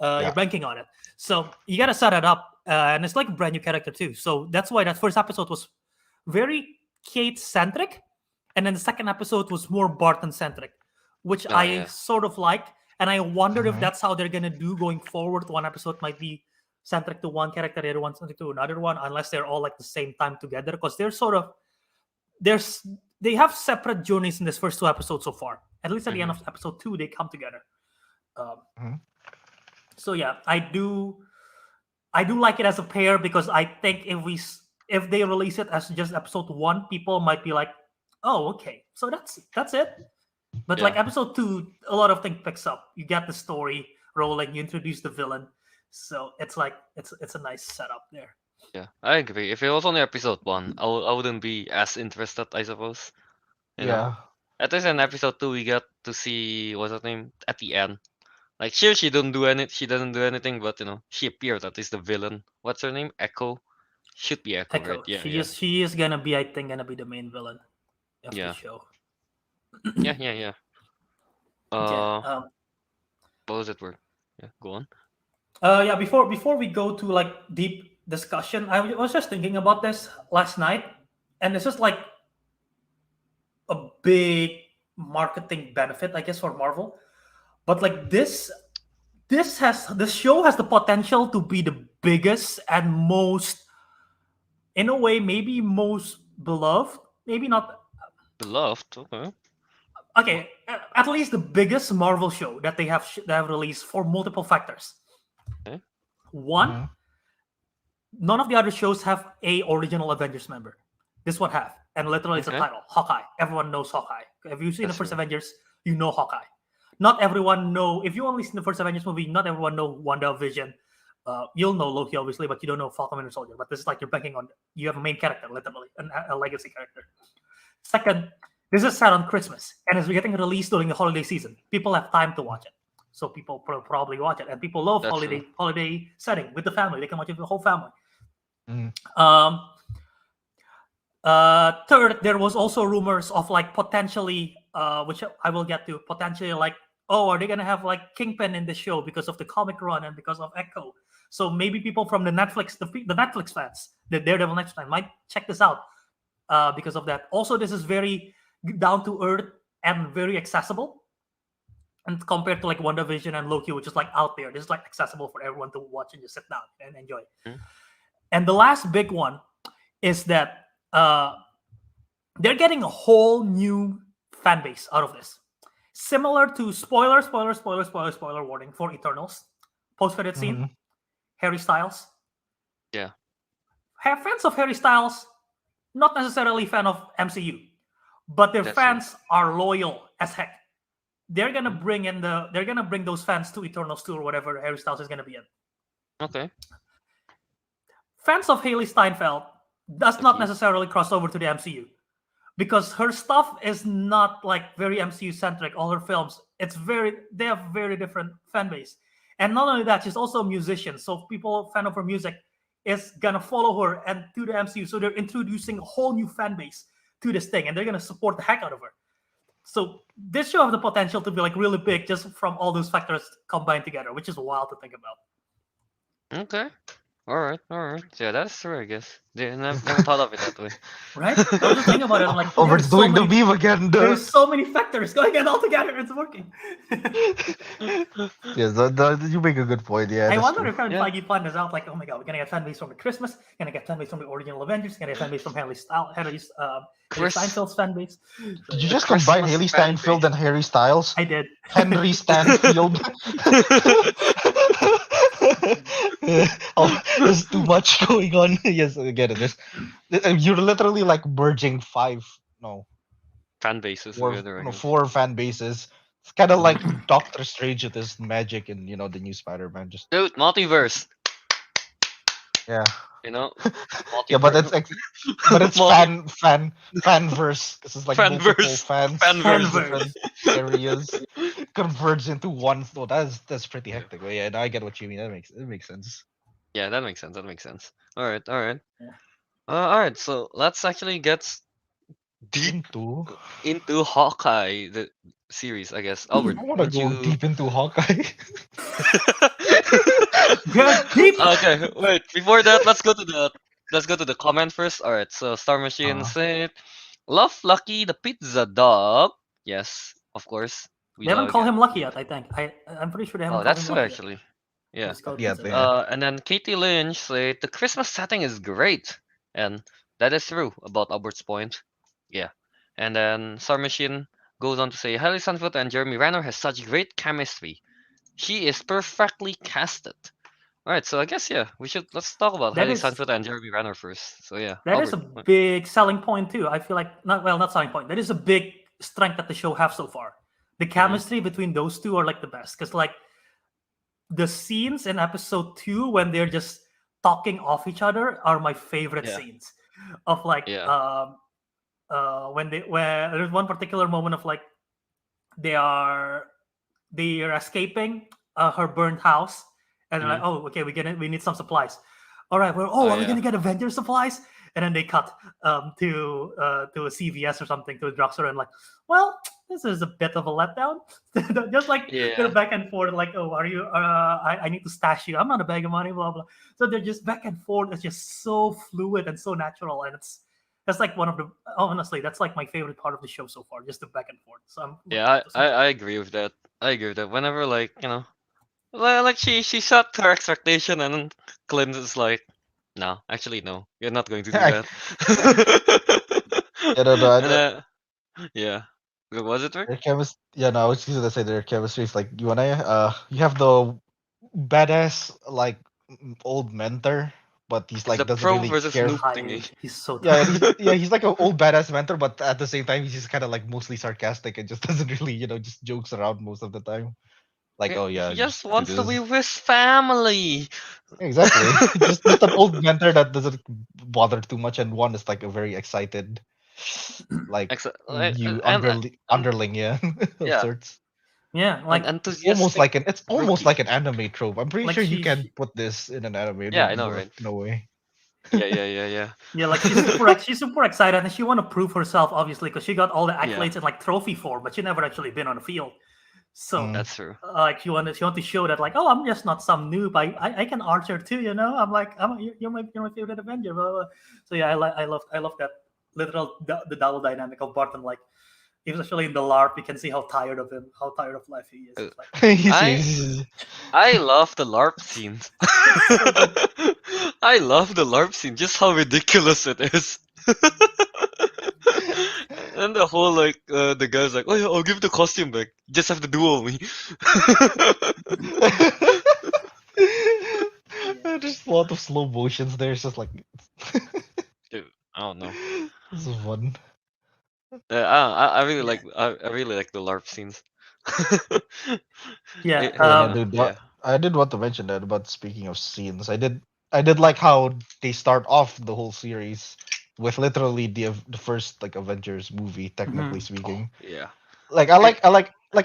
Speaker 3: Yeah.
Speaker 1: You're banking on it, so you gotta set it up, and it's like a brand new character too. So that's why that first episode was very Kate centric, and then the second episode was more Barton centric, which
Speaker 2: Oh,
Speaker 1: I
Speaker 2: yeah.
Speaker 1: sort of like. And I wonder if
Speaker 3: Mhm.
Speaker 1: that's how they're gonna do going forward. One episode might be centric to one character, the other one centric to another one, unless they're all like the same time together, because they're sort of they have separate journeys in this first 2 episodes so far. At least at the end of episode 2, they come together.
Speaker 3: Mhm.
Speaker 1: So yeah, I do like it as a pair because I think if they release it as just episode 1, people might be like, oh, okay, so that's it. But like
Speaker 2: Yeah.
Speaker 1: episode 2, a lot of things picks up. You get the story rolling, you introduce the villain, so it's like it's a nice setup there.
Speaker 2: Yeah, I agree. If it was only episode 1, I wouldn't be as interested, I suppose. You know?
Speaker 3: Yeah.
Speaker 2: At least in episode 2, we got to see what's her name at the end. Like, sure, she doesn't do anything, but she appeared. At least the villain. What's her name? Echo. Should be Echo,
Speaker 1: Echo,
Speaker 2: right? Yeah,
Speaker 1: she is gonna be, I think, gonna be the main villain of
Speaker 2: Yeah.
Speaker 1: the show.
Speaker 2: yeah.
Speaker 1: Yeah.
Speaker 2: What was it word? Yeah, go on.
Speaker 1: Yeah. Before we go to like deep discussion, I was just thinking about this last night, and this is like a big marketing benefit, I guess, for Marvel. But like this show has the potential to be the biggest and most, in a way, maybe most beloved, maybe not.
Speaker 2: Beloved. Okay.
Speaker 1: Okay, at least the biggest Marvel show that they have released for multiple factors.
Speaker 2: Okay.
Speaker 1: One,
Speaker 3: Mhm.
Speaker 1: none of the other shows have a original Avengers member. This one have, and literally it's a
Speaker 2: Okay.
Speaker 1: title, Hawkeye. Everyone knows Hawkeye. If you've seen
Speaker 2: That's
Speaker 1: the first
Speaker 2: true.
Speaker 1: Avengers, you know Hawkeye. Not everyone know. If you only seen the first Avengers movie, not everyone know WandaVision. You'll know Loki obviously, but you don't know Falcon Winter Soldier. But this is like you're banking on you have a main character, literally, a legacy character. Second, this is set on Christmas and it's getting released during the holiday season. People have time to watch it, so people probably watch it. And people love
Speaker 2: That's true.
Speaker 1: holiday setting with the family. They can watch it with the whole family.
Speaker 3: Mhm.
Speaker 1: Third, there was also rumors of like potentially, which I will get to, potentially like, oh, are they gonna have like Kingpin in the show because of the comic run and because of Echo? So maybe people from the Netflix fans, the Daredevil Next fans, might check this out because of that. Also, this is very down to earth and very accessible, and compared to like WandaVision and Loki, which is like out there, this is like accessible for everyone to watch and just sit down and enjoy.
Speaker 2: Mhm.
Speaker 1: And the last big one is that they're getting a whole new fan base out of this. Similar to spoiler warning for Eternals. Post-credit scene,
Speaker 3: Mhm.
Speaker 1: Harry Styles.
Speaker 2: Yeah.
Speaker 1: Have fans of Harry Styles, not necessarily fan of MCU, but their
Speaker 2: That's true.
Speaker 1: fans are loyal as heck. They're gonna
Speaker 2: Mhm.
Speaker 1: bring those fans to Eternals 2 or whatever Harry Styles is gonna be in.
Speaker 2: Okay.
Speaker 1: Fans of Haley Steinfeld does not
Speaker 2: Okay.
Speaker 1: necessarily cross over to the MCU because her stuff is not like very MCU centric. All her films, they have very different fan base. And not only that, she's also a musician. So people fan of her music is gonna follow her and to the MCU. So they're introducing a whole new fan base to this thing, and they're gonna support the heck out of her. So this show has the potential to be like really big just from all those factors combined together, which is wild to think about.
Speaker 2: Okay. All right. Yeah, that's true, I guess. Yeah, never thought of it that way.
Speaker 1: Right? I was just thinking about it. I'm like,
Speaker 3: Oh,
Speaker 1: there's so
Speaker 3: doing the
Speaker 1: many
Speaker 3: meme again.
Speaker 1: there's so many factors going in all together. It's working.
Speaker 3: Yes, you make a good point. Yeah,
Speaker 1: I
Speaker 3: that's
Speaker 1: wonder
Speaker 3: true.
Speaker 1: if Kevin
Speaker 2: Yeah.
Speaker 1: Feige planned this out. Like, oh my god, we're gonna get fan base from the Christmas, gonna get fan base from the original Avengers, gonna get fan base from Haley
Speaker 2: Chris,
Speaker 1: Steinfeld's fan base. So,
Speaker 3: Did
Speaker 1: yeah.
Speaker 3: you just
Speaker 2: Christmas
Speaker 3: combine Haley
Speaker 2: fan
Speaker 3: Steinfeld
Speaker 2: base.
Speaker 3: and Harry Styles?
Speaker 1: I did.
Speaker 3: Henry Stanfield. Oh, there's too much going on. Yes, I get it. You're literally like merging
Speaker 2: fan bases
Speaker 3: four,
Speaker 2: together, I
Speaker 3: no,
Speaker 2: guess.
Speaker 3: 4 fan bases. It's kind of like Doctor Strange with his magic and the new Spider-Man. Just
Speaker 2: Dude, multiverse.
Speaker 3: yeah,
Speaker 2: You know,
Speaker 3: yeah, but it's
Speaker 2: Multi-
Speaker 3: fanverse because it's like multiple
Speaker 2: Fanverse.
Speaker 3: fans,
Speaker 2: Fanverse.
Speaker 3: from different areas converge into one. So that's pretty
Speaker 2: Yeah.
Speaker 3: hectic. But yeah, I get what you mean. It makes sense.
Speaker 2: Yeah, that makes sense. All right.
Speaker 1: Yeah.
Speaker 2: All right. So let's actually get deep into Hawkeye, the series, I guess. Albert,
Speaker 3: I want to
Speaker 2: would
Speaker 3: go
Speaker 2: you?
Speaker 3: deep into Hawkeye.
Speaker 1: Good deep.
Speaker 2: Okay, wait. Before that, let's go to the comment first. All right. So Star Machine said, "Love Lucky the pizza dog." Yes, of course. We
Speaker 1: They haven't
Speaker 2: love
Speaker 1: called
Speaker 2: it.
Speaker 1: him Lucky yet. I think. I'm pretty sure they haven't
Speaker 2: Oh,
Speaker 1: called
Speaker 2: that's
Speaker 1: him
Speaker 2: true
Speaker 1: Lucky yet.
Speaker 2: actually. Yeah.
Speaker 1: Just called
Speaker 3: Yeah,
Speaker 1: Pizza
Speaker 3: they
Speaker 1: Dog.
Speaker 3: have.
Speaker 2: And then Katie Lynch said the Christmas setting is great, and that is true about Albert's point. Yeah. And then Star Machine goes on to say, Haley Steinfeld and Jeremy Renner has such great chemistry. She is perfectly casted. All right, so I guess let's talk about
Speaker 1: That
Speaker 2: Haley
Speaker 1: is
Speaker 2: Steinfeld and Jeremy Renner first. So yeah,
Speaker 1: that is
Speaker 2: Albert.
Speaker 1: a big selling point too. I feel like not selling point. That is a big strength that the show have so far. The chemistry between those two are like the best because like the scenes in episode 2 when they're just talking off each other are my favorite
Speaker 2: Yeah.
Speaker 1: scenes. Of like
Speaker 2: Yeah.
Speaker 1: when there's one particular moment of like they're escaping her burned house and they're like, oh, okay, we need some supplies. All right,
Speaker 2: Oh,
Speaker 1: are we
Speaker 2: yeah.
Speaker 1: gonna get Avengers supplies? And then they cut to a CVS or something, to a drugstore, and like, well, this is a bit of a letdown. Just like
Speaker 2: Yeah.
Speaker 1: they're back and forth, like, oh, are you? I need to stash you. I'm not a bag of money, blah blah. So they're just back and forth. It's just so fluid and so natural, and that's like one of the honestly, that's like my favorite part of the show so far, just the back and forth. So I'm
Speaker 2: Yeah, I agree with that. Whenever like she set her expectation and then Clint is like, no, actually no, you're not going to do that.
Speaker 3: Yeah, no,
Speaker 2: And then, yeah. Was it Rick?
Speaker 3: their chemistry. Yeah, no, I was just gonna say their chemistry is like you and I. You have the badass like old mentor but he's
Speaker 2: The
Speaker 3: like doesn't
Speaker 2: pro
Speaker 3: really
Speaker 2: versus
Speaker 3: care.
Speaker 2: noob
Speaker 1: High.
Speaker 2: thingy.
Speaker 1: He's so
Speaker 3: Yeah, and
Speaker 1: tired.
Speaker 3: he's like an old badass mentor, but at the same time he's just kind of like mostly sarcastic and just doesn't really, just jokes around most of the time. Like, oh yeah,
Speaker 2: He just
Speaker 3: just do
Speaker 2: wants to be
Speaker 3: this.
Speaker 2: with his family.
Speaker 3: Exactly. Just an old mentor that doesn't bother too much, and one is like a very excited, like new
Speaker 2: And
Speaker 3: underling, yeah, of
Speaker 2: yeah,
Speaker 3: sorts.
Speaker 1: Yeah,
Speaker 2: an
Speaker 1: like
Speaker 2: enthusiastic
Speaker 3: It's almost
Speaker 2: rookie.
Speaker 3: like an anime trope. I'm pretty
Speaker 1: like
Speaker 3: sure you
Speaker 1: she,
Speaker 3: can
Speaker 1: she
Speaker 3: put this in an anime. It
Speaker 2: Yeah,
Speaker 3: would
Speaker 2: I know,
Speaker 3: work
Speaker 2: right?
Speaker 3: in a way.
Speaker 2: Yeah.
Speaker 1: yeah, like she's super excited and she want to prove herself obviously because she got all the
Speaker 2: Yeah,
Speaker 1: accolades in like trophy form, but she never actually been on the field. So
Speaker 3: Mm.
Speaker 2: that's true.
Speaker 1: like she want to show that like, oh, I'm just not some noob. I can archer too, you know. I'm like you're my favorite Avenger. Blah, blah. So yeah, I love that literal the double dynamic of Barton. Like especially in the LARP, you can see how tired of life he is.
Speaker 2: Uh,
Speaker 1: It's like
Speaker 2: I
Speaker 3: He's-
Speaker 2: I love the LARP scenes.
Speaker 1: it's so good.
Speaker 2: I love the LARP scene, just how ridiculous it is. And the whole the guy's like, oh yeah, I'll give the costume back. You just have to duel me.
Speaker 3: There's a lot of slow motions there. It's just like
Speaker 2: Dude, I don't know.
Speaker 3: this is fun.
Speaker 2: I really
Speaker 1: Yeah.
Speaker 2: I really like the LARP scenes.
Speaker 1: Yeah.
Speaker 3: Yeah,
Speaker 2: Yeah,
Speaker 3: dude.
Speaker 2: yeah.
Speaker 3: I did want to mention that. But speaking of scenes, I did like how they start off the whole series with literally the first like Avengers movie, technically
Speaker 1: Mhm.
Speaker 3: speaking.
Speaker 2: Yeah.
Speaker 3: Like I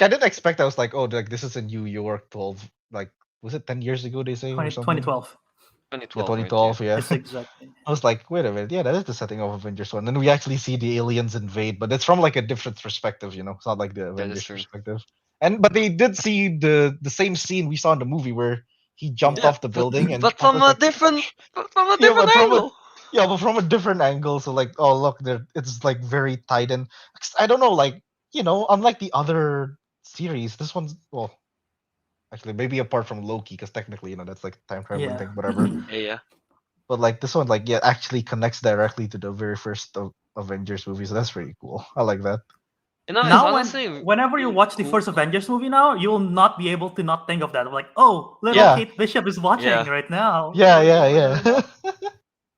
Speaker 3: didn't expect. I was like, oh, like this is in New York, 12 like was it 10 years ago they say or something?
Speaker 1: 2012.
Speaker 3: Yeah,
Speaker 2: 2012, right? Yeah.
Speaker 3: 2012. Yeah.
Speaker 1: It's exactly.
Speaker 3: I was like, wait a minute, yeah, that is the setting of Avengers one. And we actually see the aliens invade, but it's from like a different perspective, It's not like the
Speaker 2: That is
Speaker 3: Avengers
Speaker 2: true.
Speaker 3: perspective. But they did see the same scene we saw in the movie where he jumped
Speaker 2: Yeah,
Speaker 3: off the building and
Speaker 2: but
Speaker 3: Pepper's like,
Speaker 2: but from a
Speaker 3: yeah,
Speaker 2: different angle.
Speaker 3: but from a different angle. So like, oh look, there it's like very tight and I don't know, like unlike the other series, this one's well, actually maybe apart from Loki, because technically that's like time traveling
Speaker 1: Yeah.
Speaker 3: thing, whatever.
Speaker 2: Yeah.
Speaker 3: But like this one, like actually connects directly to the very first Avengers movie, so that's pretty cool. I like that.
Speaker 2: You know, it's
Speaker 1: Now
Speaker 2: honestly
Speaker 1: whenever you
Speaker 2: really
Speaker 1: watch the
Speaker 2: cool.
Speaker 1: first Avengers movie now, you will not be able to not think of that. Like, oh, little
Speaker 3: Yeah.
Speaker 1: Kate Bishop is watching
Speaker 2: Yeah.
Speaker 1: right now.
Speaker 3: Yeah,
Speaker 1: Oh,
Speaker 3: yeah.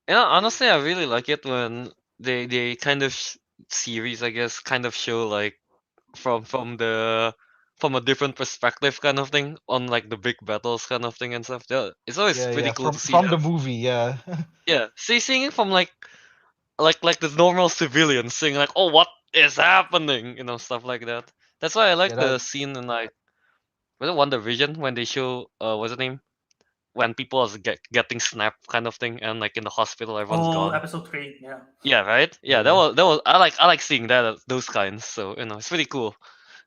Speaker 2: Yeah, honestly, I really like it when they kind of series, I guess, kind of show like from from a different perspective kind of thing on like the big battles kind of thing and stuff. Yeah, it's always pretty
Speaker 3: Yeah.
Speaker 2: cool to see
Speaker 3: From the
Speaker 2: that.
Speaker 3: movie, yeah.
Speaker 2: Yeah, seeing it from like the normal civilians seeing like, oh, what is happening, stuff like that. That's why I like
Speaker 3: Yeah,
Speaker 2: the
Speaker 3: that
Speaker 2: scene in like was it Wonder Vision when they show what's the name when people are getting snapped kind of thing and like in the hospital everyone's
Speaker 1: oh,
Speaker 2: gone.
Speaker 1: episode 3. Yeah.
Speaker 2: Yeah, right. Yeah,
Speaker 3: yeah.
Speaker 2: that was I like seeing that those kinds. So it's pretty cool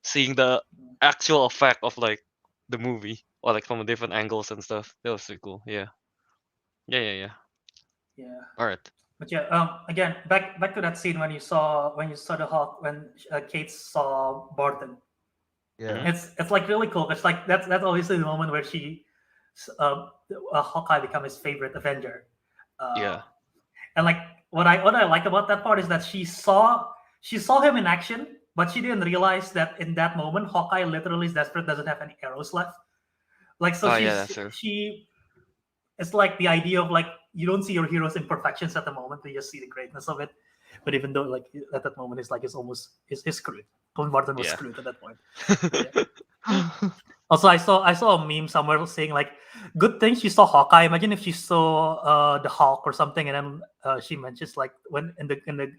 Speaker 2: seeing the actual effect of like the movie or like from a different angles and stuff. That was pretty cool. Yeah. Yeah.
Speaker 1: Yeah.
Speaker 2: All right.
Speaker 1: But yeah, again, back to that scene when you saw the Hawk when Kate saw Barton.
Speaker 3: Yeah.
Speaker 1: It's like really cool. It's like that's obviously the moment where Hawkeye become his favorite Avenger.
Speaker 2: Yeah.
Speaker 1: And like what I like about that part is that she saw him in action, but she didn't realize that in that moment Hawkeye literally is desperate, doesn't have any arrows left. Like so
Speaker 2: Oh yeah, that's true.
Speaker 1: she it's like the idea of like you don't see your hero's imperfections at the moment, you just see the greatness of it. But even though like at that moment it's like it's almost is screwed. Colin Barton was
Speaker 2: Yeah.
Speaker 1: screwed at that point. Yeah. Also, I saw a meme somewhere saying like, "Good thing she saw Hawkeye. Imagine if she saw the Hulk or something." And then she mentions like when in the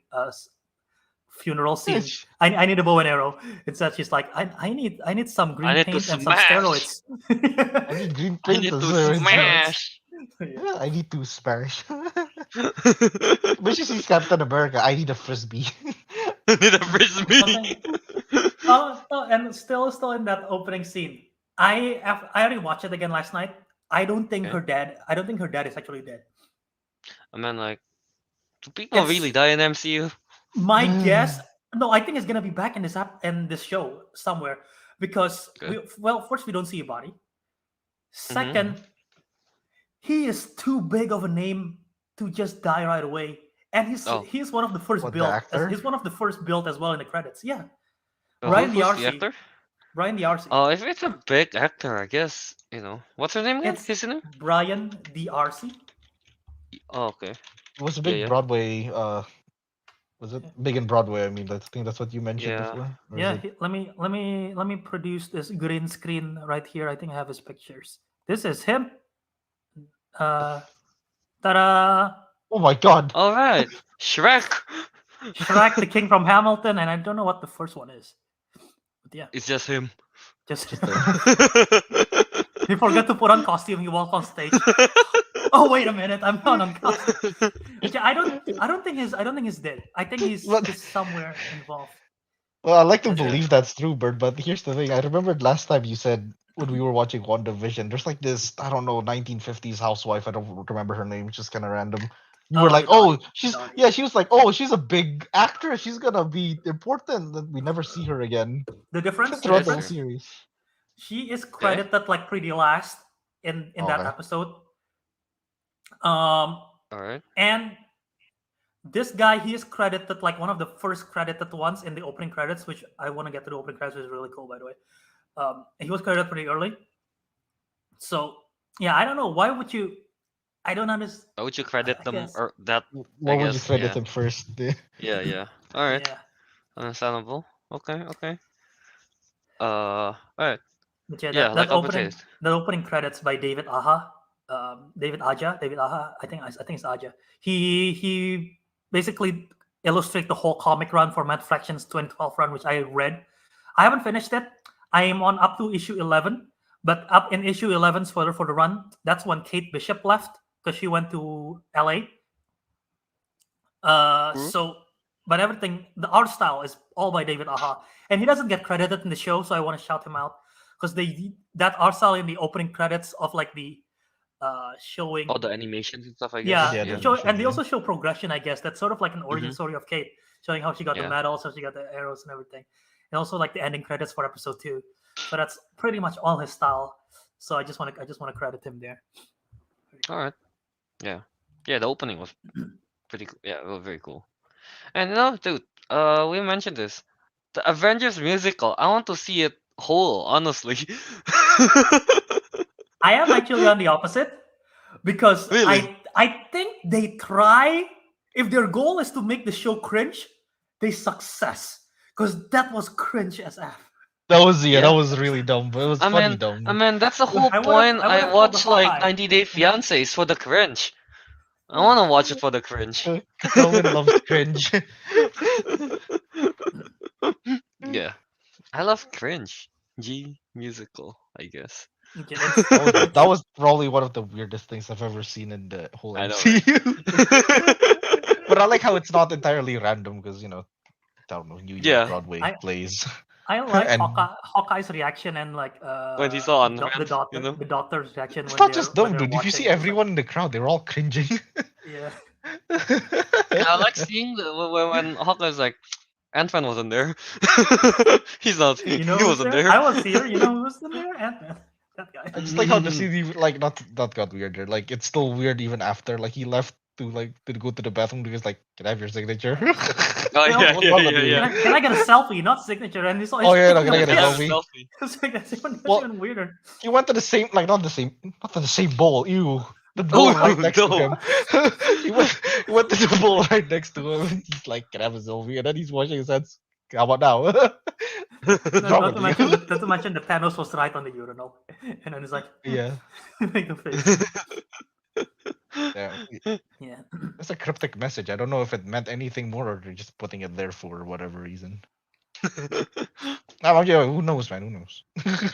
Speaker 1: funeral scene,
Speaker 3: Yes.
Speaker 1: I need a bow and arrow. Instead, she's like, I need some green
Speaker 2: need to
Speaker 1: paint and some
Speaker 2: smash.
Speaker 1: steroids.
Speaker 3: I need green
Speaker 2: I
Speaker 3: paint
Speaker 2: need
Speaker 3: as
Speaker 2: to
Speaker 3: well.
Speaker 2: smash.
Speaker 1: Yeah.
Speaker 3: I need to smash. But she sees Captain America. I need a frisbee.
Speaker 2: Need a frisbee.
Speaker 1: Okay. And still in that opening scene, I already watched it again last night. I don't think
Speaker 2: Okay.
Speaker 1: her dad is actually dead.
Speaker 2: I mean, like, do people really
Speaker 1: It's
Speaker 2: die in MCU?
Speaker 1: my guess. No, I think it's gonna be back in this show somewhere because
Speaker 2: Okay.
Speaker 1: first we don't see a body. Second, he is too big of a name to just die right away, and he's one of the first
Speaker 3: What, the
Speaker 1: built.
Speaker 3: actor?
Speaker 1: He's one of the first built as well in the credits. Yeah,
Speaker 2: Who's the
Speaker 1: RC.
Speaker 2: actor?
Speaker 1: Brian the RC.
Speaker 2: Oh, if it's a big actor, I guess, what's her name again?
Speaker 1: It's
Speaker 2: His name?
Speaker 1: Brian the RC.
Speaker 2: Oh, okay.
Speaker 3: It was a
Speaker 2: Yeah,
Speaker 3: big
Speaker 2: yeah,
Speaker 3: Broadway. Was it big in Broadway? I mean, I think that's what you mentioned
Speaker 2: yeah.
Speaker 3: before. Or is
Speaker 1: Yeah,
Speaker 3: it?
Speaker 1: let me produce this green screen right here. I think I have his pictures. This is him. Uh, ta-da!
Speaker 3: Oh my God!
Speaker 2: All right, Shrek.
Speaker 1: Shrek, the king from Hamilton, and I don't know what the first one is. But yeah,
Speaker 2: It's just him.
Speaker 1: just
Speaker 3: Just him.
Speaker 1: he forgot to put on costume. He walked on stage. Oh wait a minute, I'm not on costume. Yeah, I don't think he's dead. I think
Speaker 3: But
Speaker 1: he's somewhere involved.
Speaker 3: well, I like to
Speaker 1: That's right.
Speaker 3: believe that's true, Bert. But here's the thing. I remembered last time you said when we were watching WandaVision, there's like this, I don't know, 1950s housewife. I don't remember her name. It's just kind of random. You were
Speaker 1: Oh,
Speaker 3: like,
Speaker 1: the
Speaker 3: oh,
Speaker 1: Dottie.
Speaker 3: she's
Speaker 1: Dottie.
Speaker 3: yeah. She was like, oh, she's a big actress. She's gonna be important. Then we never see her again
Speaker 1: The difference, the
Speaker 3: throughout the whole
Speaker 1: difference.
Speaker 2: Sure.
Speaker 3: series.
Speaker 1: She is
Speaker 2: Okay.
Speaker 1: credited like pretty last in that
Speaker 3: Okay.
Speaker 1: episode.
Speaker 2: All right.
Speaker 1: And this guy, he is credited like one of the first credited ones in the opening credits, which I want to get to the opening credits, which is really cool, by the way. He was credited pretty early. So yeah, I don't know. Why would you? I don't understand.
Speaker 2: Why would you credit
Speaker 1: I
Speaker 2: them
Speaker 1: guess.
Speaker 2: or that?
Speaker 3: What would you
Speaker 2: guess,
Speaker 3: credit
Speaker 2: yeah.
Speaker 3: him first?
Speaker 2: Yeah, yeah. All right.
Speaker 1: Yeah.
Speaker 2: Understandable. Okay, okay. All right.
Speaker 1: But yeah,
Speaker 2: Yeah, like
Speaker 1: that
Speaker 2: opportunity.
Speaker 1: opening credits by David Aha, David Aha. I think it's Aja. He basically illustrates the whole comic run for Matt Fraction's 2012 run, which I read. I haven't finished it. I am on up to issue 11, but up in issue 11, spoiler for the run, that's when Kate Bishop left because she went to LA.
Speaker 2: Mhm.
Speaker 1: So, but everything, the art style is all by David Aha, and he doesn't get credited in the show, so I want to shout him out because that art style in the opening credits of like the showing,
Speaker 2: All the animations and stuff, I
Speaker 1: yeah,
Speaker 2: guess.
Speaker 3: Yeah, the
Speaker 2: Yeah.
Speaker 1: and they
Speaker 3: animations,
Speaker 1: also show progression, I guess. That's sort of like an origin
Speaker 2: Mm-hmm.
Speaker 1: story of Kate, showing how she got the
Speaker 2: Yeah.
Speaker 1: medals, how she got the arrows and everything, and also like the ending credits for episode 2. So that's pretty much all his style. So I just want to credit him there.
Speaker 2: All right. Yeah. Yeah. The opening was pretty. Yeah, it was very cool. And dude, we mentioned this. The Avengers musical. I want to see it whole, honestly.
Speaker 1: I am actually on the opposite because
Speaker 2: Really?
Speaker 1: I think they try, if their goal is to make the show cringe, they success because that was cringe as f.
Speaker 3: that was that
Speaker 2: Yeah.
Speaker 3: was really dumb, but it was funny dumb.
Speaker 2: I mean, that's the whole
Speaker 1: I
Speaker 2: point.
Speaker 1: would
Speaker 2: I
Speaker 1: have called the
Speaker 2: watch like
Speaker 1: Hawkeye.
Speaker 2: 90 Day Fiancés for the cringe. I want to watch it for the cringe.
Speaker 3: Kelvin loves cringe.
Speaker 2: Yeah, I love cringe. Musical, I guess.
Speaker 1: Okay,
Speaker 3: That was probably one of the weirdest things I've ever seen in the whole
Speaker 2: I know,
Speaker 3: MCU. But I like how it's not entirely random because I don't know, New York
Speaker 2: Yeah.
Speaker 3: Broadway
Speaker 1: I-
Speaker 3: plays.
Speaker 1: I like
Speaker 3: And-
Speaker 1: Hawkeye's reaction and like
Speaker 2: When he saw
Speaker 1: the
Speaker 2: Ant-Man,
Speaker 1: doctor,
Speaker 2: you know?
Speaker 1: the doctor's reaction.
Speaker 3: It's
Speaker 1: when
Speaker 3: not
Speaker 1: they're-
Speaker 3: just
Speaker 1: when
Speaker 3: them,
Speaker 1: they're
Speaker 3: dude. If you see
Speaker 1: watching, it's like-
Speaker 3: everyone in the crowd, they're all cringing.
Speaker 1: yeah.
Speaker 2: I like seeing when Hawkeye's like, Ant-Man wasn't there. He's not.
Speaker 1: You know
Speaker 2: he
Speaker 1: who's
Speaker 2: wasn't
Speaker 1: there?
Speaker 2: there.
Speaker 1: I was here. You know who was in there? Ant-Man. That guy.
Speaker 3: I just like how the scene like not got weirder. Like it's still weird even after like he left to go to the bathroom because like, can I have your signature?
Speaker 2: Oh
Speaker 1: You know,
Speaker 2: yeah,
Speaker 3: what-
Speaker 2: yeah,
Speaker 3: what
Speaker 2: yeah,
Speaker 3: about you?
Speaker 2: yeah.
Speaker 1: Can I get a selfie, not signature? And he's
Speaker 3: Oh, yeah, no, can I get a
Speaker 2: Can I have
Speaker 3: selfie?
Speaker 2: selfie?
Speaker 1: It's like that's
Speaker 3: Well-
Speaker 1: even weirder.
Speaker 3: He went to the same not to the same bowl. Ew. The bowl
Speaker 2: Oh,
Speaker 3: right next to
Speaker 2: no.
Speaker 3: him. he went to the bowl right next to him. And he's like, can I have a selfie? And then he's washing his hands. How about now?
Speaker 1: Not to
Speaker 3: with
Speaker 1: mention,
Speaker 3: you?
Speaker 1: not to mention the Thanos was right on the urinal, and then it's like
Speaker 3: Yeah.
Speaker 1: make the face.
Speaker 3: Yeah.
Speaker 1: Yeah.
Speaker 3: It's a cryptic message. I don't know if it meant anything more or they're just putting it there for whatever reason. Yeah, who knows, man? Who knows?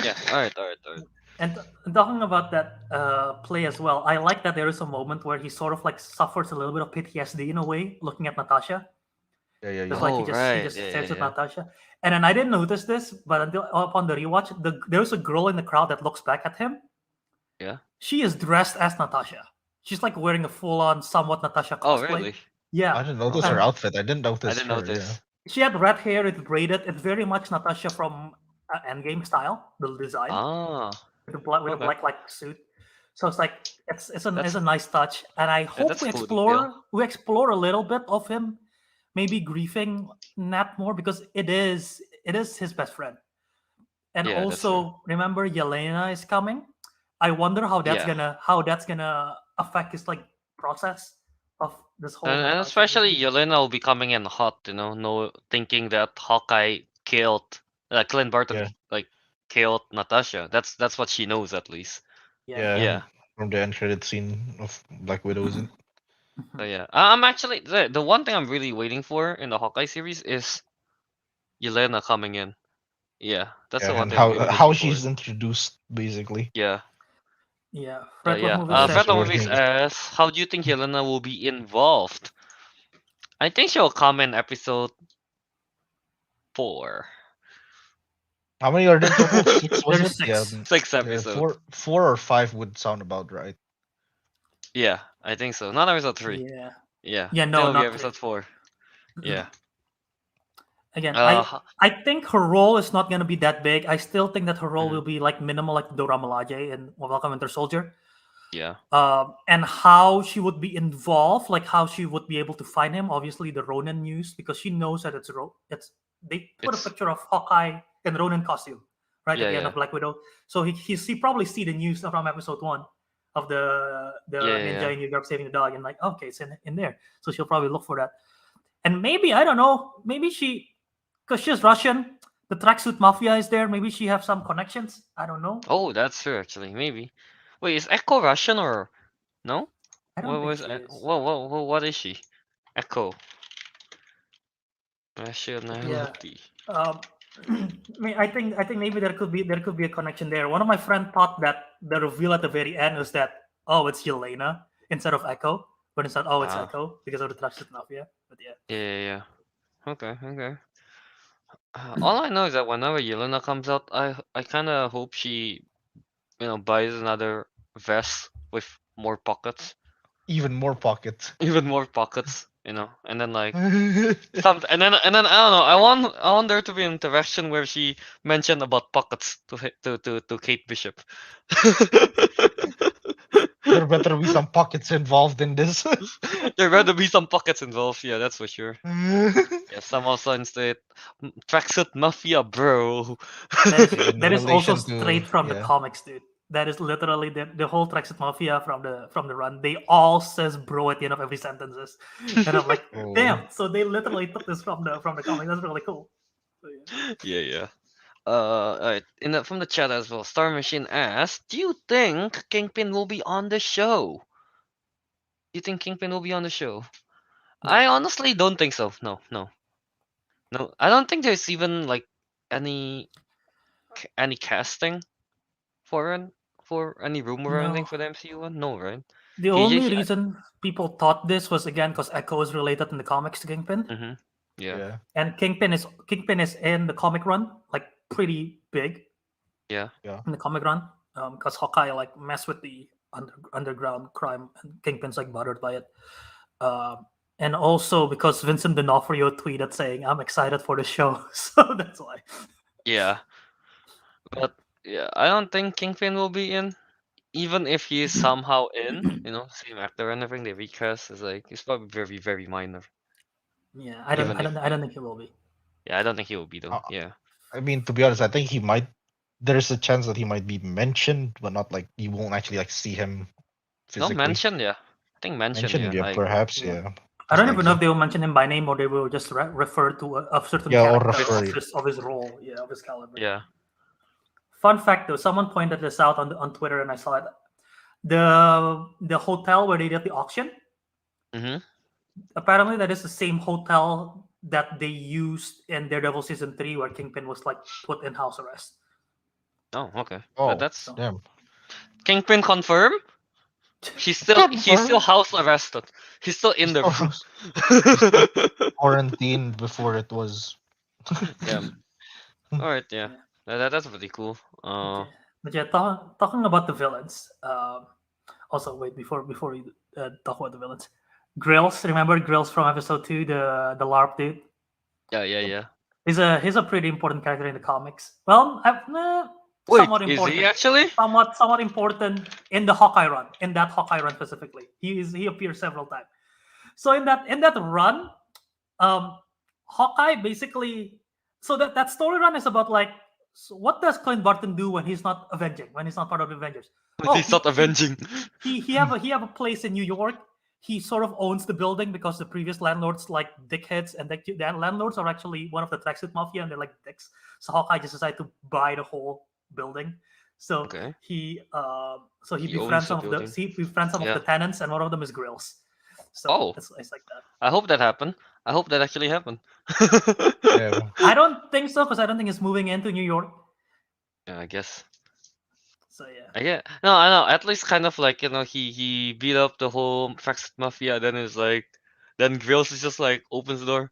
Speaker 2: Yeah. All right.
Speaker 1: And talking about that play as well, I like that there is a moment where he sort of like suffers a little bit of PTSD in a way, looking at Natasha.
Speaker 3: Yeah.
Speaker 1: Just like he
Speaker 2: Oh,
Speaker 1: just
Speaker 2: right.
Speaker 1: he just
Speaker 2: Yeah,
Speaker 1: stares
Speaker 2: yeah,
Speaker 1: at
Speaker 2: yeah.
Speaker 1: Natasha. And then I didn't notice this, but until upon the rewatch, there's a girl in the crowd that looks back at him.
Speaker 2: Yeah.
Speaker 1: She is dressed as Natasha. She's like wearing a full-on, somewhat Natasha
Speaker 2: Oh,
Speaker 1: cosplay.
Speaker 2: really?
Speaker 1: Yeah.
Speaker 3: I didn't notice her outfit. I didn't notice
Speaker 2: I didn't
Speaker 3: her,
Speaker 2: notice.
Speaker 1: She had red hair, it's braided. It's very much Natasha from Endgame style, the design.
Speaker 2: Ah.
Speaker 1: With a
Speaker 2: Okay.
Speaker 1: black like suit. So it's like it's a
Speaker 2: That's-
Speaker 1: nice touch, and I hope
Speaker 2: that's
Speaker 1: we
Speaker 2: a cool
Speaker 1: explore a little bit of him, maybe grieving Nat more because it is his best friend, and
Speaker 2: Yeah, that's
Speaker 1: also remember Yelena is coming. I wonder how that's
Speaker 2: Yeah.
Speaker 1: gonna affect his like process of this whole
Speaker 2: And
Speaker 1: Hawkeye
Speaker 2: especially
Speaker 1: series.
Speaker 2: Yelena will be coming in hot, no thinking that Hawkeye killed, Clint Barton
Speaker 3: Yeah.
Speaker 2: like killed Natasha. That's what she knows at least.
Speaker 3: Yeah.
Speaker 2: Yeah.
Speaker 3: From the end credit scene of Black Widow, is it?
Speaker 2: So yeah, I'm actually the one thing I'm really waiting for in the Hawkeye series is Yelena coming in. Yeah, that's the
Speaker 3: Yeah,
Speaker 2: one
Speaker 3: and
Speaker 2: thing I'm really
Speaker 3: how
Speaker 2: looking forward.
Speaker 3: she's introduced basically.
Speaker 2: Yeah,
Speaker 1: Yeah, Fred, what
Speaker 2: yeah.
Speaker 1: movies
Speaker 3: This
Speaker 1: said?
Speaker 3: is
Speaker 2: Fred
Speaker 3: where
Speaker 2: Movies asks, how do you think Yelena will be involved? I think she'll come in episode 4.
Speaker 3: How many are there total? 6 was
Speaker 1: There's
Speaker 3: it? Yeah.
Speaker 1: 6.
Speaker 2: 6 episodes.
Speaker 3: Four or five would sound about right.
Speaker 2: Yeah, I think so. Not episode 3.
Speaker 1: Yeah.
Speaker 2: Yeah,
Speaker 1: Yeah,
Speaker 2: I think
Speaker 1: no,
Speaker 2: it'll be
Speaker 1: not 3.
Speaker 2: episode 4. Yeah.
Speaker 1: Again,
Speaker 2: Uh,
Speaker 1: I think her role is not gonna be that big. I still think that her role
Speaker 2: Mhm.
Speaker 1: will be like minimal, like Dora Milaje in Welcome Winter Soldier.
Speaker 2: yeah.
Speaker 1: And how she would be involved, like how she would be able to find him. Obviously, the Ronin news, because she knows that it's they put a
Speaker 2: It's
Speaker 1: picture of Hawkeye in Ronin costume right at
Speaker 2: yeah,
Speaker 1: the end
Speaker 2: yeah,
Speaker 1: of Black Widow. So he probably see the news from episode 1 of the
Speaker 2: yeah, yeah,
Speaker 1: ninja
Speaker 2: yeah.
Speaker 1: in New York saving the dog, and like, okay, it's in there. So she'll probably look for that. And maybe, I don't know, maybe because she's Russian, the tracksuit mafia is there. Maybe she have some connections. I don't know.
Speaker 2: Oh, that's true actually. Maybe. Wait, is Echo Russian or no?
Speaker 1: I don't
Speaker 2: What
Speaker 1: think
Speaker 2: was
Speaker 1: she is.
Speaker 2: what is she? Echo
Speaker 1: Yeah.
Speaker 2: nationality.
Speaker 1: I mean, I think maybe there could be a connection there. One of my friends thought that the reveal at the very end was that, oh, it's Yelena instead of Echo, but instead, oh, it's
Speaker 2: Ah,
Speaker 1: Echo because of the tracksuit mafia. But yeah,
Speaker 2: yeah, yeah, yeah. Okay, okay. All I know is that whenever Yelena comes out, I kind of hope she buys another vest with more pockets,
Speaker 3: Even more pockets.
Speaker 2: even more pockets, and then like and then I don't know. I want there to be an interaction where she mentioned about pockets to Kate Bishop.
Speaker 3: There better be some pockets involved in this.
Speaker 2: There better be some pockets involved. Yeah, that's for sure. Yeah, somehow signs it. Tracksuit Mafia, bro.
Speaker 3: In
Speaker 1: that is also
Speaker 3: relation to
Speaker 1: straight from the comics, dude. That is literally the whole tracksuit mafia from the run. They all says bro at the end of every sentences, and I'm like,
Speaker 3: Oh.
Speaker 1: damn. So they literally took this from the comic. That's really cool. So, yeah.
Speaker 2: Yeah, yeah. Alright. From the chat as well, Star Machine asks, "Do you think Kingpin will be on the show? Do you think Kingpin will be on the show?"
Speaker 1: No.
Speaker 2: I honestly don't think so. No, no, no. I don't think there's even like any any casting for any rumor or anything
Speaker 1: No.
Speaker 2: for the MCU one. No, right?
Speaker 1: The
Speaker 2: He
Speaker 1: only
Speaker 2: just,
Speaker 1: reason people thought this was again because Echo is related in the comics to Kingpin,
Speaker 2: yeah,
Speaker 3: Yeah.
Speaker 1: and Kingpin is in the comic run like pretty big
Speaker 2: yeah.
Speaker 1: in the comic run because Hawkeye like mess with the underground crime and Kingpin's like bothered by it. And also because Vincent D'Onofrio tweeted saying, "I'm excited for the show," so that's why.
Speaker 2: Yeah, but yeah, I don't think Kingpin will be in. Even if he is somehow in, same actor and everything, they recast is like it's probably very, very minor.
Speaker 1: Yeah, I don't,
Speaker 2: Even
Speaker 1: I
Speaker 2: if,
Speaker 1: don't, I don't think he will be.
Speaker 2: yeah, I don't think he will be though.
Speaker 3: Uh,
Speaker 2: Yeah,
Speaker 3: I mean, to be honest, I think he might. There's a chance that he might be mentioned, but not like you won't actually like see him
Speaker 2: no
Speaker 3: physically.
Speaker 2: mentioned. Yeah, I think mentioned.
Speaker 3: Mentioned,
Speaker 2: Yeah,
Speaker 3: yeah,
Speaker 2: I agree.
Speaker 3: perhaps,
Speaker 1: Yeah.
Speaker 3: yeah.
Speaker 1: I don't
Speaker 3: Just
Speaker 1: even
Speaker 3: like
Speaker 1: know if they will mention him by name or they will just refer to a certain
Speaker 3: Yeah, or
Speaker 1: character
Speaker 3: refer-
Speaker 1: of his role, of his caliber.
Speaker 2: Yeah.
Speaker 1: Fun fact though, someone pointed this out on Twitter and I saw it. The hotel where they did the auction,
Speaker 2: Mm-hmm.
Speaker 1: apparently that is the same hotel that they used in Daredevil season 3 where Kingpin was like put in house arrest.
Speaker 2: Oh, okay.
Speaker 3: Oh,
Speaker 2: But that's
Speaker 3: damn.
Speaker 2: Kingpin confirmed. He's still house arrested. He's still in the room.
Speaker 3: Quarantined before it was.
Speaker 2: Yeah. All right. Yeah. That's pretty cool.
Speaker 1: But yeah, talking about the villains. Also, wait before we talk about the villains. Grills, remember Grills from episode 2, the LARP dude.
Speaker 2: Yeah.
Speaker 1: He's a pretty important character in the comics. Well,
Speaker 2: Wait,
Speaker 1: somewhat
Speaker 2: is
Speaker 1: important.
Speaker 2: he actually?
Speaker 1: Somewhat important in the Hawkeye run. In that Hawkeye run specifically, he appears several times. So in that run, Hawkeye basically. So that story run is about like, so what does Clint Barton do when he's not avenging? When he's not part of the Avengers?
Speaker 2: He's not avenging.
Speaker 1: He have a place in New York, he sort of owns the building because the previous landlords like dickheads, and the landlords are actually one of the tracksuit mafia, and they're like dicks. So Hawkeye just decided to buy the whole building. So
Speaker 2: Okay.
Speaker 1: he
Speaker 2: He
Speaker 1: befriends
Speaker 2: owns the
Speaker 1: some of the
Speaker 2: building.
Speaker 1: the tenants, and one of them is Grills. So
Speaker 2: Oh.
Speaker 1: it's like that.
Speaker 2: I hope that happened. I hope that actually happened.
Speaker 3: Yeah.
Speaker 1: I don't think so, because I don't think he's moving into New York.
Speaker 2: Yeah, I guess.
Speaker 1: So yeah.
Speaker 2: I get no, I know. At least kind of like he beat up the whole Fraxit Mafia. Then it's like, then Grills is just like opens the door.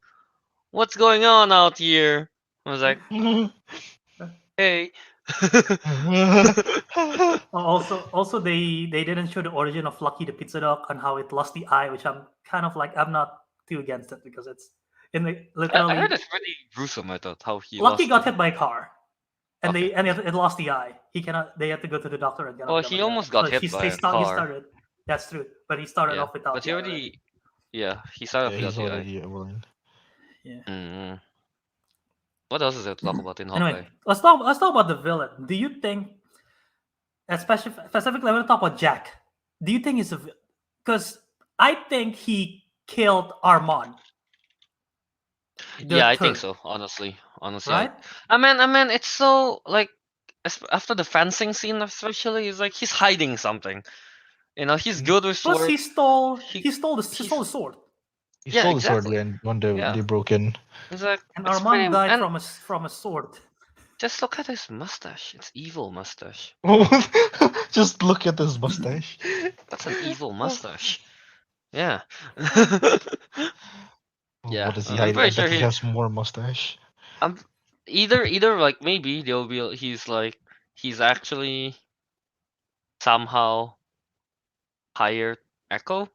Speaker 2: What's going on out here? I was like, hey.
Speaker 1: Also they didn't show the origin of Lucky the pizza dog and how it lost the eye, which I'm kind of like, I'm not too against it, because it's in the
Speaker 2: I
Speaker 1: literally
Speaker 2: heard it's pretty gruesome. I thought how he
Speaker 1: Lucky
Speaker 2: lost
Speaker 1: got
Speaker 2: it.
Speaker 1: hit by a car, and
Speaker 2: Okay.
Speaker 1: it lost the eye. He cannot. They had to go to the doctor and get
Speaker 2: Well,
Speaker 1: him
Speaker 2: he
Speaker 1: again.
Speaker 2: almost got
Speaker 1: So
Speaker 2: hit by a
Speaker 1: he
Speaker 2: car.
Speaker 1: started. That's true, but he started
Speaker 2: Yeah,
Speaker 1: off without
Speaker 2: but
Speaker 1: the
Speaker 2: he
Speaker 1: eye already.
Speaker 2: already, yeah, he started off
Speaker 3: Yeah,
Speaker 2: without
Speaker 3: he's
Speaker 2: the eye.
Speaker 3: already a villain.
Speaker 1: Yeah.
Speaker 2: Mm. What else is there to talk about in
Speaker 1: Anyway,
Speaker 2: Hawkeye?
Speaker 1: let's talk about the villain. Do you think, especially specifically, I want to talk about Jack. Do you think he's a because I think he killed Armand.
Speaker 2: Yeah,
Speaker 1: The
Speaker 2: I think
Speaker 1: third,
Speaker 2: so. Honestly,
Speaker 1: right?
Speaker 2: I mean, it's so like after the fencing scene, especially, it's like he's hiding something. He's
Speaker 3: Mm.
Speaker 2: good with
Speaker 1: Plus,
Speaker 2: swords.
Speaker 1: he stole the
Speaker 2: He's
Speaker 1: sword,
Speaker 3: He
Speaker 2: yeah,
Speaker 3: stole the sword
Speaker 2: exactly.
Speaker 3: when
Speaker 2: Yeah,
Speaker 3: they broke in.
Speaker 2: it's like
Speaker 1: and
Speaker 2: it's
Speaker 1: Armand
Speaker 2: pretty.
Speaker 1: died
Speaker 2: And
Speaker 1: from a sword.
Speaker 2: just look at his mustache. It's evil mustache.
Speaker 3: Just look at his mustache.
Speaker 2: That's an evil mustache. Yeah.
Speaker 3: Oh,
Speaker 2: Yeah,
Speaker 3: what is he
Speaker 2: I'm
Speaker 3: hiding? I
Speaker 2: pretty sure
Speaker 3: bet he has more mustache.
Speaker 2: I'm either like maybe they'll be he's actually somehow hired Echo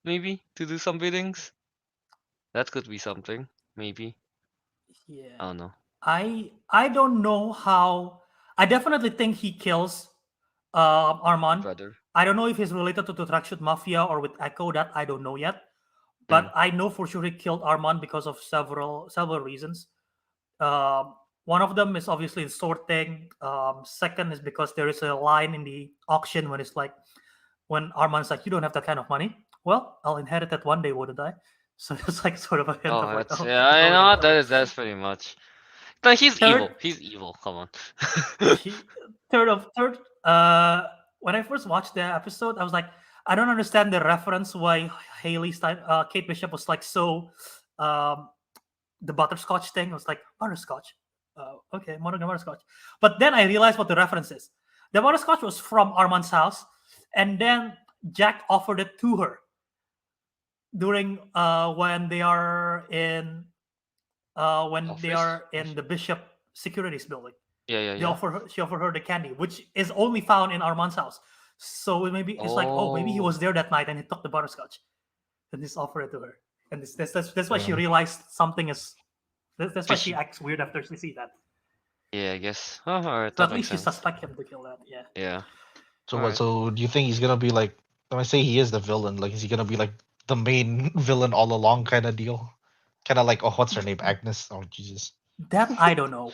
Speaker 2: maybe to do some biddings. That could be something maybe.
Speaker 1: Yeah,
Speaker 2: I don't know.
Speaker 1: I don't know how. I definitely think he kills Armand.
Speaker 2: Brother.
Speaker 1: I don't know if he's related to the Tracksuit Mafia or with Echo. That I don't know yet.
Speaker 2: Mm.
Speaker 1: But I know for sure he killed Armand because of several reasons. One of them is obviously the sword thing. Second is because there is a line in the auction when it's like, when Armand's like, "You don't have that kind of money." Well, I'll inherit that one day, wouldn't I? So it's like sort of a hint of
Speaker 2: Oh,
Speaker 1: like,
Speaker 2: that's
Speaker 1: oh,
Speaker 2: yeah.
Speaker 1: he's
Speaker 2: I
Speaker 1: probably
Speaker 2: know
Speaker 1: gonna
Speaker 2: what
Speaker 1: kill him.
Speaker 2: that's pretty much. No, he's
Speaker 1: Third,
Speaker 2: evil. He's evil. Come on.
Speaker 1: he, third. When I first watched the episode, I was like, I don't understand the reference why Kate Bishop was like so, the butterscotch thing. I was like, butterscotch. Okay, modern butterscotch. But then I realized what the reference is. The butterscotch was from Armand's house, and then Jack offered it to her during when they are in
Speaker 2: Office?
Speaker 1: the Bishop Securities building.
Speaker 2: Yeah, yeah.
Speaker 1: She offered her the candy, which is only found in Armand's house. So it's like, oh, maybe he
Speaker 2: Oh,
Speaker 1: was there that night and he took the butterscotch and just offered it to her. And that's why she
Speaker 3: Yeah.
Speaker 1: realized something is. That's why
Speaker 2: Fishy.
Speaker 1: she acts weird after she sees that.
Speaker 2: yeah. I guess. Oh, all right.
Speaker 1: So
Speaker 2: That
Speaker 1: at
Speaker 2: makes
Speaker 1: least she
Speaker 2: sense.
Speaker 1: suspect him to kill that. Yeah.
Speaker 2: Yeah.
Speaker 3: So
Speaker 2: All
Speaker 3: what?
Speaker 2: right.
Speaker 3: So do you think he's gonna be like? When I say he is the villain, like is he gonna be like the main villain all along kind of deal? Kind of like, oh, what's her name? Agnes. Oh Jesus.
Speaker 1: That I don't know.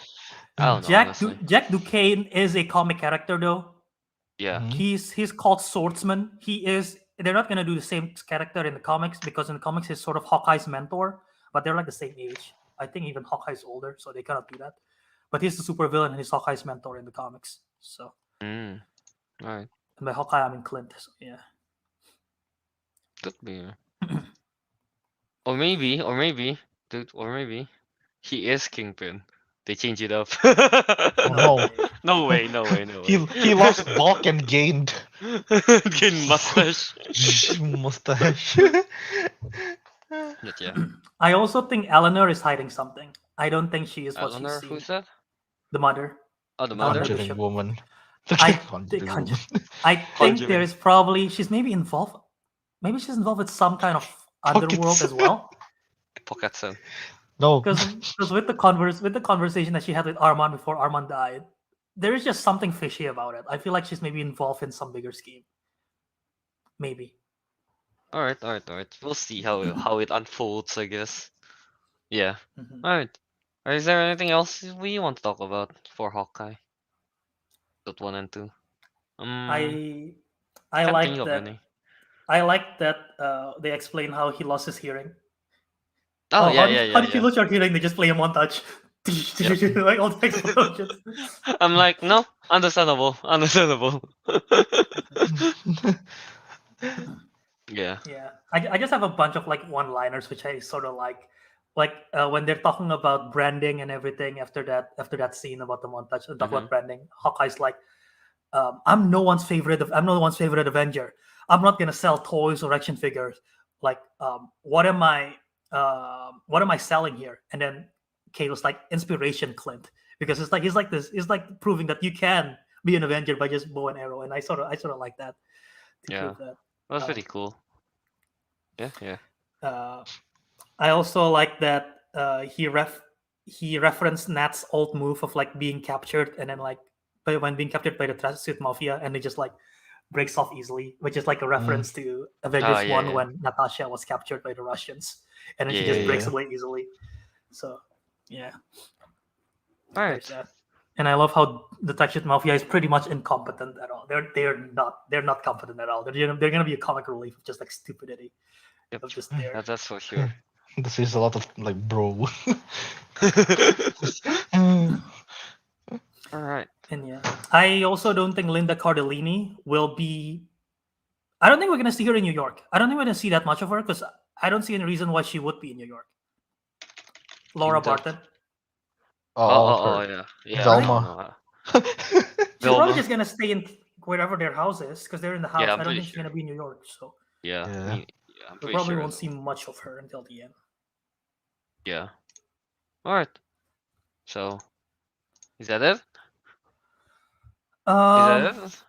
Speaker 2: I don't know honestly.
Speaker 1: Jack Duquesne is a comic character though.
Speaker 2: Yeah.
Speaker 3: Mhm.
Speaker 1: He's called Swordsman. He is. They're not gonna do the same character in the comics, because in the comics he's sort of Hawkeye's mentor, but they're like the same age. I think even Hawkeye's older, so they cannot do that. But he's the supervillain and he's Hawkeye's mentor in the comics. So,
Speaker 2: Mm. All right.
Speaker 1: and by Hawkeye I mean Clint. So yeah.
Speaker 2: Could be. Or maybe he is Kingpin. They change it up.
Speaker 3: Oh no.
Speaker 2: No way, no way, no way.
Speaker 3: He lost bulk and gained
Speaker 2: Gain mustache.
Speaker 3: mustache.
Speaker 2: But yeah.
Speaker 1: I also think Eleanor is hiding something. I don't think she is what she
Speaker 2: Eleanor,
Speaker 1: seems.
Speaker 2: who's that?
Speaker 1: The mother.
Speaker 2: Oh, the
Speaker 1: Eleanor
Speaker 2: mother?
Speaker 1: Bishop.
Speaker 3: Conjuring woman.
Speaker 1: I
Speaker 3: Conjuring
Speaker 1: think
Speaker 3: woman.
Speaker 1: I think
Speaker 2: Conjuring.
Speaker 1: there is probably she's maybe involved. Maybe she's involved with some kind of underworld as well.
Speaker 2: Pocketson.
Speaker 3: No.
Speaker 1: Because with the conversation that she had with Armand before Armand died, there is just something fishy about it. I feel like she's maybe involved in some bigger scheme. Maybe.
Speaker 2: All right. We'll see how it unfolds, I guess. Yeah.
Speaker 1: Mhm.
Speaker 2: All right. Is there anything else we want to talk about for Hawkeye? Episode 1 and 2.
Speaker 1: I
Speaker 2: Can't
Speaker 1: like
Speaker 2: think of
Speaker 1: that.
Speaker 2: any.
Speaker 1: I like that they explain how he lost his hearing.
Speaker 2: Oh, yeah,
Speaker 1: How did you
Speaker 2: yeah.
Speaker 1: lose your hearing? They just play a montage. Like all the explosions.
Speaker 2: I'm like, no, understandable. Yeah.
Speaker 1: Yeah, I just have a bunch of like one-liners which I sort of like when they're talking about branding and everything after that scene about the montage, talk
Speaker 2: Mm-hmm.
Speaker 1: about branding. Hawkeye's like, I'm no one's favorite. I'm no one's favorite Avenger. I'm not gonna sell toys or action figures. Like, what am I selling here? And then Kate was like, inspiration, Clint, because it's like he's like this. He's like proving that you can be an Avenger by just bow and arrow, and I sort of like that to
Speaker 2: Yeah.
Speaker 1: prove that.
Speaker 2: That's
Speaker 1: Um,
Speaker 2: pretty cool. Yeah.
Speaker 1: uh, I also like that he referenced Nat's old move of like being captured and then like when being captured by the tracksuit mafia and he just like breaks off easily, which is like a reference to
Speaker 2: Oh,
Speaker 1: Avengers One
Speaker 2: yeah.
Speaker 1: when Natasha was captured by the Russians and then she
Speaker 2: Yeah,
Speaker 1: just breaks
Speaker 3: yeah.
Speaker 1: away easily. So yeah,
Speaker 2: All
Speaker 1: there's
Speaker 2: right.
Speaker 1: that. And I love how the tracksuit mafia is pretty much incompetent at all. They're not competent at all. They're gonna be a comic relief of just like stupidity
Speaker 2: Yep.
Speaker 1: of just there.
Speaker 2: That's for sure.
Speaker 3: This is a lot of like bro.
Speaker 2: All right.
Speaker 1: And yeah, I also don't think Linda Cardellini will be. I don't think we're gonna see her in New York. I don't think we're gonna see that much of her because I don't see any reason why she would be in New York. Laura
Speaker 2: Linda-
Speaker 1: Barton.
Speaker 2: Oh,
Speaker 3: her.
Speaker 2: yeah.
Speaker 3: Velma.
Speaker 2: No.
Speaker 1: She's
Speaker 2: Velma.
Speaker 1: probably just gonna stay in wherever their house is because they're in the house.
Speaker 2: Yeah, I'm
Speaker 1: I don't
Speaker 2: pretty
Speaker 1: think she's
Speaker 2: sure.
Speaker 1: gonna be in New York, so
Speaker 2: Yeah.
Speaker 3: Yeah.
Speaker 2: I'm
Speaker 1: we
Speaker 2: pretty
Speaker 1: probably
Speaker 2: sure.
Speaker 1: won't see much of her until the end.
Speaker 2: Yeah. All right. So, is that it? Is that it?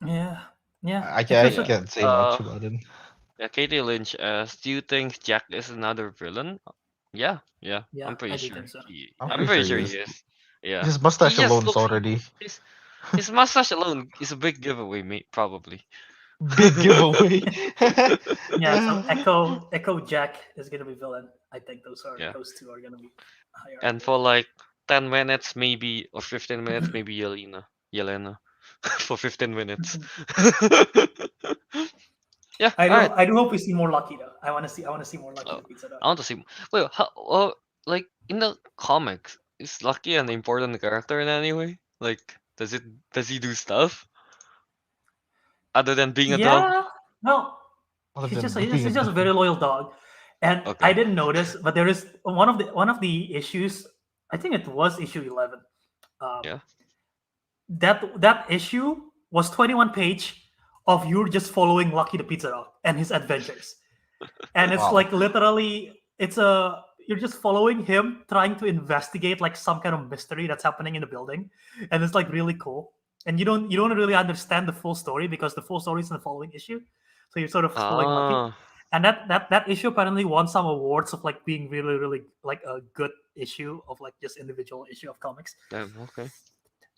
Speaker 1: Yeah, yeah.
Speaker 3: I
Speaker 1: Because,
Speaker 3: can't say much
Speaker 2: Uh,
Speaker 3: about it.
Speaker 2: Yeah, Katie Lynch asks, do you think Jack is another villain? Yeah.
Speaker 1: yeah,
Speaker 2: I'm pretty
Speaker 1: I do
Speaker 2: sure.
Speaker 1: think so.
Speaker 2: I'm pretty sure he is. Yeah.
Speaker 3: His mustache
Speaker 2: He just
Speaker 3: alone is
Speaker 2: looks
Speaker 3: already
Speaker 2: his, his mustache alone is a big giveaway, mate. Probably.
Speaker 3: big giveaway.
Speaker 1: Yeah, so Echo Jack is gonna be villain. I think
Speaker 2: Yeah.
Speaker 1: those two are gonna be higher.
Speaker 2: And for like 10 minutes, maybe, or 15 minutes, maybe Yelena, for 15 minutes. Yeah.
Speaker 1: I do
Speaker 2: All right.
Speaker 1: I do hope we see more Lucky though. I want to see more Lucky
Speaker 2: Oh,
Speaker 1: the Pizza Dog.
Speaker 2: I want to see. Wait, how? Like in the comics, is Lucky an important character in any way? Like, does he do stuff other than being a dog?
Speaker 1: Yeah, no,
Speaker 3: Other
Speaker 1: he's
Speaker 3: than
Speaker 1: just
Speaker 3: being
Speaker 1: he's just a very loyal dog, and
Speaker 2: Okay.
Speaker 1: I didn't notice, but there is one of the issues. I think it was issue 11.
Speaker 2: Yeah.
Speaker 1: That issue was 21 page of you just following Lucky the Pizza Dog and his adventures, and it's
Speaker 3: Wow.
Speaker 1: like literally you're just following him trying to investigate like some kind of mystery that's happening in the building, and it's like really cool. And you don't really understand the full story because the full story is in the following issue, so you're sort of following Lucky.
Speaker 2: Ah,
Speaker 1: And that issue apparently won some awards of like being really like a good issue of like just individual issue of comics.
Speaker 2: damn. Okay.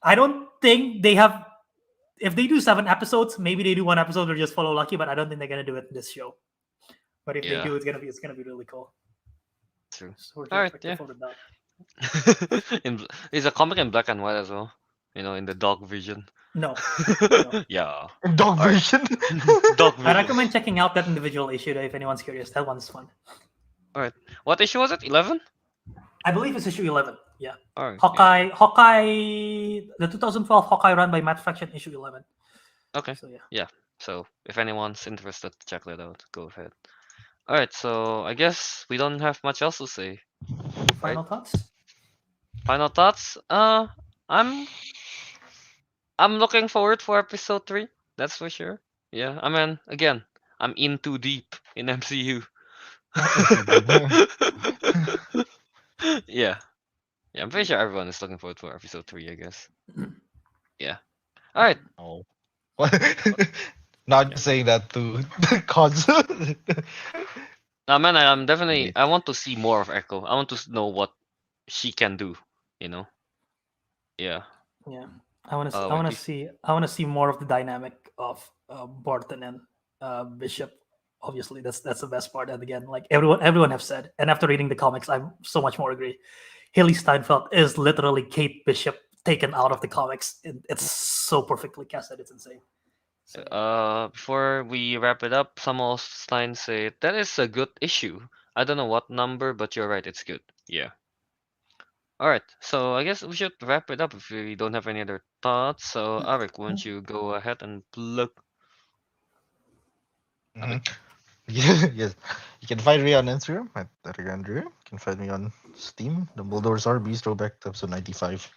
Speaker 1: I don't think they have. If they do 7 episodes, maybe they do 1 episode or just follow Lucky, but I don't think they're gonna do it in this show. But if they
Speaker 2: Yeah.
Speaker 1: do, it's gonna be really cool.
Speaker 2: True.
Speaker 1: So we're
Speaker 2: Alright,
Speaker 1: looking
Speaker 2: yeah.
Speaker 1: forward to that.
Speaker 2: It's a comic in black and white as well. In the dog vision.
Speaker 1: No,
Speaker 2: Yeah.
Speaker 3: dog
Speaker 2: Alright.
Speaker 3: version.
Speaker 2: Dog
Speaker 1: I
Speaker 2: vision.
Speaker 1: recommend checking out that individual issue though, if anyone's curious. That one's fun.
Speaker 2: What issue was it? 11?
Speaker 1: I believe it's issue 11. Yeah,
Speaker 2: Alright.
Speaker 1: Hawkeye, the 2012 Hawkeye run by Matt Fraction, issue 11.
Speaker 2: Okay.
Speaker 1: So yeah.
Speaker 2: So if anyone's interested, check that out. Go ahead. Alright, so I guess we don't have much else to say.
Speaker 1: Final thoughts?
Speaker 2: Final thoughts? I'm looking forward for episode 3. That's for sure. Yeah, I mean, again, I'm in too deep in MCU. Yeah, I'm pretty sure everyone is looking forward for episode 3, I guess. Yeah. All right.
Speaker 3: Oh. Not saying that to cause.
Speaker 2: I mean, I'm definitely. I want to see more of Echo. I want to know what she can do. Yeah.
Speaker 1: Yeah, I want to.
Speaker 2: Uh,
Speaker 1: I want
Speaker 2: what
Speaker 1: to see. I want to see more of the dynamic of Barton and Bishop. Obviously, that's the best part. And again, like everyone have said, and after reading the comics, I'm so much more agree. Haley Steinfeld is literally Kate Bishop taken out of the comics. It's so perfectly casted. It's insane. So, yeah.
Speaker 2: Before we wrap it up, Samuelstein said that is a good issue. I don't know what number, but you're right, it's good. Yeah. All right. So I guess we should wrap it up if we don't have any other thoughts. So Ariq, why don't you go ahead and plug?
Speaker 3: Mhm. Yes. You can find me on Instagram at Ariq Andria. You can find me on Steam, Dumbledore's RBs, throwback to episode 95.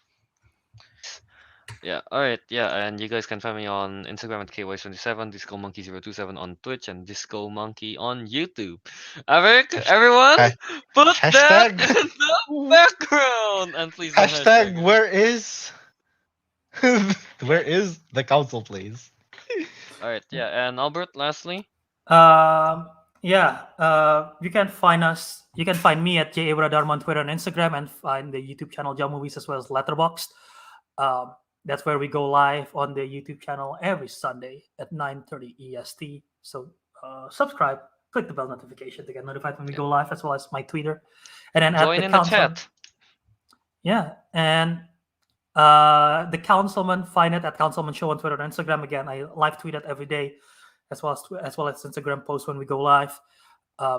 Speaker 2: Yeah, alright, yeah, and you guys can find me on Instagram at KY27, DiscoMonkey027 on Twitch, and Disco Monkey on YouTube. Ariq,
Speaker 3: Hash-
Speaker 2: everyone,
Speaker 3: ha-
Speaker 2: put that
Speaker 3: hashtag
Speaker 2: in the background! And please don't
Speaker 3: hashtag
Speaker 2: hashtag it.
Speaker 3: where is where is the council, please?
Speaker 2: Alright, yeah, and Albert, lastly.
Speaker 1: Yeah, you can find us. You can find me at Wiradharma on Twitter and Instagram, and find the YouTube channel Jam Movies as well as Letterboxd. Um, that's where we go live on the YouTube channel every Sunday at 9:30 EST. So subscribe, click the bell notification to get notified when we
Speaker 2: Yeah.
Speaker 1: go live, as well as my Twitter, and then at
Speaker 2: Join
Speaker 1: the
Speaker 2: in the
Speaker 1: council.
Speaker 2: chat.
Speaker 1: Yeah, and the councilman, find it at Councilman Show on Twitter and Instagram. Again, I live tweet it every day, as well as Instagram posts when we go live.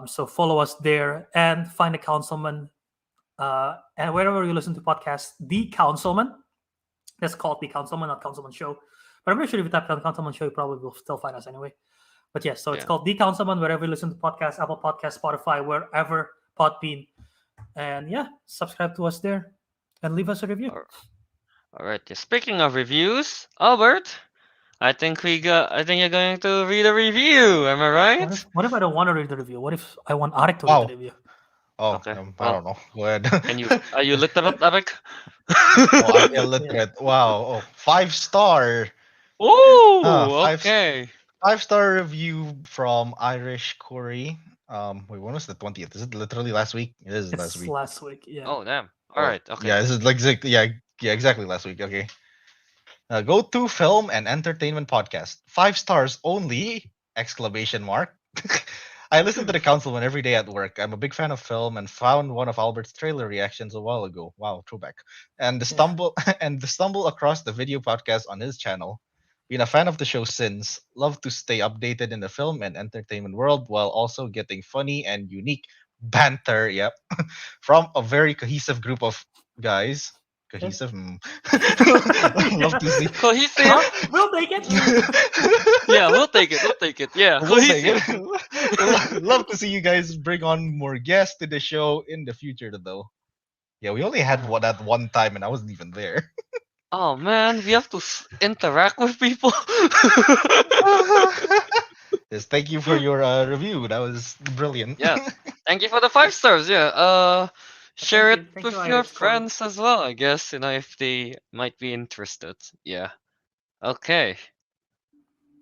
Speaker 1: So follow us there and find the councilman. And wherever you listen to podcasts, the councilman. That's called the councilman, not Councilman Show. But I'm pretty sure if you type on Councilman Show, you probably will still find us anyway. But yes, so it's
Speaker 2: Yeah.
Speaker 1: called the councilman wherever you listen to podcasts, Apple Podcasts, Spotify, wherever, Podbean. And yeah, subscribe to us there and leave us a review.
Speaker 2: Alright, yeah. Speaking of reviews, Albert, I think you're going to read a review, am I right?
Speaker 1: What if I don't want to read the review? What if I want Ariq to
Speaker 3: Wow.
Speaker 1: read the review?
Speaker 3: Oh,
Speaker 2: Okay,
Speaker 3: I
Speaker 2: well,
Speaker 3: don't know. Go ahead.
Speaker 2: Are you literate, Ariq?
Speaker 3: Oh, I'm illiterate. Wow. Oh, 5-star.
Speaker 2: Ooh,
Speaker 3: Five
Speaker 2: okay.
Speaker 3: 5-star review from Irish Corey. Wait, when was the 20th? Is it literally last week? It is last
Speaker 1: It's
Speaker 3: week.
Speaker 1: last week. Yeah.
Speaker 2: Oh, damn.
Speaker 3: Oh,
Speaker 2: Alright, okay.
Speaker 3: Yeah, this is like yeah, exactly last week. Okay. Go to film and entertainment podcast. 5 stars only! Exclamation mark. I listen to the councilman every day at work. I'm a big fan of film and found one of Albert's trailer reactions a while ago. Wow, throwback. And the stumble across the video podcast on his channel. Been a fan of the show since. Love to stay updated in the film and entertainment world while also getting funny and unique banter. Yep, from a very cohesive group of guys. Cohesive. Love to see.
Speaker 2: Cohesive?
Speaker 1: We'll take it.
Speaker 2: Yeah, we'll take it. We'll take it. Yeah,
Speaker 3: We'll take
Speaker 2: cohesive.
Speaker 3: it. Love to see you guys bring on more guests to the show in the future, though. Yeah, we only had one at one time, and I wasn't even there.
Speaker 2: Oh man, we have to interact with people.
Speaker 3: Yes, thank you for your review. That was brilliant.
Speaker 2: Yeah. Thank you for the 5 stars. Yeah. Share
Speaker 1: Thank
Speaker 2: it
Speaker 1: you,
Speaker 2: with
Speaker 1: Irish
Speaker 2: your
Speaker 1: Corey.
Speaker 2: friends as well, I guess, if they might be interested. Yeah. Okay.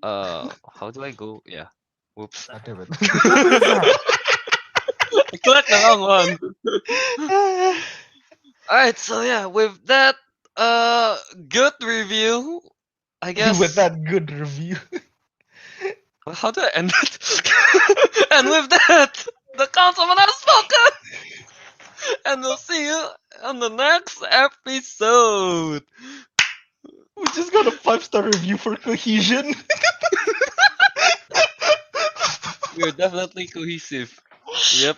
Speaker 2: How do I go? Yeah. Whoops.
Speaker 3: God damn it.
Speaker 2: I clicked the wrong one. Alright, so yeah, with that good review, I guess.
Speaker 3: With that good review.
Speaker 2: Well, how do I end it? And with that, the councilman has spoken! And we'll see you on the next episode.
Speaker 3: We just got a 5-star review for cohesion.
Speaker 2: We're definitely cohesive. Yep.